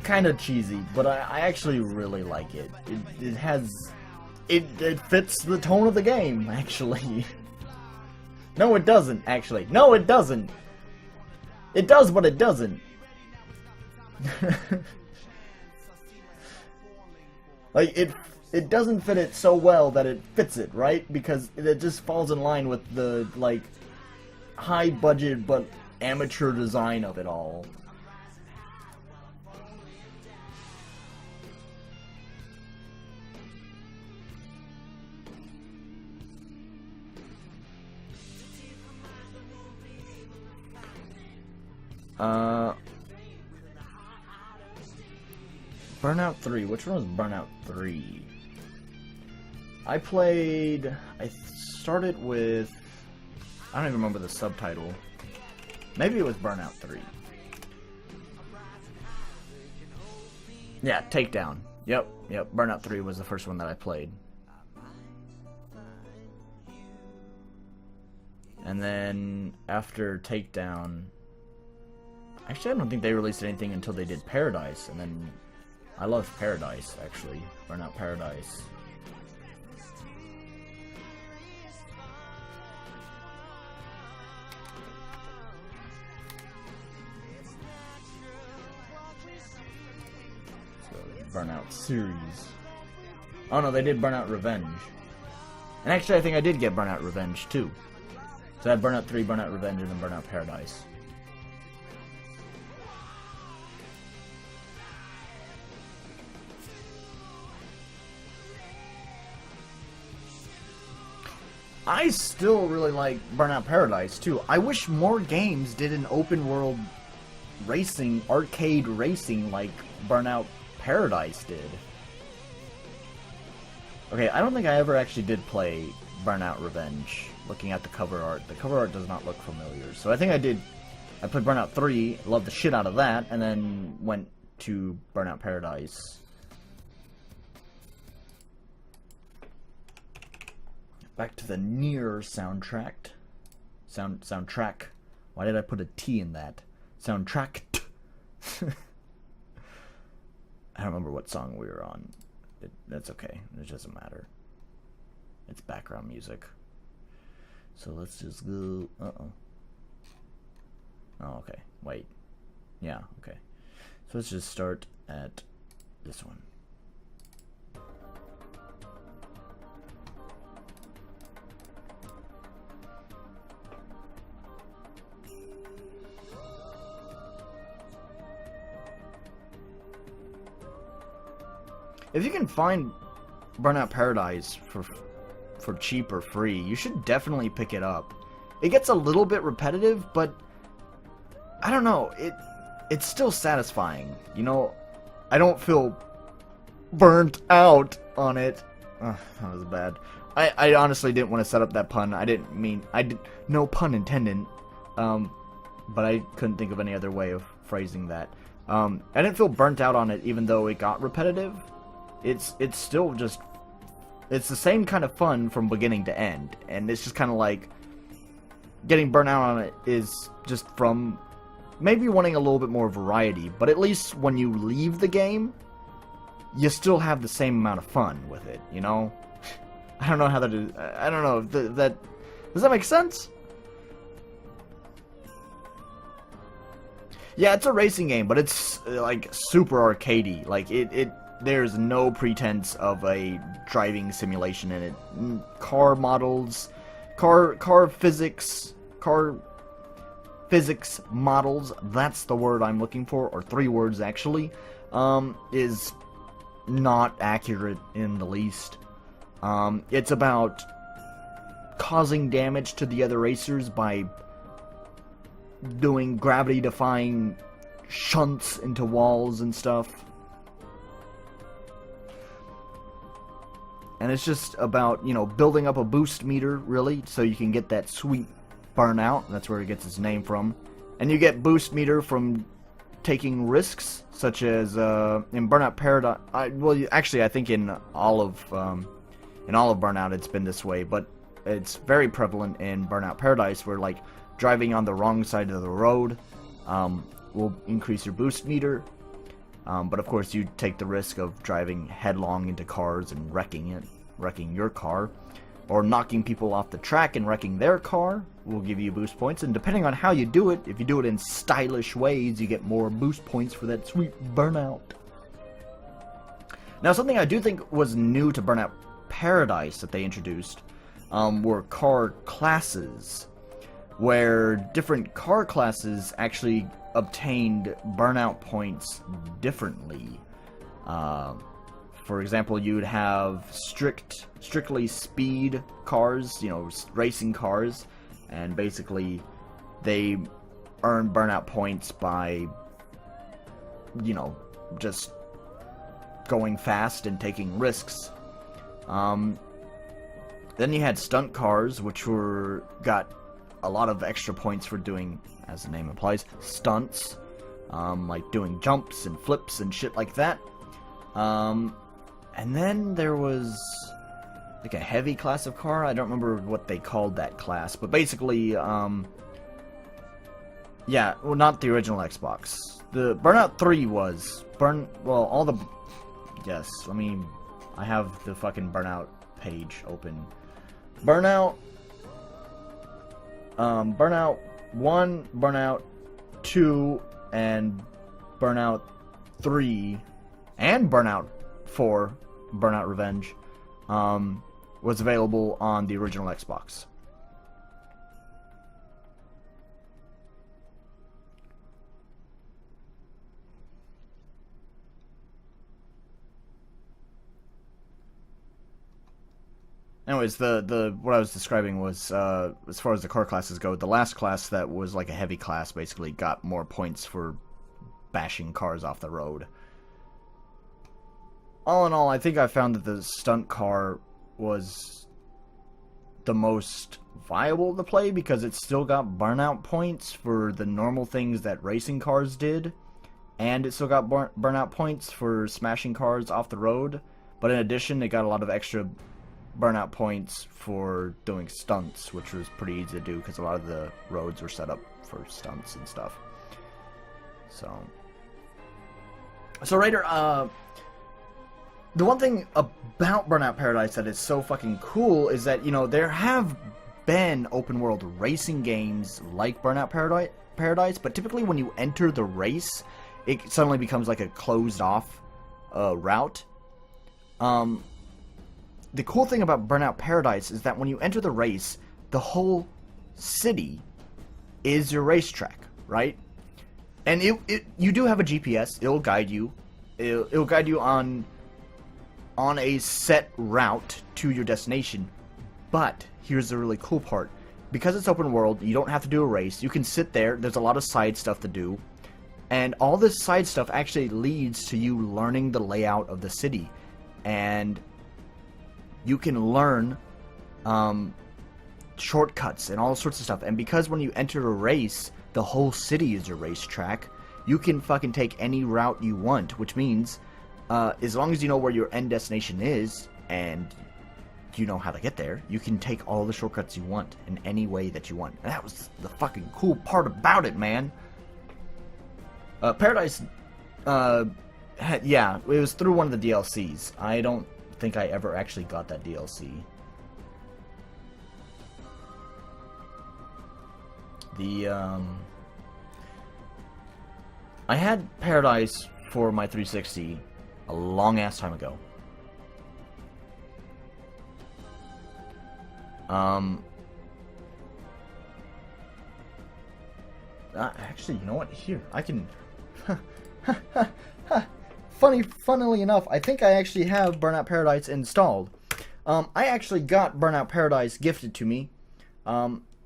kind of cheesy, but I actually really like it. It fits the tone of the game, actually. No, it doesn't. Actually, no, it doesn't. It does, but it doesn't. Like it doesn't fit it so well that it fits it, right? Because it just falls in line with the, like, high budget but amateur design of it all. Burnout 3. Which one was Burnout 3? I started with, I don't even remember the subtitle. Maybe it was Burnout 3. Yeah, Takedown. Yep, Burnout 3 was the first one that I played. And then, after Takedown, actually I don't think they released anything until they did Paradise, and then I loved Paradise, actually. Burnout Paradise. Burnout series. Oh no, they did Burnout Revenge. And actually I think I did get Burnout Revenge too. So I had Burnout 3, Burnout Revenge, and then Burnout Paradise. I still really like Burnout Paradise too. I wish more games did an open world racing, arcade racing like Burnout Paradise did. Okay, I don't think I ever actually did play Burnout Revenge. Looking at the cover art. The cover art does not look familiar. So I think I did. I played Burnout 3, loved the shit out of that, and then went to Burnout Paradise. back to the Nier soundtrack. Soundtrack. Why did I put a T in that? Soundtrack. I don't remember what song we were on. That's okay. It doesn't matter. It's background music. So let's just go... Uh-oh. Oh, okay. Wait. Yeah, okay. So let's just start at this one. If you can find Burnout Paradise for cheap or free, you should definitely pick it up. It gets a little bit repetitive, but I don't know, it's still satisfying. You know, I don't feel burnt out on it. Ugh, that was bad. I honestly didn't want to set up that pun. No pun intended. But I couldn't think of any other way of phrasing that. I didn't feel burnt out on it, even though it got repetitive. It's still just, it's the same kind of fun from beginning to end, and it's just kind of like getting burnt out on it is just from maybe wanting a little bit more variety, but at least when you leave the game, you still have the same amount of fun with it, you know? I don't know how that is, I don't know, that does that make sense? Yeah, it's a racing game, but it's like super arcadey. Like there's no pretense of a driving simulation in it. Car models, car physics models, that's the word I'm looking for, or 3 words actually, is not accurate in the least. It's about causing damage to the other racers by doing gravity-defying shunts into walls and stuff. And it's just about, you know, building up a boost meter, really, so you can get that sweet Burnout. That's where it gets its name from. And you get boost meter from taking risks, such as in Burnout Paradise. Well, actually, I think in all of Burnout, it's been this way, but it's very prevalent in Burnout Paradise, where like driving on the wrong side of the road will increase your boost meter. But of course, you take the risk of driving headlong into cars and wrecking your car, or knocking people off the track and wrecking their car will give you boost points. And depending on how you do it, if you do it in stylish ways, you get more boost points for that sweet Burnout. Now, something I do think was new to Burnout Paradise that they introduced were car classes, where different car classes actually obtained Burnout points differently. For example, you'd have strictly speed cars, you know, racing cars, and basically they earn Burnout points by, you know, just going fast and taking risks. Then you had stunt cars, which got a lot of extra points for doing, as the name implies, stunts, like doing jumps and flips and shit like that. And then there was like a heavy class of car. I don't remember what they called that class, but basically, yeah, well, not the original Xbox. The Burnout 3 was yes, I have the fucking Burnout page open. Burnout 1, Burnout 2, and Burnout 3, and Burnout 4, Burnout Revenge, was available on the original Xbox. Anyways, what I was describing was, as far as the car classes go, the last class that was like a heavy class basically got more points for bashing cars off the road. All in all, I think I found that the stunt car was the most viable to play, because it still got Burnout points for the normal things that racing cars did, and it still got Burnout points for smashing cars off the road, but in addition, it got a lot of extra Burnout points for doing stunts, which was pretty easy to do because a lot of the roads were set up for stunts and stuff. So Raider, the one thing about Burnout Paradise that is so fucking cool is that, you know, there have been open world racing games like Burnout Paradise, but typically when you enter the race, it suddenly becomes like a closed off route. The cool thing about Burnout Paradise is that when you enter the race, the whole city is your racetrack, right? And you do have a GPS. It'll guide you. It'll guide you on a set route to your destination. But here's the really cool part. Because it's open world, you don't have to do a race. You can sit there. There's a lot of side stuff to do. And all this side stuff actually leads to you learning the layout of the city. And you can learn shortcuts and all sorts of stuff. And because when you enter a race, the whole city is your racetrack, you can fucking take any route you want, which means as long as you know where your end destination is and you know how to get there, you can take all the shortcuts you want in any way that you want. And that was the fucking cool part about it, man. Paradise, yeah, it was through one of the DLCs. I don't think I ever actually got that DLC. I had Paradise for my 360 a long ass time ago. Actually, you know what? Here, I can... Funnily enough, I think I actually have Burnout Paradise installed. I actually got Burnout Paradise gifted to me.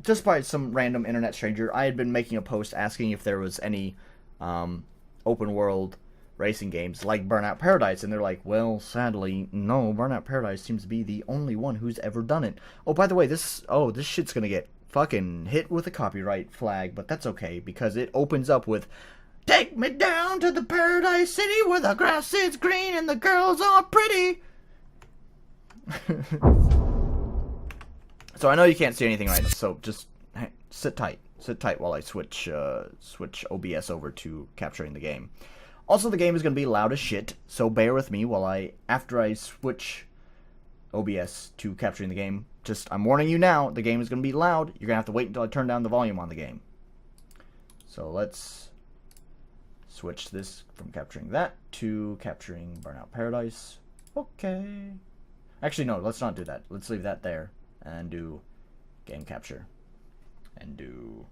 Just by some random internet stranger. I had been making a post asking if there was any open world racing games like Burnout Paradise, and they're like, well, sadly, no, Burnout Paradise seems to be the only one who's ever done it. Oh, by the way, this shit's gonna get fucking hit with a copyright flag, but that's okay, because it opens up with, take me down to the Paradise City where the grass is green and the girls are pretty. So I know you can't see anything right now, so just sit tight. Sit tight while I switch OBS over to capturing the game. Also, the game is going to be loud as shit, so bear with me while after I switch OBS to capturing the game. I'm warning you now, the game is going to be loud. You're going to have to wait until I turn down the volume on the game. So let's switch this from capturing that to capturing Burnout Paradise. Okay. Actually, no, let's not do that. Let's leave that there and do game capture. And do,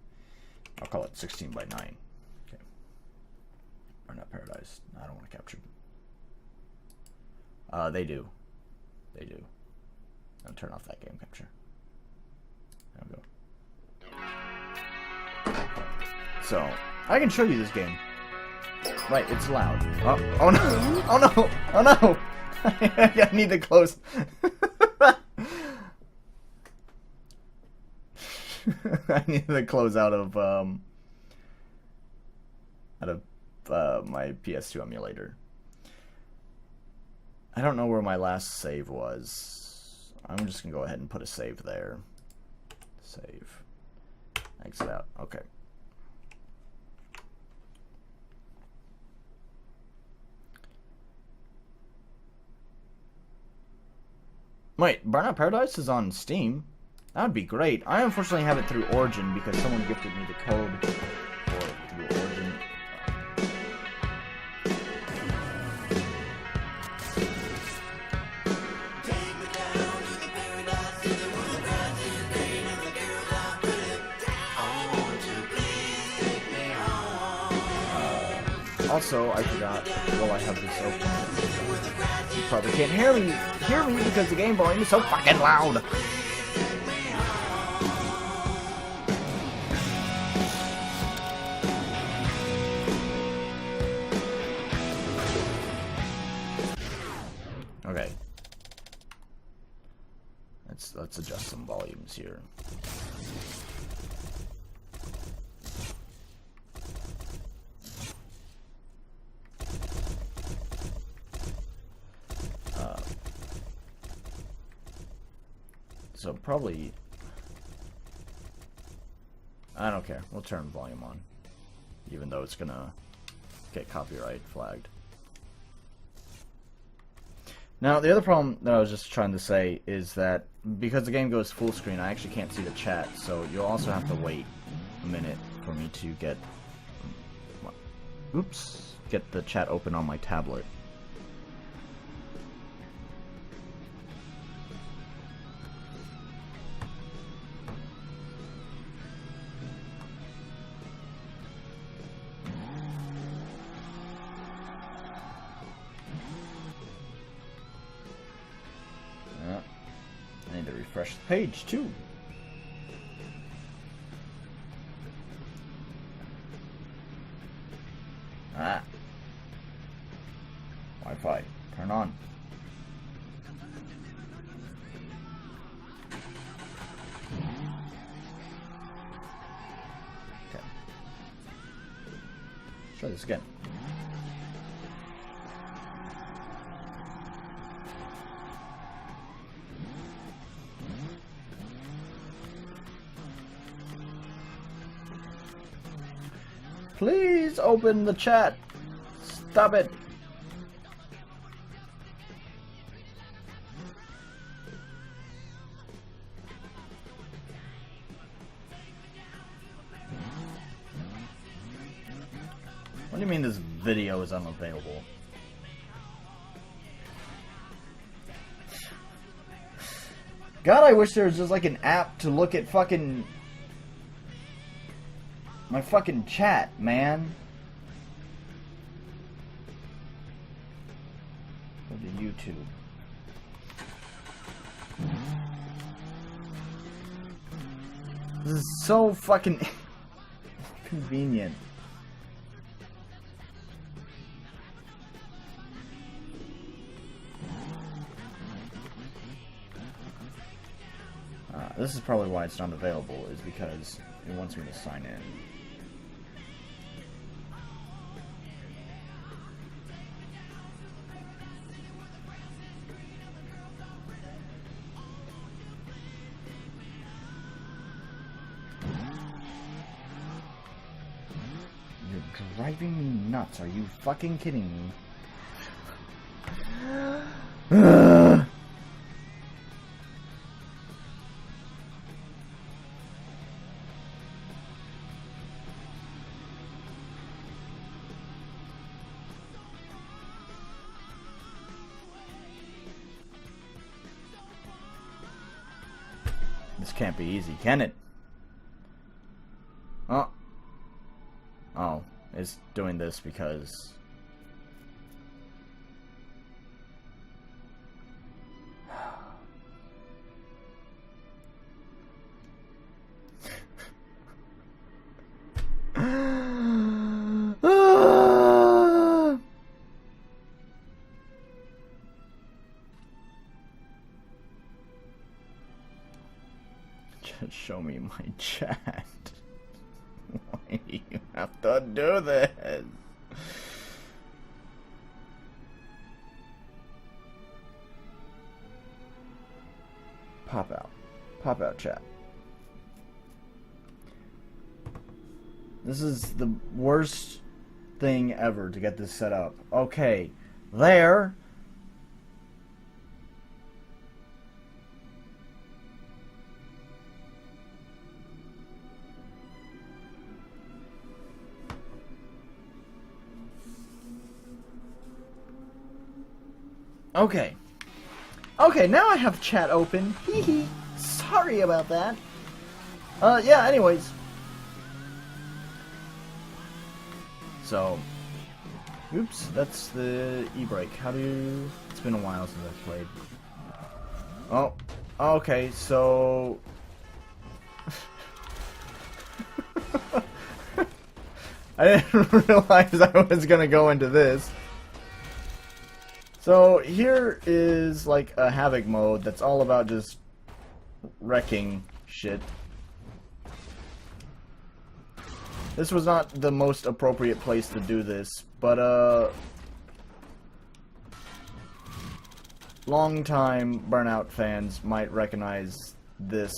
I'll call it 16 by 9. Okay. Burnout Paradise. I don't want to capture. They do. They do. I'll turn off that game capture. There we go. So, I can show you this game. Right, it's loud. Oh no! Oh no! Oh no! I need to close. I need to close out of my PS2 emulator. I don't know where my last save was. I'm just gonna go ahead and put a save there. Save. Exit out. Okay. Wait, Burnout Paradise is on Steam? That would be great. I unfortunately have it through Origin because someone gifted me the code for it through Origin. Also, I forgot, while I have this open, you probably can't hear me because the game volume is so fucking loud. Okay. Let's adjust some volumes here. so probably... I don't care. We'll turn volume on. Even though it's gonna get copyright flagged. Now, the other problem that I was just trying to say is that because the game goes full screen, I actually can't see the chat, so you'll also have to wait a minute for me to get... Oops. Get the chat open on my tablet. I need to refresh the page too. Ah. Wi-Fi. Turn on. Okay. Try this again. Please open the chat. Stop it. What do you mean this video is unavailable? God, I wish there was just like an app to look at fucking... my fucking chat, man. Go to YouTube. This is so fucking convenient. This is probably why it's not available, is because it wants me to sign in. You're driving me nuts. Are you fucking kidding me? This can't be easy, can it? Oh. Oh, it's doing this because... Just show me my chat. Why do you have to do this? Pop out. Pop out, chat. This is the worst thing ever to get this set up. Okay. There. Okay. Okay, now I have chat open. Hee hee. Sorry about that. Yeah, anyways. So. Oops, that's the e-brake. How do you... It's been a while since I've played. Oh. Okay, so... I didn't realize I was gonna go into this. So here is like a Havoc mode that's all about just wrecking shit. This was not the most appropriate place to do this, but long-time Burnout fans might recognize this.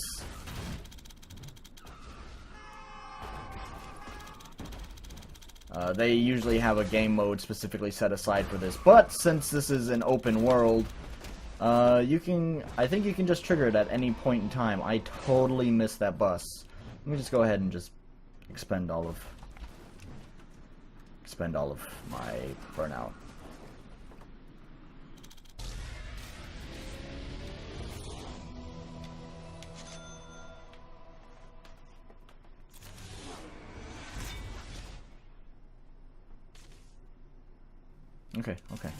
They usually have a game mode specifically set aside for this, but since this is an open world, I think you can just trigger it at any point in time. I totally missed that bus. Let me just go ahead and just expend all of my burnout. Okay.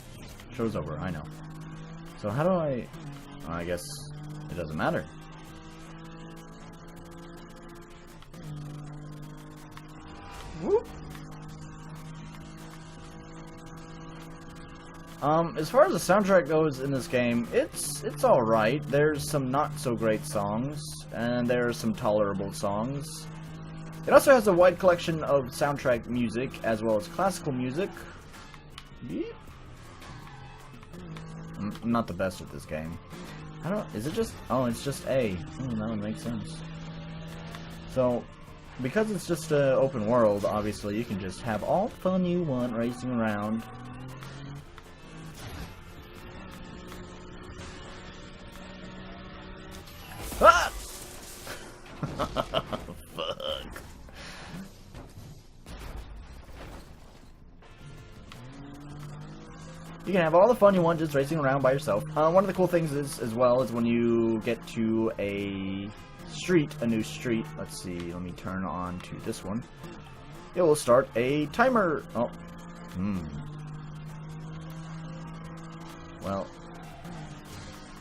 Show's over, I know. So how do I guess it doesn't matter. Whoop. As far as the soundtrack goes in this game, it's alright. There's some not so great songs, and there are some tolerable songs. It also has a wide collection of soundtrack music, as well as classical music. I'm not the best at this game. Is it just... Oh, it's just A. That would make sense. So, because it's just an open world, obviously, you can just have all the fun you want racing around. Ah! Fuck. You can have all the fun you want just racing around by yourself. One of the cool things is, as well, is when you get to a new street. Let's see, let me turn on to this one. It will start a timer. Oh. Well,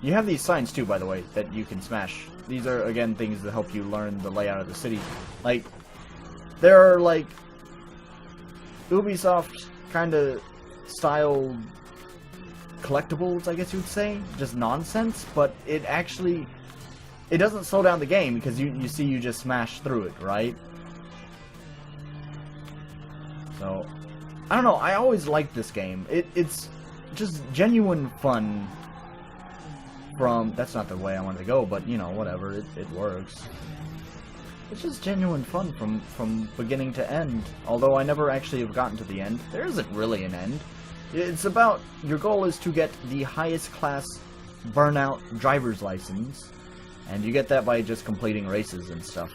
you have these signs too, by the way, that you can smash. These are, again, things that help you learn the layout of the city. Like, there are, like, Ubisoft kind of style collectibles, I guess you would say. Just nonsense, but it actually... It doesn't slow down the game, because you see you just smash through it, right? So, I don't know, I always liked this game. It's just genuine fun from... That's not the way I wanted to go, but, you know, whatever, it works. It's just genuine fun from beginning to end. Although I never actually have gotten to the end. There isn't really an end. It's about... Your goal is to get the highest class Burnout driver's license. And you get that by just completing races and stuff.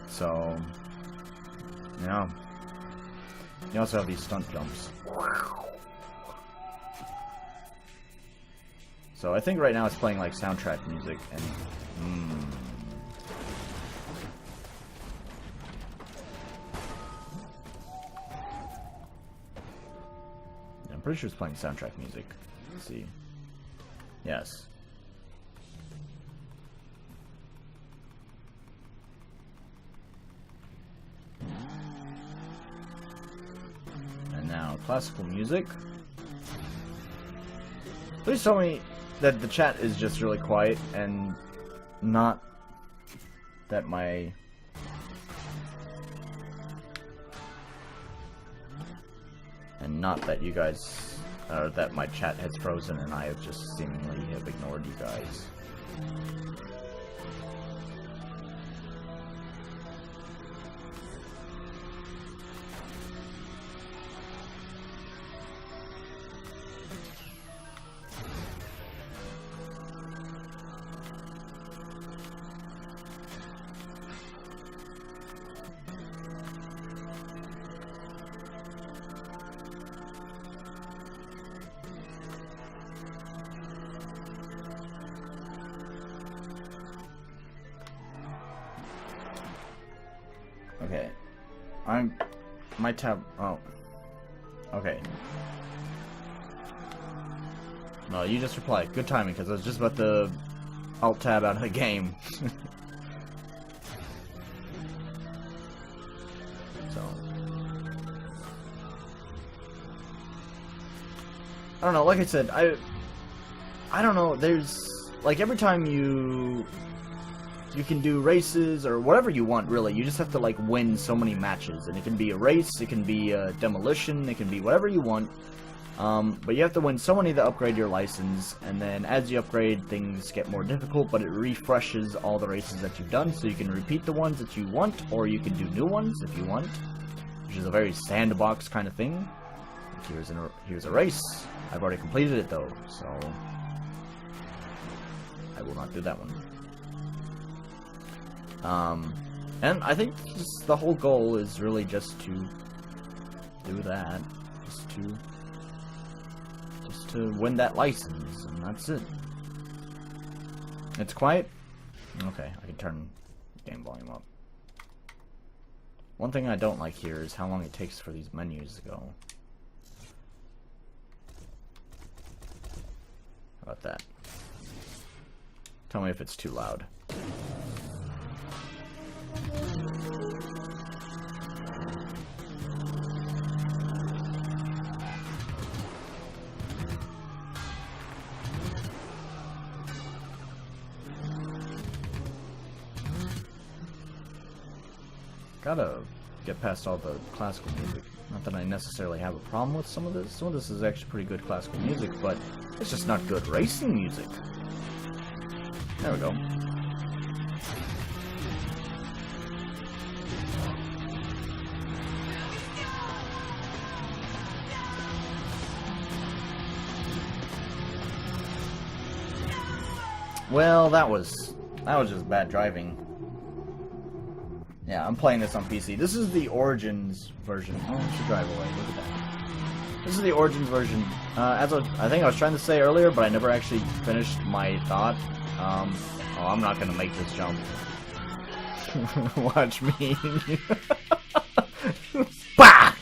So... Yeah. You also have these stunt jumps. So I think right now it's playing like soundtrack music and... I'm pretty sure it's playing soundtrack music. Let's see. Yes. And now classical music. Please tell me that the chat is just really quiet and not that my... And not that you guys... Or that my chat has frozen and I have just seemingly have ignored you guys. Okay. My tab... Oh. Okay. No, you just replied. Good timing, because I was just about to alt-tab out of the game. So... I don't know, like I said, I don't know, there's... Like, every time you can do races or whatever you want, really. You just have to, like, win so many matches. And it can be a race, it can be a demolition, it can be whatever you want. But you have to win so many to upgrade your license, and then as you upgrade, things get more difficult, but it refreshes all the races that you've done, so you can repeat the ones that you want, or you can do new ones if you want, which is a very sandbox kind of thing. Here's a race. I've already completed it though, so I will not do that one. And I think the whole goal is really just to do that, just to win that license, and that's it. It's quiet? Okay, I can turn game volume up. One thing I don't like here is how long it takes for these menus to go. How about that? Tell me if it's too loud. Gotta get past all the classical music. Not that I necessarily have a problem with some of this. Some of this is actually pretty good classical music, but it's just not good racing music. There we go. Well, that was just bad driving. Yeah, I'm playing this on PC. This is the Origins version. Oh, I should drive away. Look at that. This is the Origins version. I think I was trying to say earlier, but I never actually finished my thought. Oh, I'm not gonna make this jump. Watch me. Bah!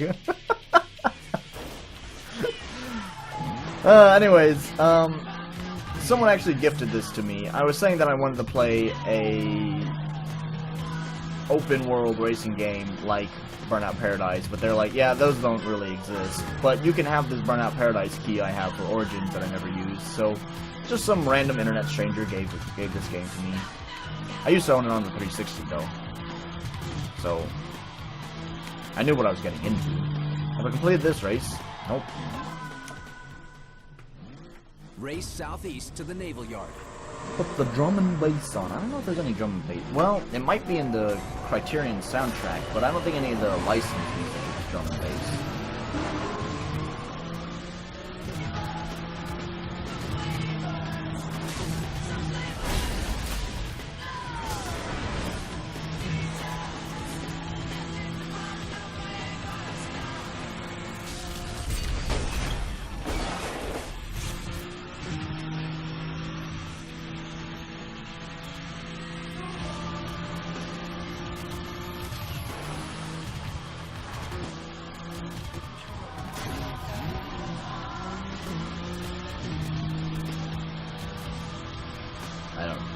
Anyways, someone actually gifted this to me. I was saying that I wanted to play a open world racing game like Burnout Paradise, but they're like, yeah, those don't really exist. But you can have this Burnout Paradise key I have for Origins that I never used, so just some random internet stranger gave this game to me. I used to own it on the 360 though, so I knew what I was getting into. Have I completed this race? Nope. Race southeast to the naval yard. Put the drum and bass on. I don't know if there's any drum and bass. Well, it might be in the Criterion soundtrack, but I don't think any of the licensed music is drum and bass.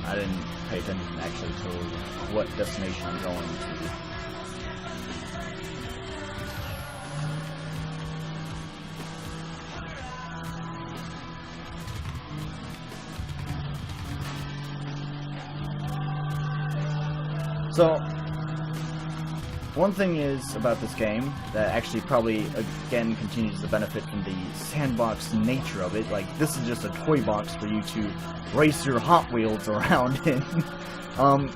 I didn't pay attention actually to what destination I'm going to. So, one thing is about this game that actually probably, again, continues to benefit from the sandbox nature of it. Like, this is just a toy box for you to race your Hot Wheels around in.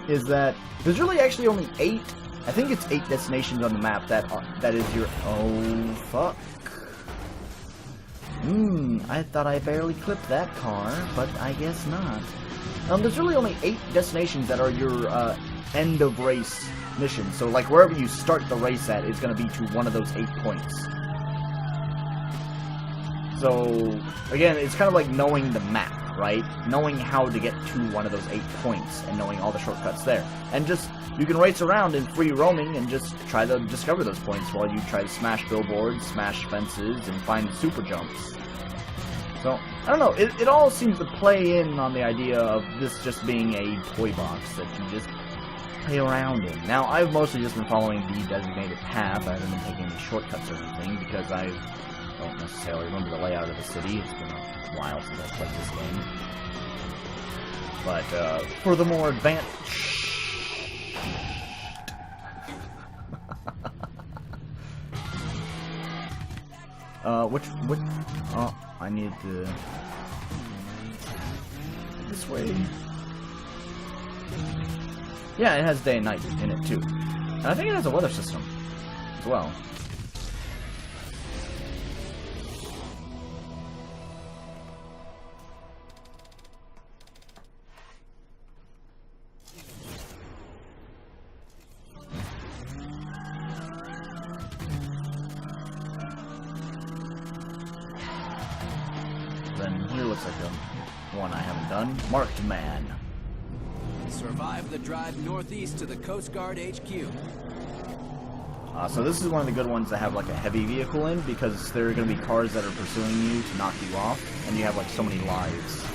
Is that there's really actually only 8, I think it's 8 destinations on the map that is your, oh, fuck. I thought I barely clipped that car, but I guess not. There's really only 8 destinations that are your, end of race mission. So like wherever you start the race at is going to be to one of those 8 points. So again, it's kind of like knowing the map, right? Knowing how to get to one of those 8 points and knowing all the shortcuts there. And just, you can race around in free roaming and just try to discover those points while you try to smash billboards, smash fences, and find super jumps. So, I don't know, it all seems to play in on the idea of this just being a toy box that you just play around in. Now, I've mostly just been following the designated path. I haven't been taking any shortcuts or anything because I don't necessarily remember the layout of the city. It's been a while since I played this game. But, for the more advanced... Which, oh, I need to... This way. Yeah, it has day and night in it, too. And I think it has a weather system as well. Then here looks like one I haven't done. Marked Man. Survive the drive northeast to the Coast Guard HQ. So this is one of the good ones that have like a heavy vehicle in, because there are going to be cars that are pursuing you to knock you off, and you have like so many lives.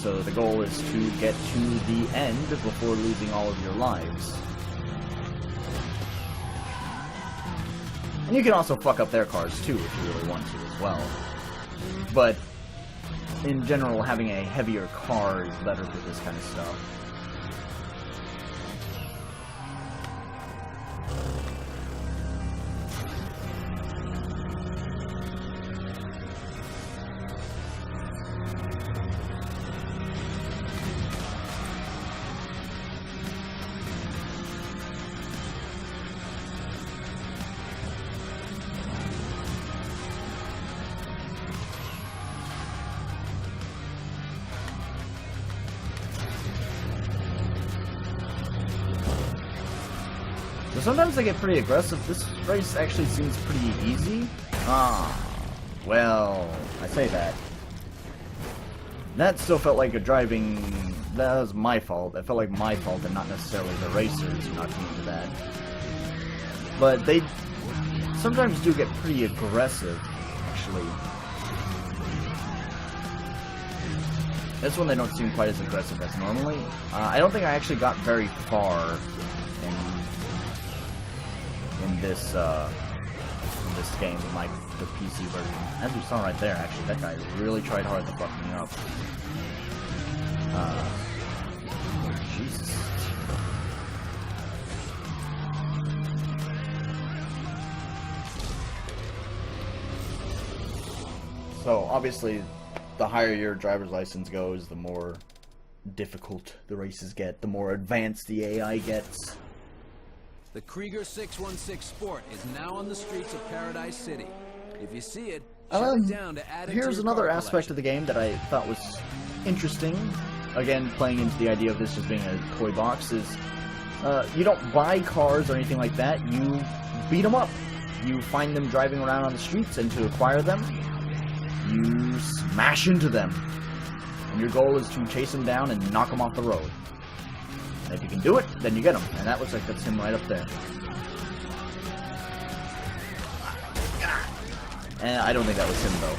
So the goal is to get to the end before losing all of your lives. And you can also fuck up their cars too if you really want to as well. But in general, having a heavier car is better for this kind of stuff. So sometimes they get pretty aggressive. This race actually seems pretty easy. Well, I say that. That still felt like a driving... That was my fault. It felt like my fault and not necessarily the racers who knocked me into that. But they sometimes do get pretty aggressive, actually. This one they don't seem quite as aggressive as normally. I don't think I actually got very far in this game with the PC version. As we saw right there, actually, that guy really tried hard to fuck me up. Jesus. So obviously, the higher your driver's license goes, the more difficult the races get, the more advanced the AI gets. The Krieger 616 Sport is now on the streets of Paradise City. If you see it, shut it down to add it to Here's your another car aspect of the game that I thought was interesting. Again, playing into the idea of this just being a toy box is, you don't buy cars or anything like that, you beat them up. You find them driving around on the streets, and to acquire them, you smash into them. And your goal is to chase them down and knock them off the road. And if you can do it, then you get him. And that looks like that's him right up there. And I don't think that was him, though.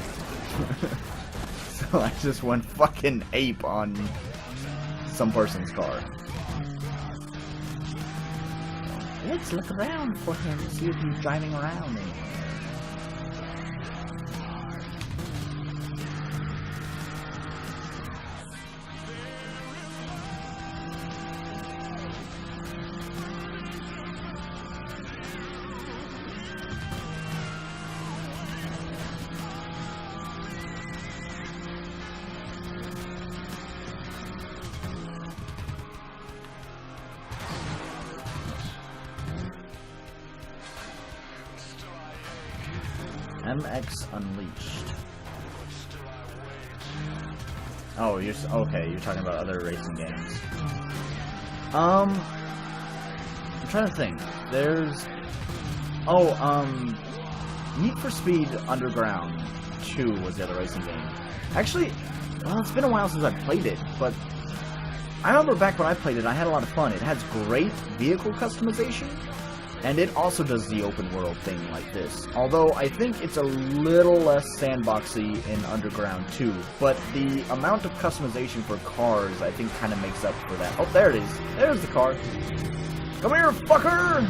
So I just went fucking ape on some person's car. Let's look around for him, see if he's driving around anywhere. MX Unleashed. Oh, okay. You're talking about other racing games. I'm trying to think. There's Need for Speed Underground 2 was the other racing game. Actually, well, it's been a while since I've played it, but I remember back when I played it, I had a lot of fun. It has great vehicle customization. And it also does the open world thing like this. Although I think it's a little less sandboxy in Underground 2. But the amount of customization for cars, I think, kind of makes up for that. Oh, there it is. There's the car. Come here, fucker!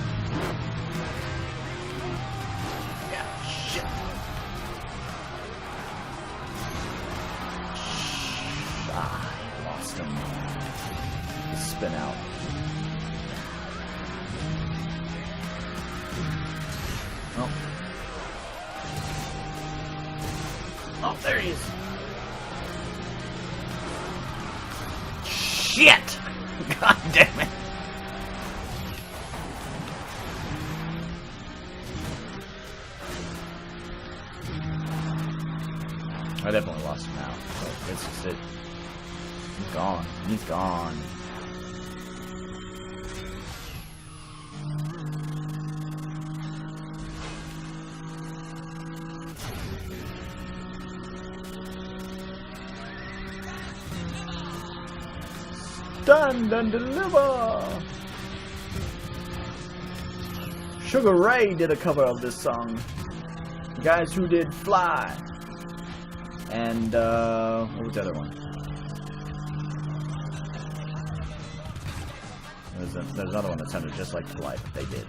Yeah, shit. I lost him. Spin out. Oh. Oh, there he is. Shit! God damn it. I definitely lost him now. So it's just it. He's gone. He's gone. Stand and deliver! Sugar Ray did a cover of this song. The guys who did Fly. And, what was the other one? There's another one that sounded just like Fly that they did.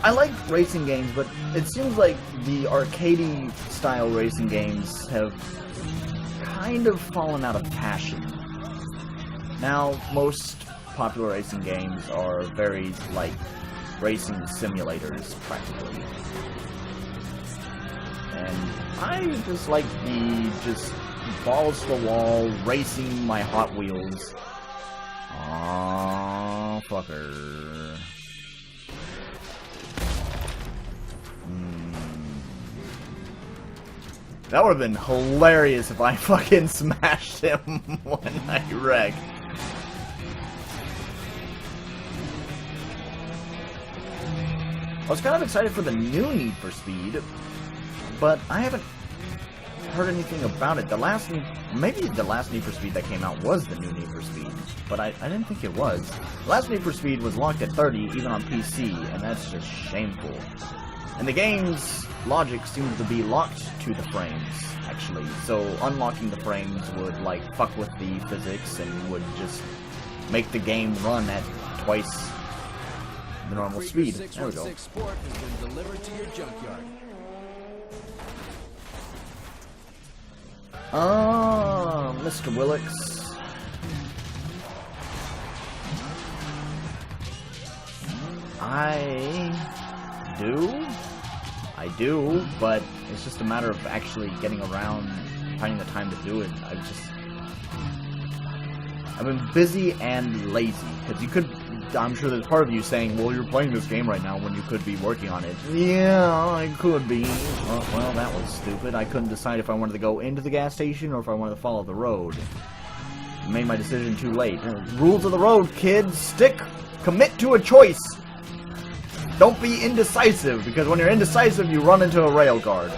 I like racing games, but it seems like the arcadey style racing games have kind of fallen out of fashion. Now, most popular racing games are very, like, racing simulators, practically. And I just like the, just, balls to the wall, racing my Hot Wheels. Aww, fucker. That would have been hilarious if I fucking smashed him when I wrecked. I was kind of excited for the new Need for Speed, but I haven't heard anything about it. Maybe the last Need for Speed that came out was the new Need for Speed, but I didn't think it was. The last Need for Speed was locked at 30, even on PC, and that's just shameful. And the game's logic seems to be locked to the frames, actually. So unlocking the frames would, like, fuck with the physics and would just make the game run at twice the normal speed. There we go. Sport has been delivered to your junkyard. Mr. Willix. I do, but it's just a matter of actually getting around, finding the time to do it. I've been busy and lazy, because I'm sure there's part of you saying, well, you're playing this game right now when you could be working on it. Yeah, I could be. Well, that was stupid. I couldn't decide if I wanted to go into the gas station or if I wanted to follow the road. I made my decision too late. Rules of the road, kids. Commit to a choice. Don't be indecisive, because when you're indecisive, you run into a rail guard.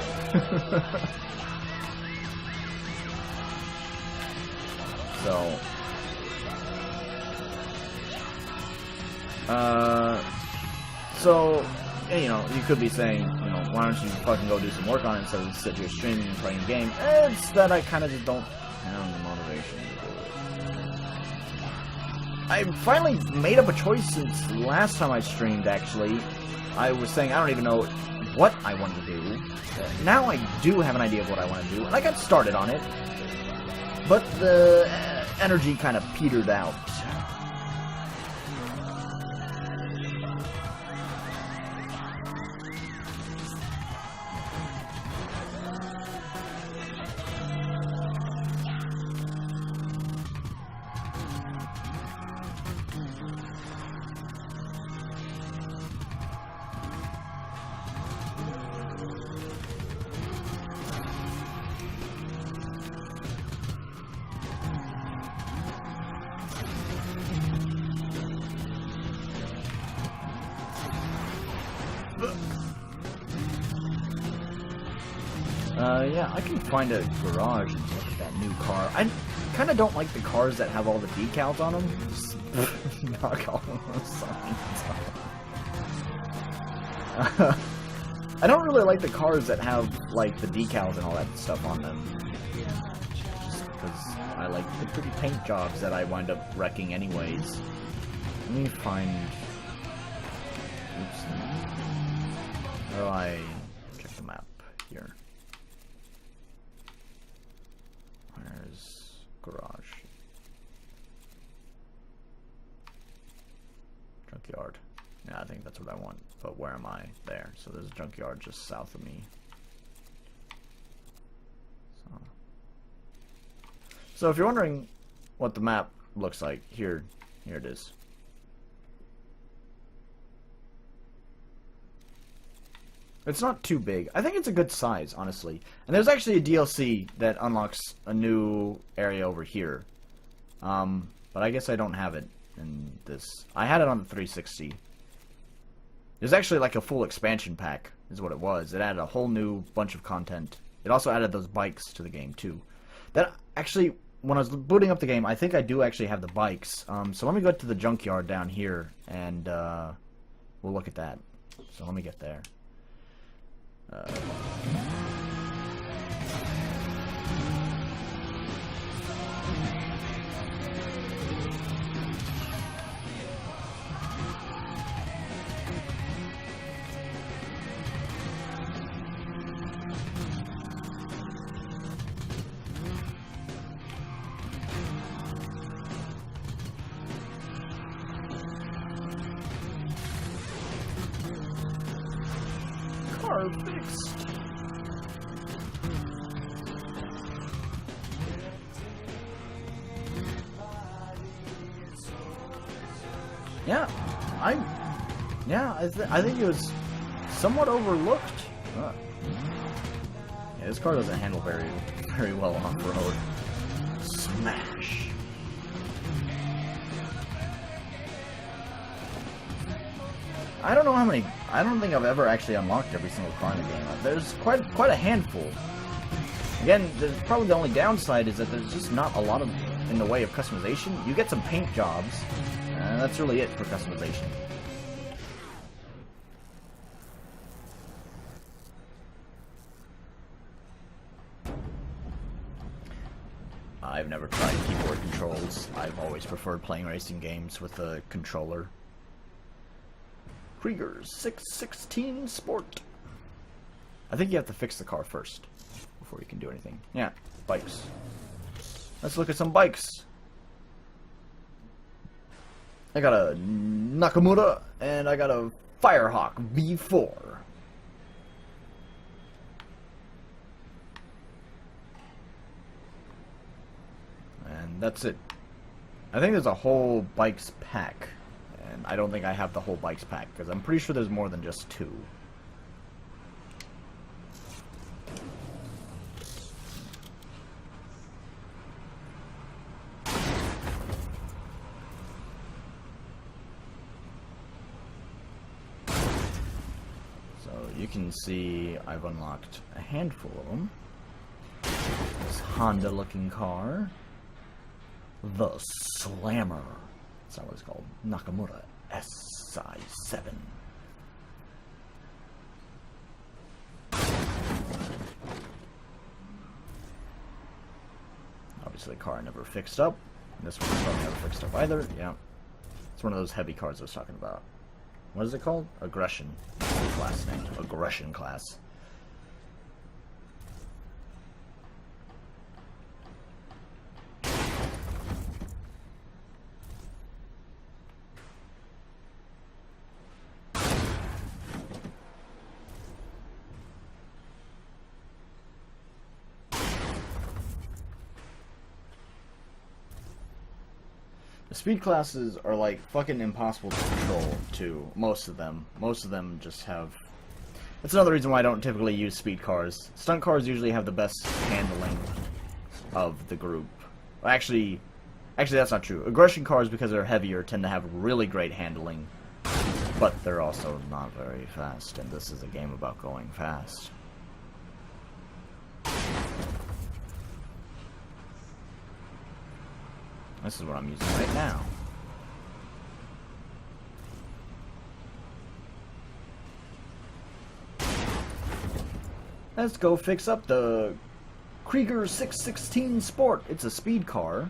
So, you know, you could be saying, you know, why don't you fucking go do some work on it instead of sit here streaming and playing a game? It's that I kind of just don't have the motivation to do it. I finally made up a choice since last time I streamed, actually. I was saying I don't even know what I want to do. Now I do have an idea of what I want to do, and I got started on it. But the energy kind of petered out. Yeah, I can find a garage and look at that new car. I kind of don't like the cars that have all the decals on them. Just knock all those signs off. I don't really like the cars that have, like, the decals and all that stuff on them. Just because I like the pretty paint jobs that I wind up wrecking anyways. Let me find... Oops. Where do I check the map? here. Where's garage? Junkyard. Yeah, I think that's what I want. But where am I? There. So there's a junkyard just south of me. So if you're wondering what the map looks like, here it is. It's not too big. I think it's a good size, honestly. And there's actually a DLC that unlocks a new area over here. But I guess I don't have it in this. I had it on the 360. There's actually like a full expansion pack, is what it was. It added a whole new bunch of content. It also added those bikes to the game, too. That actually, when I was booting up the game, I think I do actually have the bikes. So let me go to the junkyard down here, and we'll look at that. So let me get there. Car fixed. Yeah, I think it was somewhat overlooked. Yeah, this car doesn't handle very well off-road. Smash. I don't know how many. I don't think I've ever actually unlocked every single car in the game. There's quite a handful. Again, probably the only downside is that there's just not a lot of in the way of customization. You get some paint jobs, and that's really it for customization. I've never tried keyboard controls. I've always preferred playing racing games with a controller. Krieger's 616 Sport. I think you have to fix the car first before you can do anything. Yeah, bikes. Let's look at some bikes. I got a Nakamura and I got a Firehawk V4. And that's it. I think there's a whole bikes pack. And I don't think I have the whole bikes pack, because I'm pretty sure there's more than just 2. So you can see I've unlocked a handful of them. This Honda-looking car. The Slammer. That's not what it's called. Nakamura SI7. Obviously, the car never fixed up. This one's probably never fixed up either. Yeah. It's one of those heavy cars I was talking about. What is it called? Aggression. Class name. Aggression class. The speed classes are like fucking impossible to control too. Most of them just have. That's another reason why I don't typically use speed cars. Stunt cars usually have the best handling of the group. Actually that's not true. Aggression cars, because they're heavier, tend to have really great handling, but they're also not very fast. And this is a game about going fast. This is what I'm using right now. Let's go fix up the Krieger 616 Sport. It's a speed car.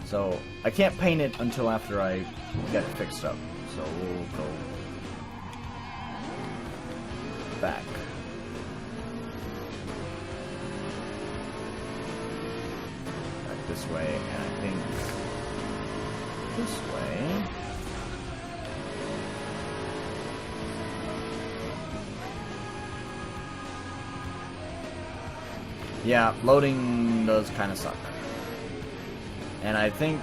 So, I can't paint it until after I get it fixed up. So, we'll go back. this way, and I think this way. Yeah, loading does kind of suck. And I think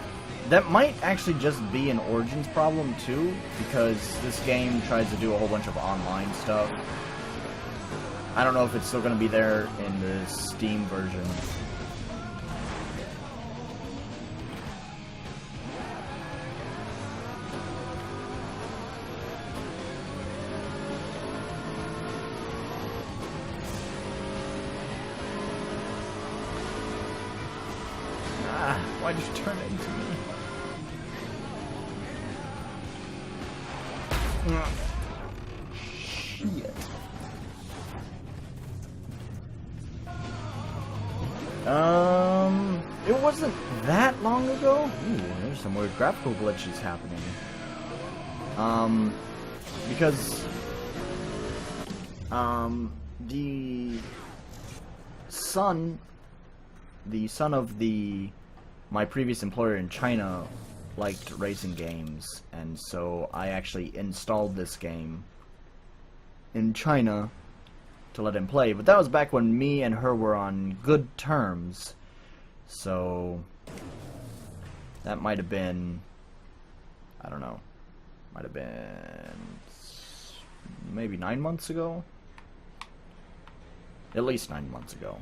that might actually just be an Origins problem too, because this game tries to do a whole bunch of online stuff. I don't know if it's still going to be there in the Steam version. Why'd you turn it into me? Shit. It wasn't that long ago. Ooh, there's some weird graphical glitches happening. Because the son of my previous employer in China liked racing games, and so I actually installed this game in China to let him play. But that was back when me and her were on good terms, so that might have been, I don't know, might have been maybe 9 months ago? At least 9 months ago.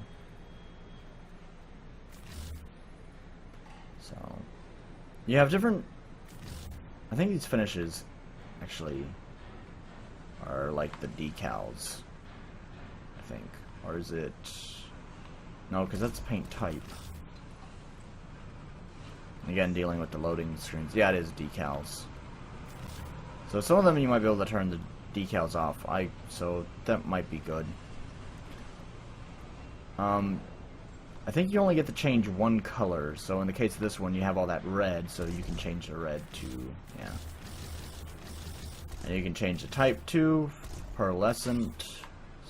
So, you have different, I think these finishes actually are like the decals, I think. Or is it, no, because that's paint type. Again, dealing with the loading screens. Yeah, it is decals. So some of them you might be able to turn the decals off. So that might be good. I think you only get to change one color, so in the case of this one, you have all that red, so you can change the red to, yeah. And you can change the type to pearlescent,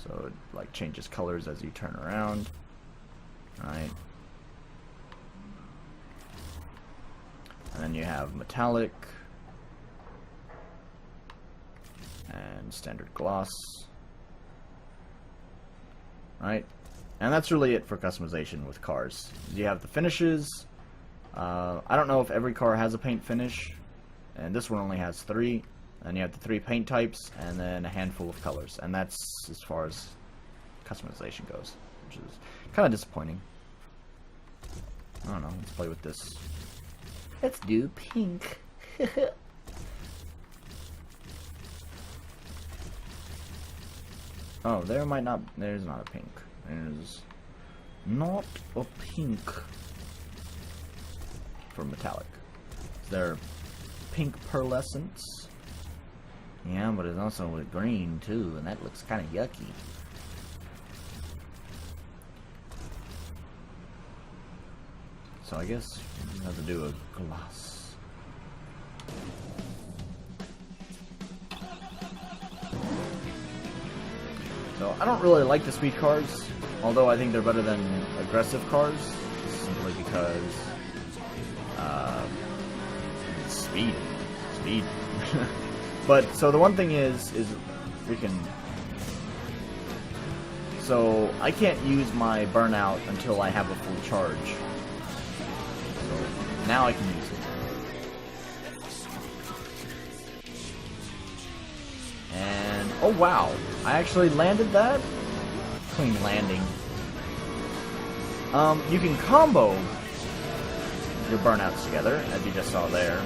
so it like changes colors as you turn around. Alright. And then you have metallic and standard gloss. Right? And that's really it for customization with cars. You have the finishes. I don't know if every car has a paint finish, and this one only has 3. And you have the 3 paint types, and then a handful of colors. And that's as far as customization goes, which is kind of disappointing. I don't know, let's play with this. Let's do pink. Oh, there's not a pink. There's not a pink for metallic. They're pink pearlescents. Yeah, but it's also with green too, and that looks kind of yucky. So I guess we have to do a gloss. So I don't really like the speed cars, although I think they're better than aggressive cars, simply because speed. But so the one thing is we can. So I can't use my Burnout until I have a full charge. So now I can use it. And oh wow, I actually landed that. Clean landing. You can combo your Burnouts together, as you just saw there.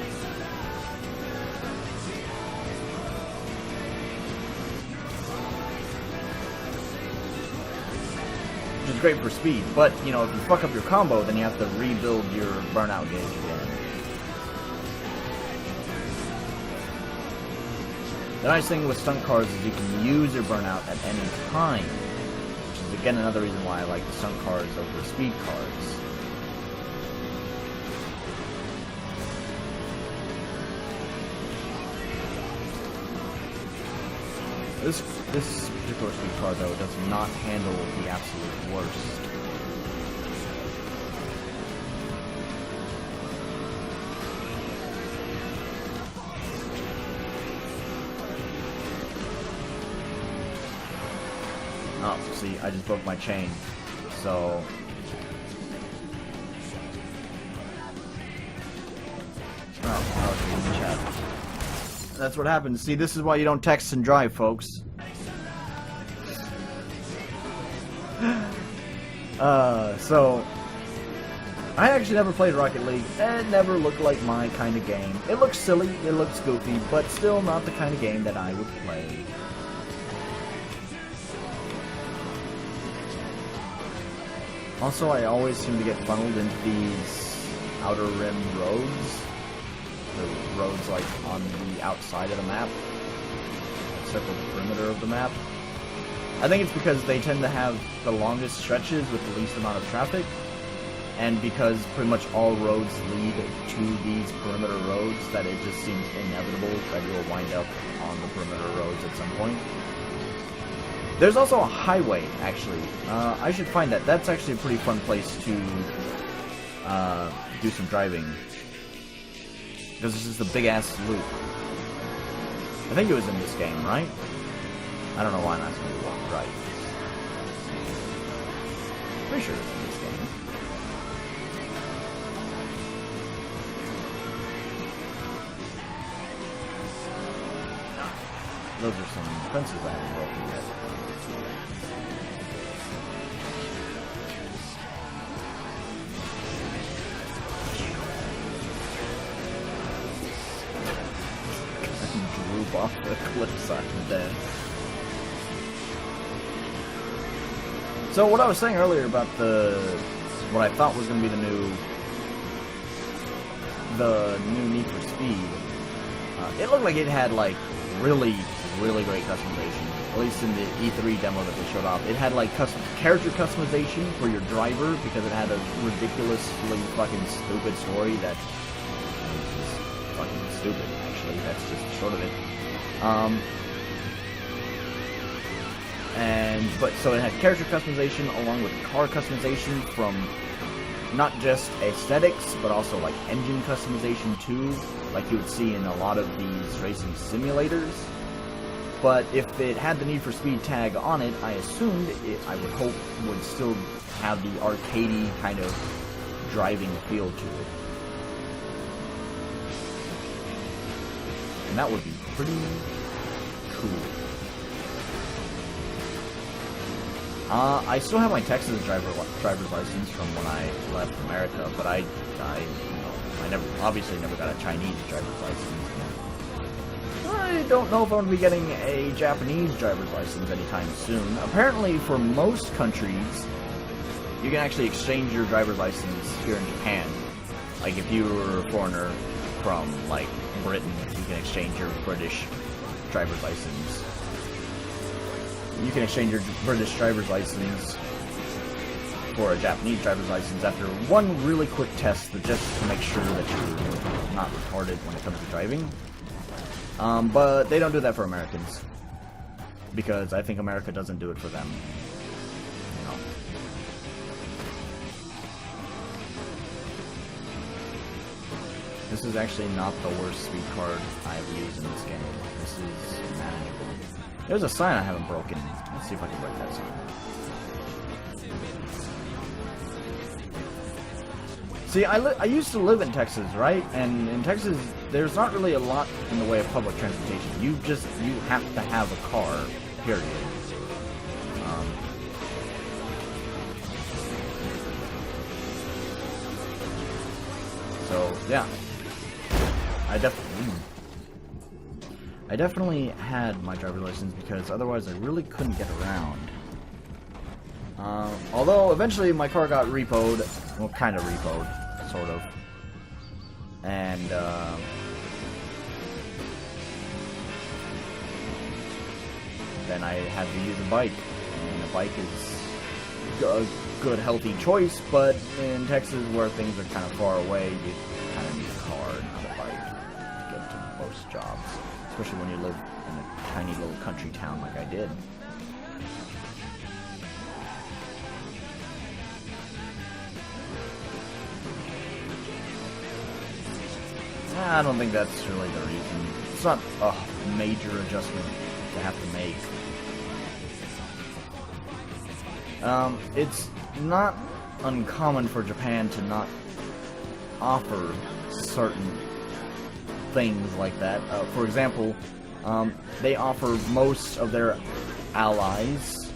Which is great for speed, but, you know, if you fuck up your combo, then you have to rebuild your Burnout gauge again. The nice thing with stunt cars is you can use your Burnout at any time, which is again another reason why I like the stunt cars over speed cars. This particular speed car, though, does not handle the absolute worst. Oh, see, I just broke my chain. So... Oh, chat. That's what happens. See, this is why you don't text and drive, folks. So... I actually never played Rocket League. It never looked like my kind of game. It looks silly, it looks goofy, but still not the kind of game that I would play. Also, I always seem to get funneled into these outer rim roads. The roads, like, on the outside of the map. Except for the perimeter of the map. I think it's because they tend to have the longest stretches with the least amount of traffic. And because pretty much all roads lead to these perimeter roads, that it just seems inevitable that you will wind up on the perimeter roads at some point. There's also a highway, actually. I should find that. That's actually a pretty fun place to do some driving. Because this is the big-ass loop. I think it was in this game, right? I don't know why I'm asking you what, right? Pretty sure it's in this game. Those are some fences I haven't broken yet. Droop off the cliffside dead. So what I was saying earlier about what I thought was going to be the new Need for Speed, it looked like it had like really great customization. At least in the E3 demo that they showed off, it had like character customization for your driver because it had a ridiculously fucking stupid story that is fucking stupid. Actually, that's just the short of it. So it had character customization along with car customization from not just aesthetics, but also like engine customization too, like you would see in a lot of these racing simulators. But if it had the Need for Speed tag on it, I assumed I would hope, would still have the arcadey kind of driving feel to it. And that would be pretty cool. I still have my Texas driver's license from when I left America, but I obviously never got a Chinese driver's license. I don't know if I'm going to be getting a Japanese driver's license anytime soon. Apparently, for most countries, you can actually exchange your driver's license here in Japan. Like, if you were a foreigner from, like, Britain, you can exchange your British driver's license. You can exchange your British driver's license for a Japanese driver's license after one really quick test just to make sure that you're not retarded when it comes to driving. But they don't do that for Americans. Because I think America doesn't do it for them. You know. This is actually not the worst speed card I've used in this game. This is manageable. There's a sign I haven't broken. Let's see if I can break that sign. See, I used to live in Texas, right? And in Texas, there's not really a lot in the way of public transportation. You have to have a car, period. So, yeah. I definitely had my driver's license because otherwise I really couldn't get around. Although eventually my car got repoed, well, kind of repoed, sort of. And then I had to use a bike, and a bike is a good, healthy choice. But in Texas, where things are kind of far away, you kind of need a car, not a bike, to get to most jobs. Especially when you live in a tiny little country town like I did. I don't think that's really the reason. It's not a major adjustment to have to make. It's not uncommon for Japan to not offer certain things like that. For example, they offer most of their allies,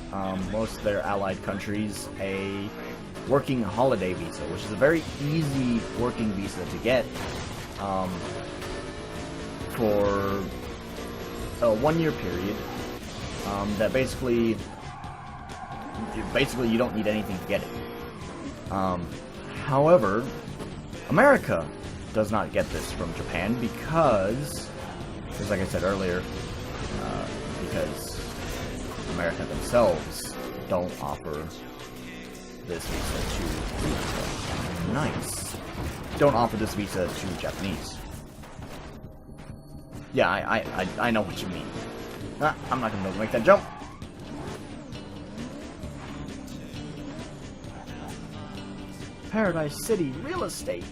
most of their allied countries, a working holiday visa, which is a very easy working visa to get for a 1-year period. That basically you don't need anything to get it. However, America does not get this from Japan because, just like I said earlier, because America themselves don't offer this visa to don't offer this visa to Japanese. Yeah, I know what you mean. I'm not gonna make that jump. Paradise City real estate.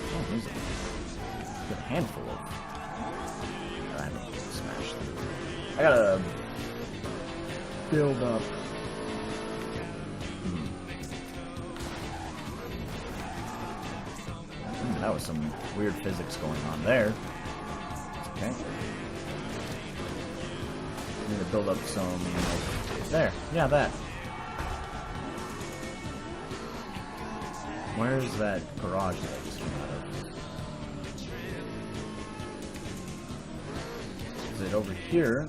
Oh, there's a good handful of. I haven't smashed them. I gotta build up. That was some weird physics going on there. Okay. Need to build up some. There. Yeah, that. Where's that garage that I just came out of? Is it over here?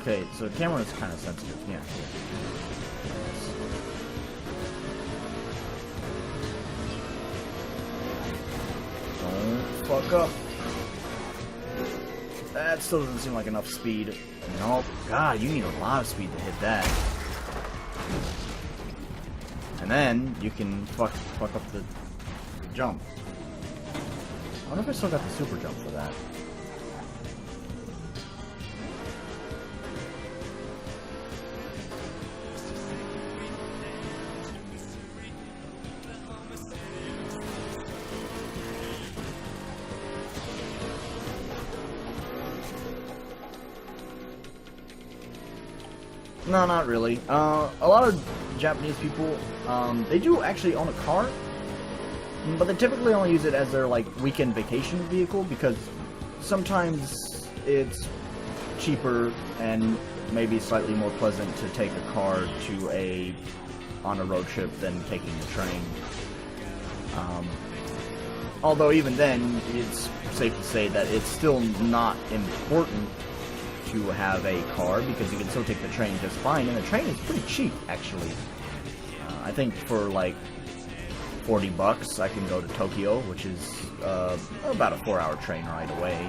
Okay, so the camera is kind of sensitive. Yeah. Don't fuck up. That still doesn't seem like enough speed. No, God, you need a lot of speed to hit that. And then you can fuck up the jump. I wonder if I still got the super jump for that. No, not really. A lot of Japanese people, they do actually own a car, but they typically only use it as their, like, weekend vacation vehicle, because sometimes it's cheaper and maybe slightly more pleasant to take a car on a road trip than taking the train. Although even then, it's safe to say that it's still not important to have a car, because you can still take the train just fine, and the train is pretty cheap, actually. I think for like $40 I can go to Tokyo, which is about a 4-hour train ride away.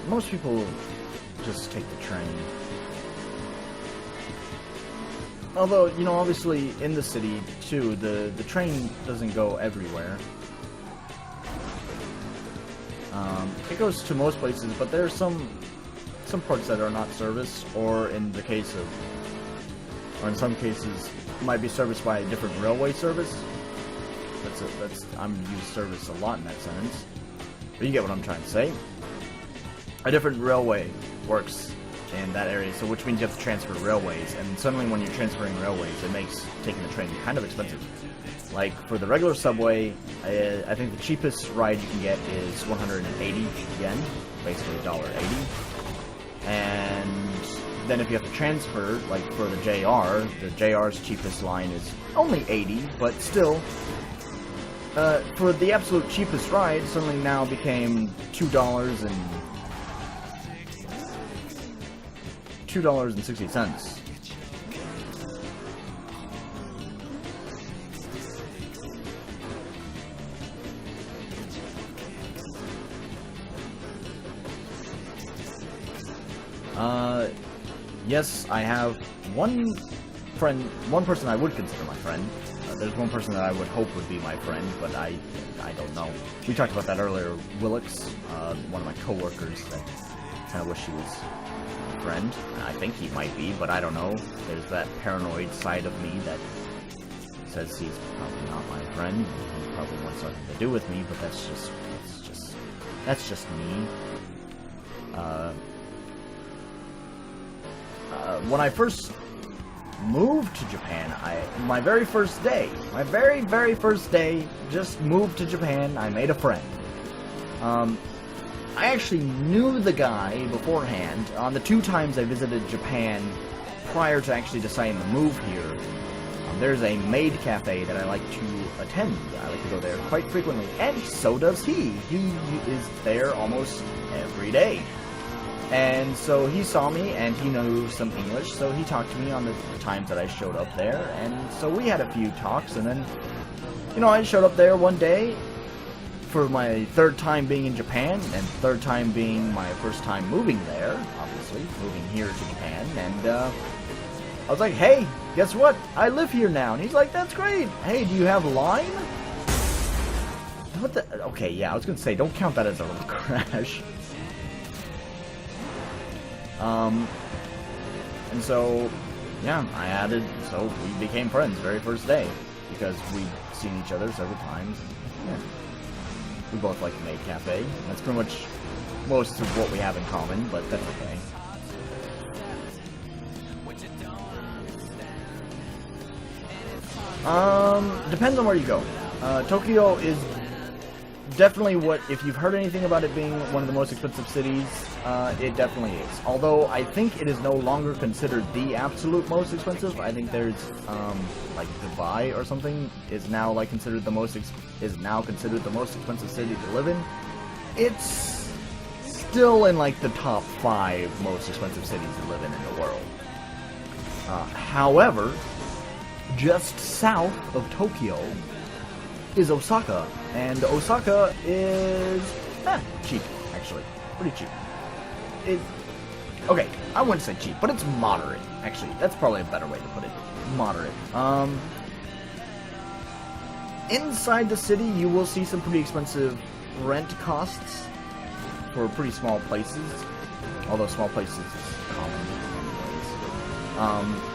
Most people just take the train. Although, you know, obviously in the city too, the train doesn't go everywhere. It goes to most places, but there are some parts that are not serviced, or in some cases might be serviced by a different railway service. I'm used service a lot in that sentence, but you get what I'm trying to say. A different railway works in that area, so which means you have to transfer railways, and suddenly when you're transferring railways, it makes taking the train kind of expensive. Like, for the regular subway, I think the cheapest ride you can get is 180 yen, basically $1.80. And then if you have to transfer, like for the JR's cheapest line is only 80, but still, for the absolute cheapest ride, suddenly now became $2.60. Yes, I have one person I would consider my friend. There's one person that I would hope would be my friend, but I don't know. We talked about that earlier. Willix, one of my coworkers, that kind of wish he was a friend. I think he might be, but I don't know. There's that paranoid side of me that says he's probably not my friend. He probably wants something to do with me, but that's just me. When I first moved to Japan, my very first day, just moved to Japan, I made a friend. I actually knew the guy beforehand. On the 2 times I visited Japan prior to actually deciding to move here, there's a maid cafe that I like to attend. I like to go there quite frequently, and so does he. He is there almost every day. And so he saw me, and he knows some English, so he talked to me on the times that I showed up there, and so we had a few talks, and then, you know, I showed up there one day for my 3rd time being in Japan, and 3rd time being my first time moving there, obviously, moving here to Japan, and, I was like, hey, guess what? I live here now, and he's like, that's great! Hey, do you have Line? What the? Okay, yeah, I was gonna say, don't count that as a little crash. And so, yeah, I added, so we became friends very first day, because we'd seen each other several times, and, yeah, we both like the maid cafe. That's pretty much most of what we have in common, but that's okay. Depends on where you go. Tokyo is definitely if you've heard anything about it being one of the most expensive cities, it definitely is. Although, I think it is no longer considered the absolute most expensive. I think there's, like, Dubai or something is now, like, considered the most expensive city to live in. It's still in, like, the top 5 most expensive cities to live in the world. However, just south of Tokyo is Osaka, and Osaka is cheap, actually. Pretty cheap. Okay, I wouldn't say cheap, but it's moderate, actually. That's probably a better way to put it. Moderate. Inside the city, you will see some pretty expensive rent costs for pretty small places, although small places is common anyways.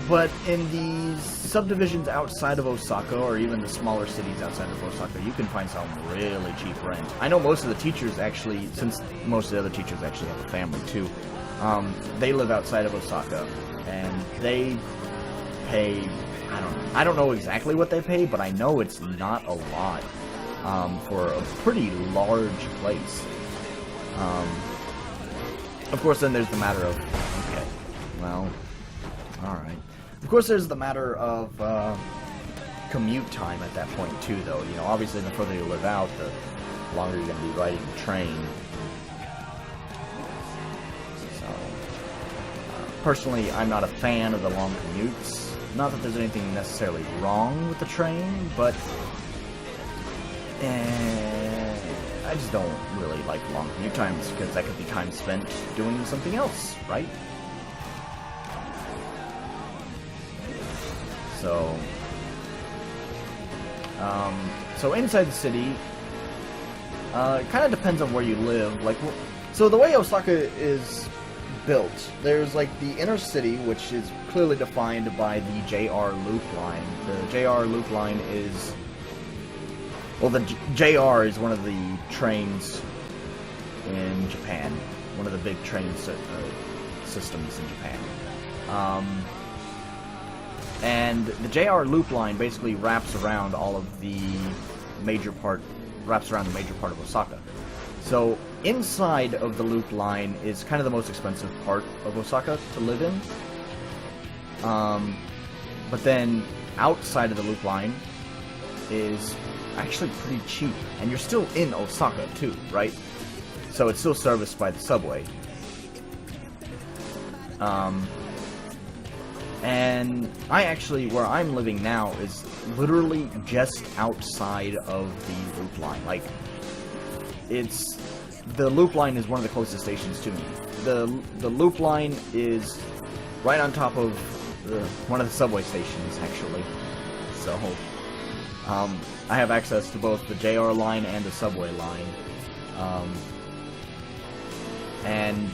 But in the subdivisions outside of Osaka, or even the smaller cities outside of Osaka, you can find some really cheap rent. I know most of the teachers actually, since most of the other teachers actually have a family too, they live outside of Osaka, and they pay, I don't know exactly what they pay, but I know it's not a lot for a pretty large place. Of course, then there's the matter of, okay, well, alright. Of course, there's the matter of commute time at that point, too, though. You know, obviously, the further you live out, the longer you're going to be riding the train. So, personally, I'm not a fan of the long commutes. Not that there's anything necessarily wrong with the train, but I just don't really like long commute times, because that could be time spent doing something else, right? So inside the city, it kind of depends on where you live. Like, so the way Osaka is built, there's like the inner city, which is clearly defined by the JR Loop line. The JR Loop line is, well, the JR is one of the trains in Japan, one of the big train systems in Japan. And the JR Loop line basically wraps around the major part of Osaka. So inside of the Loop line is kind of the most expensive part of Osaka to live in. But then outside of the Loop line is actually pretty cheap, and you're still in Osaka too, right? So it's still serviced by the subway. And where I'm living now is literally just outside of the Loop line. Like, it's the loop line is one of the closest stations to me. The loop line is right on top of one of the subway stations, actually. So, I have access to both the JR line and the subway line. And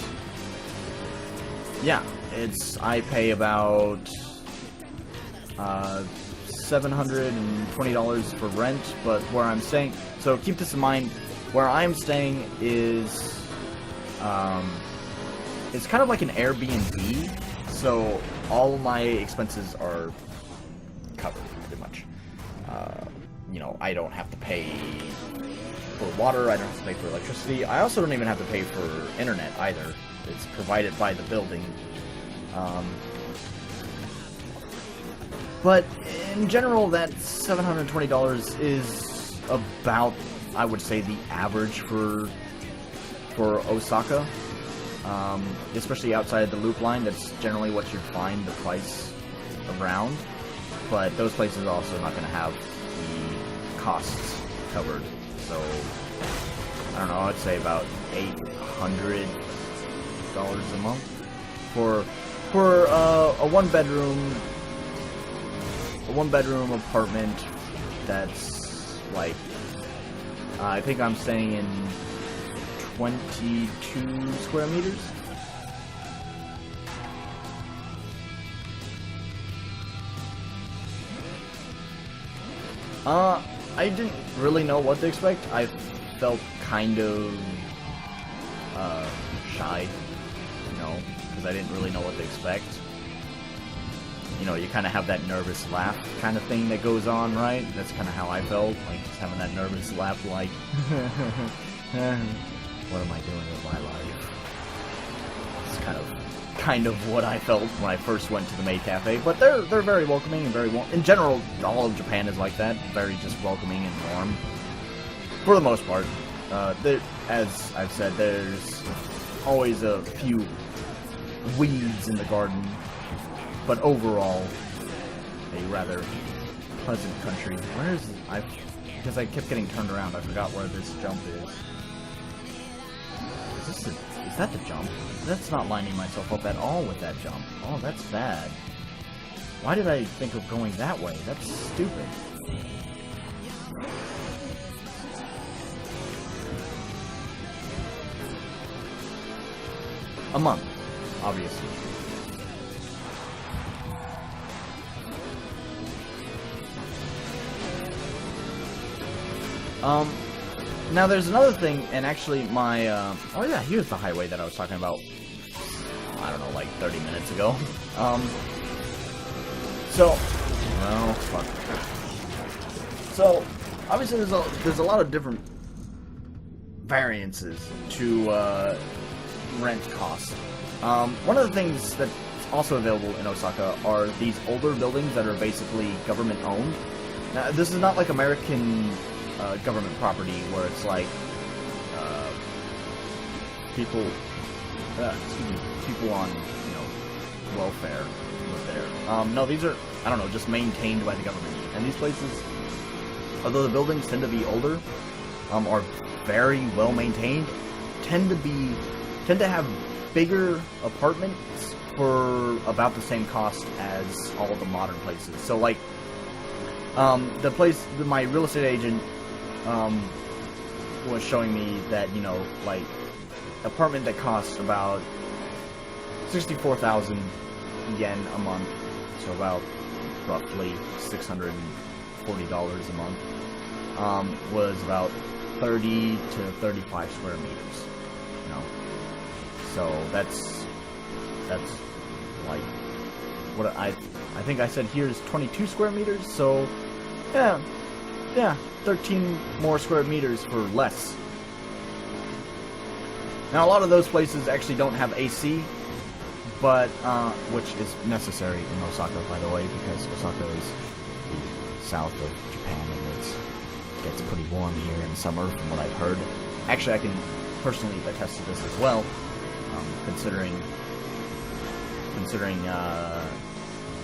yeah, I pay about $720 for rent, but where I'm staying, so keep this in mind, where I'm staying is, it's kind of like an Airbnb, so all my expenses are covered, pretty much. You know, I don't have to pay for water, I don't have to pay for electricity, I also don't even have to pay for internet either. It's provided by the building. But in general, that $720 is about, I would say, the average for Osaka. Especially outside of the loop line, that's generally what you'd find the price around. But those places are also not going to have the costs covered. So, I don't know, I'd say about $800 a month for a one bedroom apartment that's like, I think I'm staying in 22 square meters. I didn't really know what to expect. I felt kind of shy, you know, because I didn't really know what to expect. You know, you kind of have that nervous laugh kind of thing that goes on, right? That's kind of how I felt, like just having that nervous laugh, like, what am I doing with my life? It's kind of what I felt when I first went to the Maid Cafe. But they're very welcoming and very warm. In general, all of Japan is like that, very just welcoming and warm, for the most part. As I've said, there's always a few weeds in the garden, but overall, a rather pleasant country. Where is it? Because I kept getting turned around, I forgot where this jump is. Is that the jump? That's not lining myself up at all with that jump. Oh, that's bad. Why did I think of going that way? That's stupid. A month, obviously. Now there's another thing, and actually my, oh yeah, here's the highway that I was talking about, I don't know, like 30 minutes ago. Well, fuck. So, obviously there's a lot of different variances to, rent cost. One of the things that's also available in Osaka are these older buildings that are basically government owned. Now, this is not like American government property where it's like people on, you know, welfare live there. No, these are, I don't know, just maintained by the government. And these places, although the buildings tend to be older, are very well maintained, tend to have bigger apartments for about the same cost as all the modern places. So like, the place, my real estate agent was showing me that, you know, like, apartment that costs about 64,000 yen a month, so about roughly $640 a month, was about 30 to 35 square meters, you know. So that's like, what I think I said here is 22 square meters, so yeah, 13 more square meters for less. Now, a lot of those places actually don't have AC, but, which is necessary in Osaka, by the way, because Osaka is the south of Japan, and it gets pretty warm here in summer, from what I've heard. Actually, I can personally attest to this as well, considering,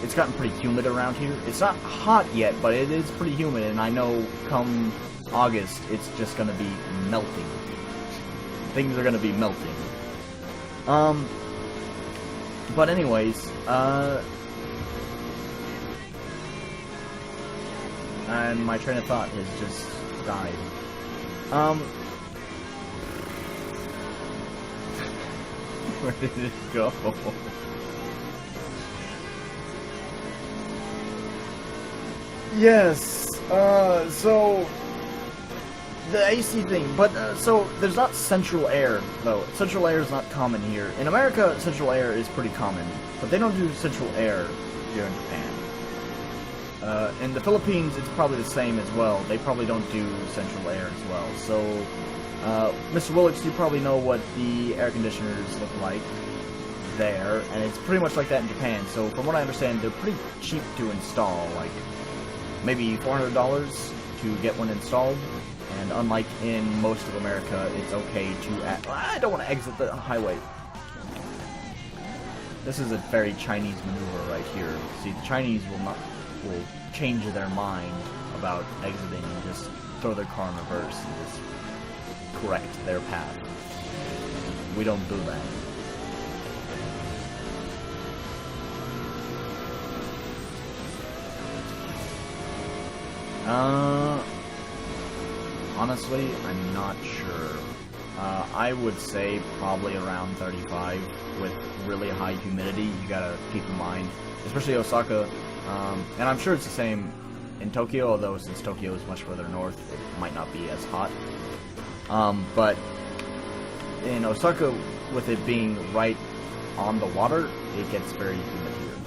it's gotten pretty humid around here. It's not hot yet, but it is pretty humid, and I know come August, it's just going to be melting. things are gonna be melting. But anyways, and my train of thought has just died. Where did it go? Yes, so the AC thing, but so there's not central air though. Central air is not common here. In America, central air is pretty common, but they don't do central air here in Japan. In the Philippines, it's probably the same as well. They probably don't do central air as well. So, Mr. Willits, you probably know what the air conditioners look like there, and it's pretty much like that in Japan. So, from what I understand, they're pretty cheap to install, like maybe $400 to get one installed. And unlike in most of America, it's okay to... I don't want to exit the highway. This is a very Chinese maneuver right here. See, the Chinese will change their mind about exiting and just throw their car in reverse and just correct their path. We don't do that. Honestly, I'm not sure. I would say probably around 35 with really high humidity. You gotta keep in mind, especially Osaka, and I'm sure it's the same in Tokyo, although since Tokyo is much further north, it might not be as hot. But in Osaka, with it being right on the water, it gets very humid here.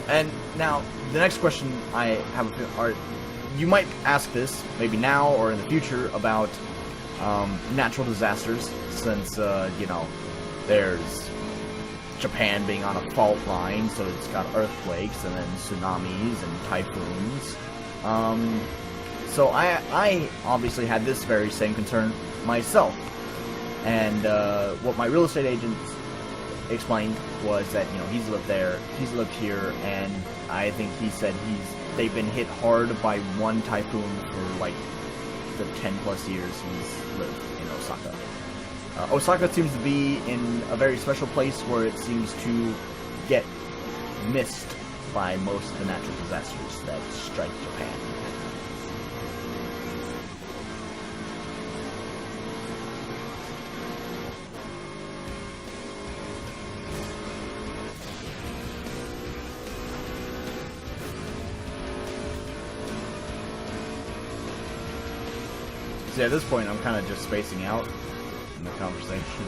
And now, the next question I have are, you might ask this, maybe now or in the future, about natural disasters, since, you know, there's Japan being on a fault line, so it's got earthquakes, and then tsunamis and typhoons. So I obviously had this very same concern myself. And what my real estate agent explained was that, you know, he's lived there, he's lived here, and I think he said they've been hit hard by one typhoon for like the 10 plus years he's lived in Osaka. Osaka seems to be in a very special place where it seems to get missed by most of the natural disasters that strike Japan. See, at this point, I'm kind of just spacing out in the conversation.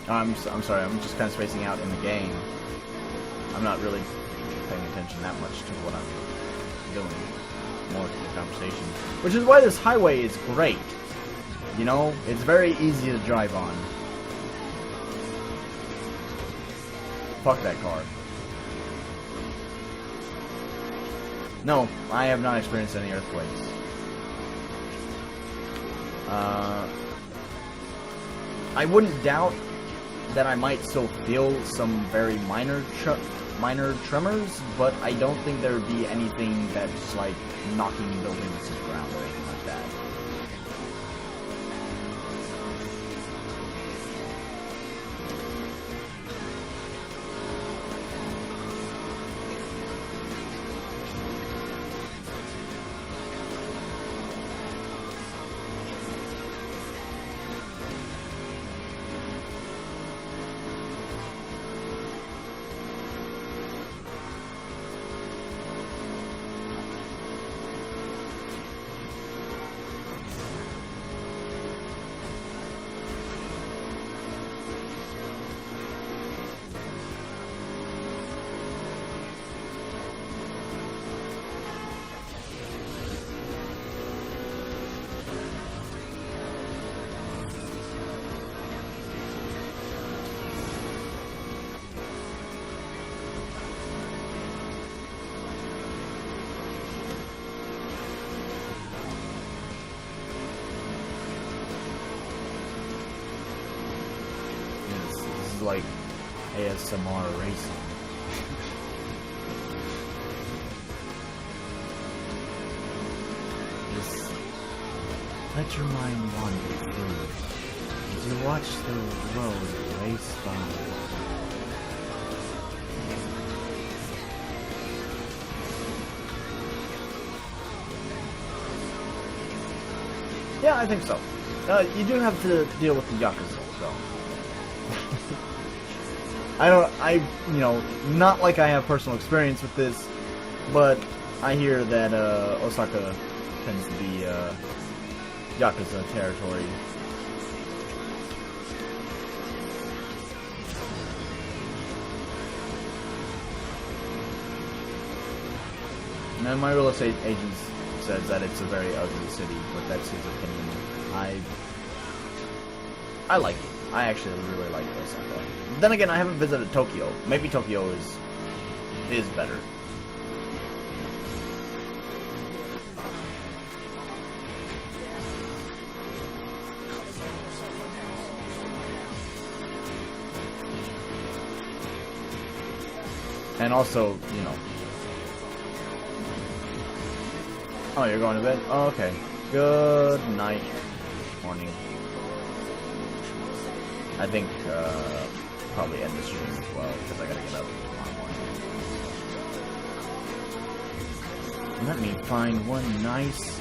I'm sorry, I'm just kind of spacing out in the game. I'm not really paying attention that much to what I'm doing, more to the conversation. Which is why this highway is great. You know, it's very easy to drive on. Fuck that car. No, I have not experienced any earthquakes. I wouldn't doubt that I might still feel some very minor tremors, but I don't think there would be anything that's like knocking buildings to the ground or anything like that. Like ASMR racing. let your mind wander through as you watch the road race by. Yeah, I think so. You do have to deal with the Yakuza, though. Not like I have personal experience with this, but I hear that Osaka tends to be Yakuza territory. And my real estate agent says that it's a very ugly city, but that's his opinion. I like it. I actually really like Osaka. Then again, I haven't visited Tokyo. Maybe Tokyo is better. And also, you know. Oh, you're going to bed? Oh, okay. Good night. Morning. I think, probably end the stream as well, because I gotta get up tomorrow morning. Let me find one nice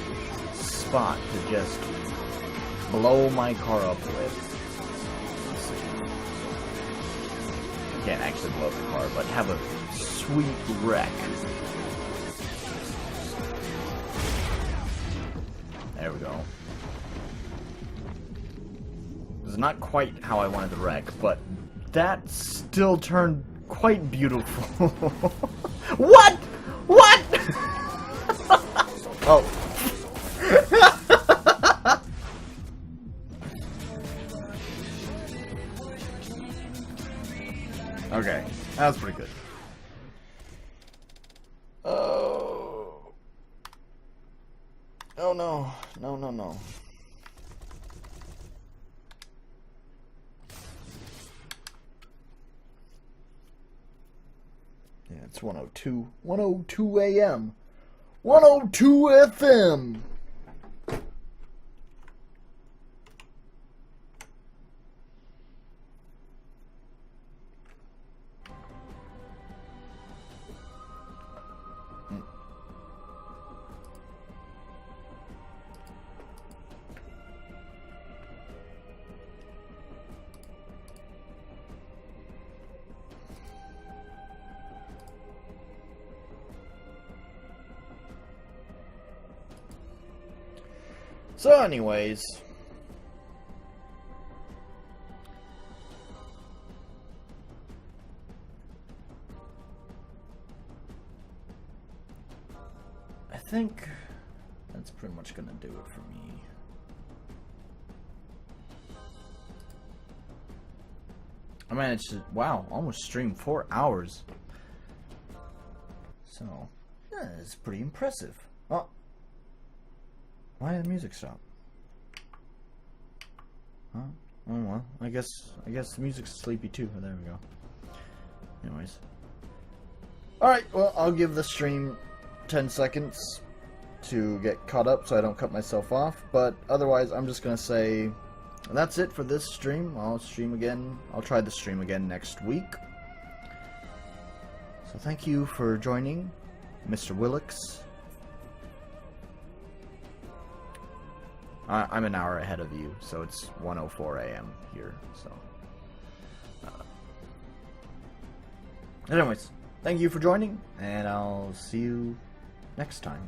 spot to just blow my car up with. Let's see. I can't actually blow up the car, but have a sweet wreck. There we go. It's not quite how I wanted the wreck, but that still turned quite beautiful. What? What? Oh. Okay, that was pretty good. Oh. Oh no. No, no, no. Yeah, it's 102. 102 AM. 102 FM. So anyways, I think that's pretty much gonna do it for me. I managed to, wow, almost stream 4 hours. So, yeah, it's pretty impressive. Oh. Why did the music stop? Huh? Oh well, I guess the music's sleepy too. Oh, there we go. Anyways. Alright, well, I'll give the stream 10 seconds to get caught up so I don't cut myself off, but otherwise I'm just gonna say that's it for this stream. I'll stream again. I'll try the stream again next week. So thank you for joining, Mr. Willix. I'm an hour ahead of you, so it's 1:04 AM here, so. Anyways, thank you for joining, and I'll see you next time.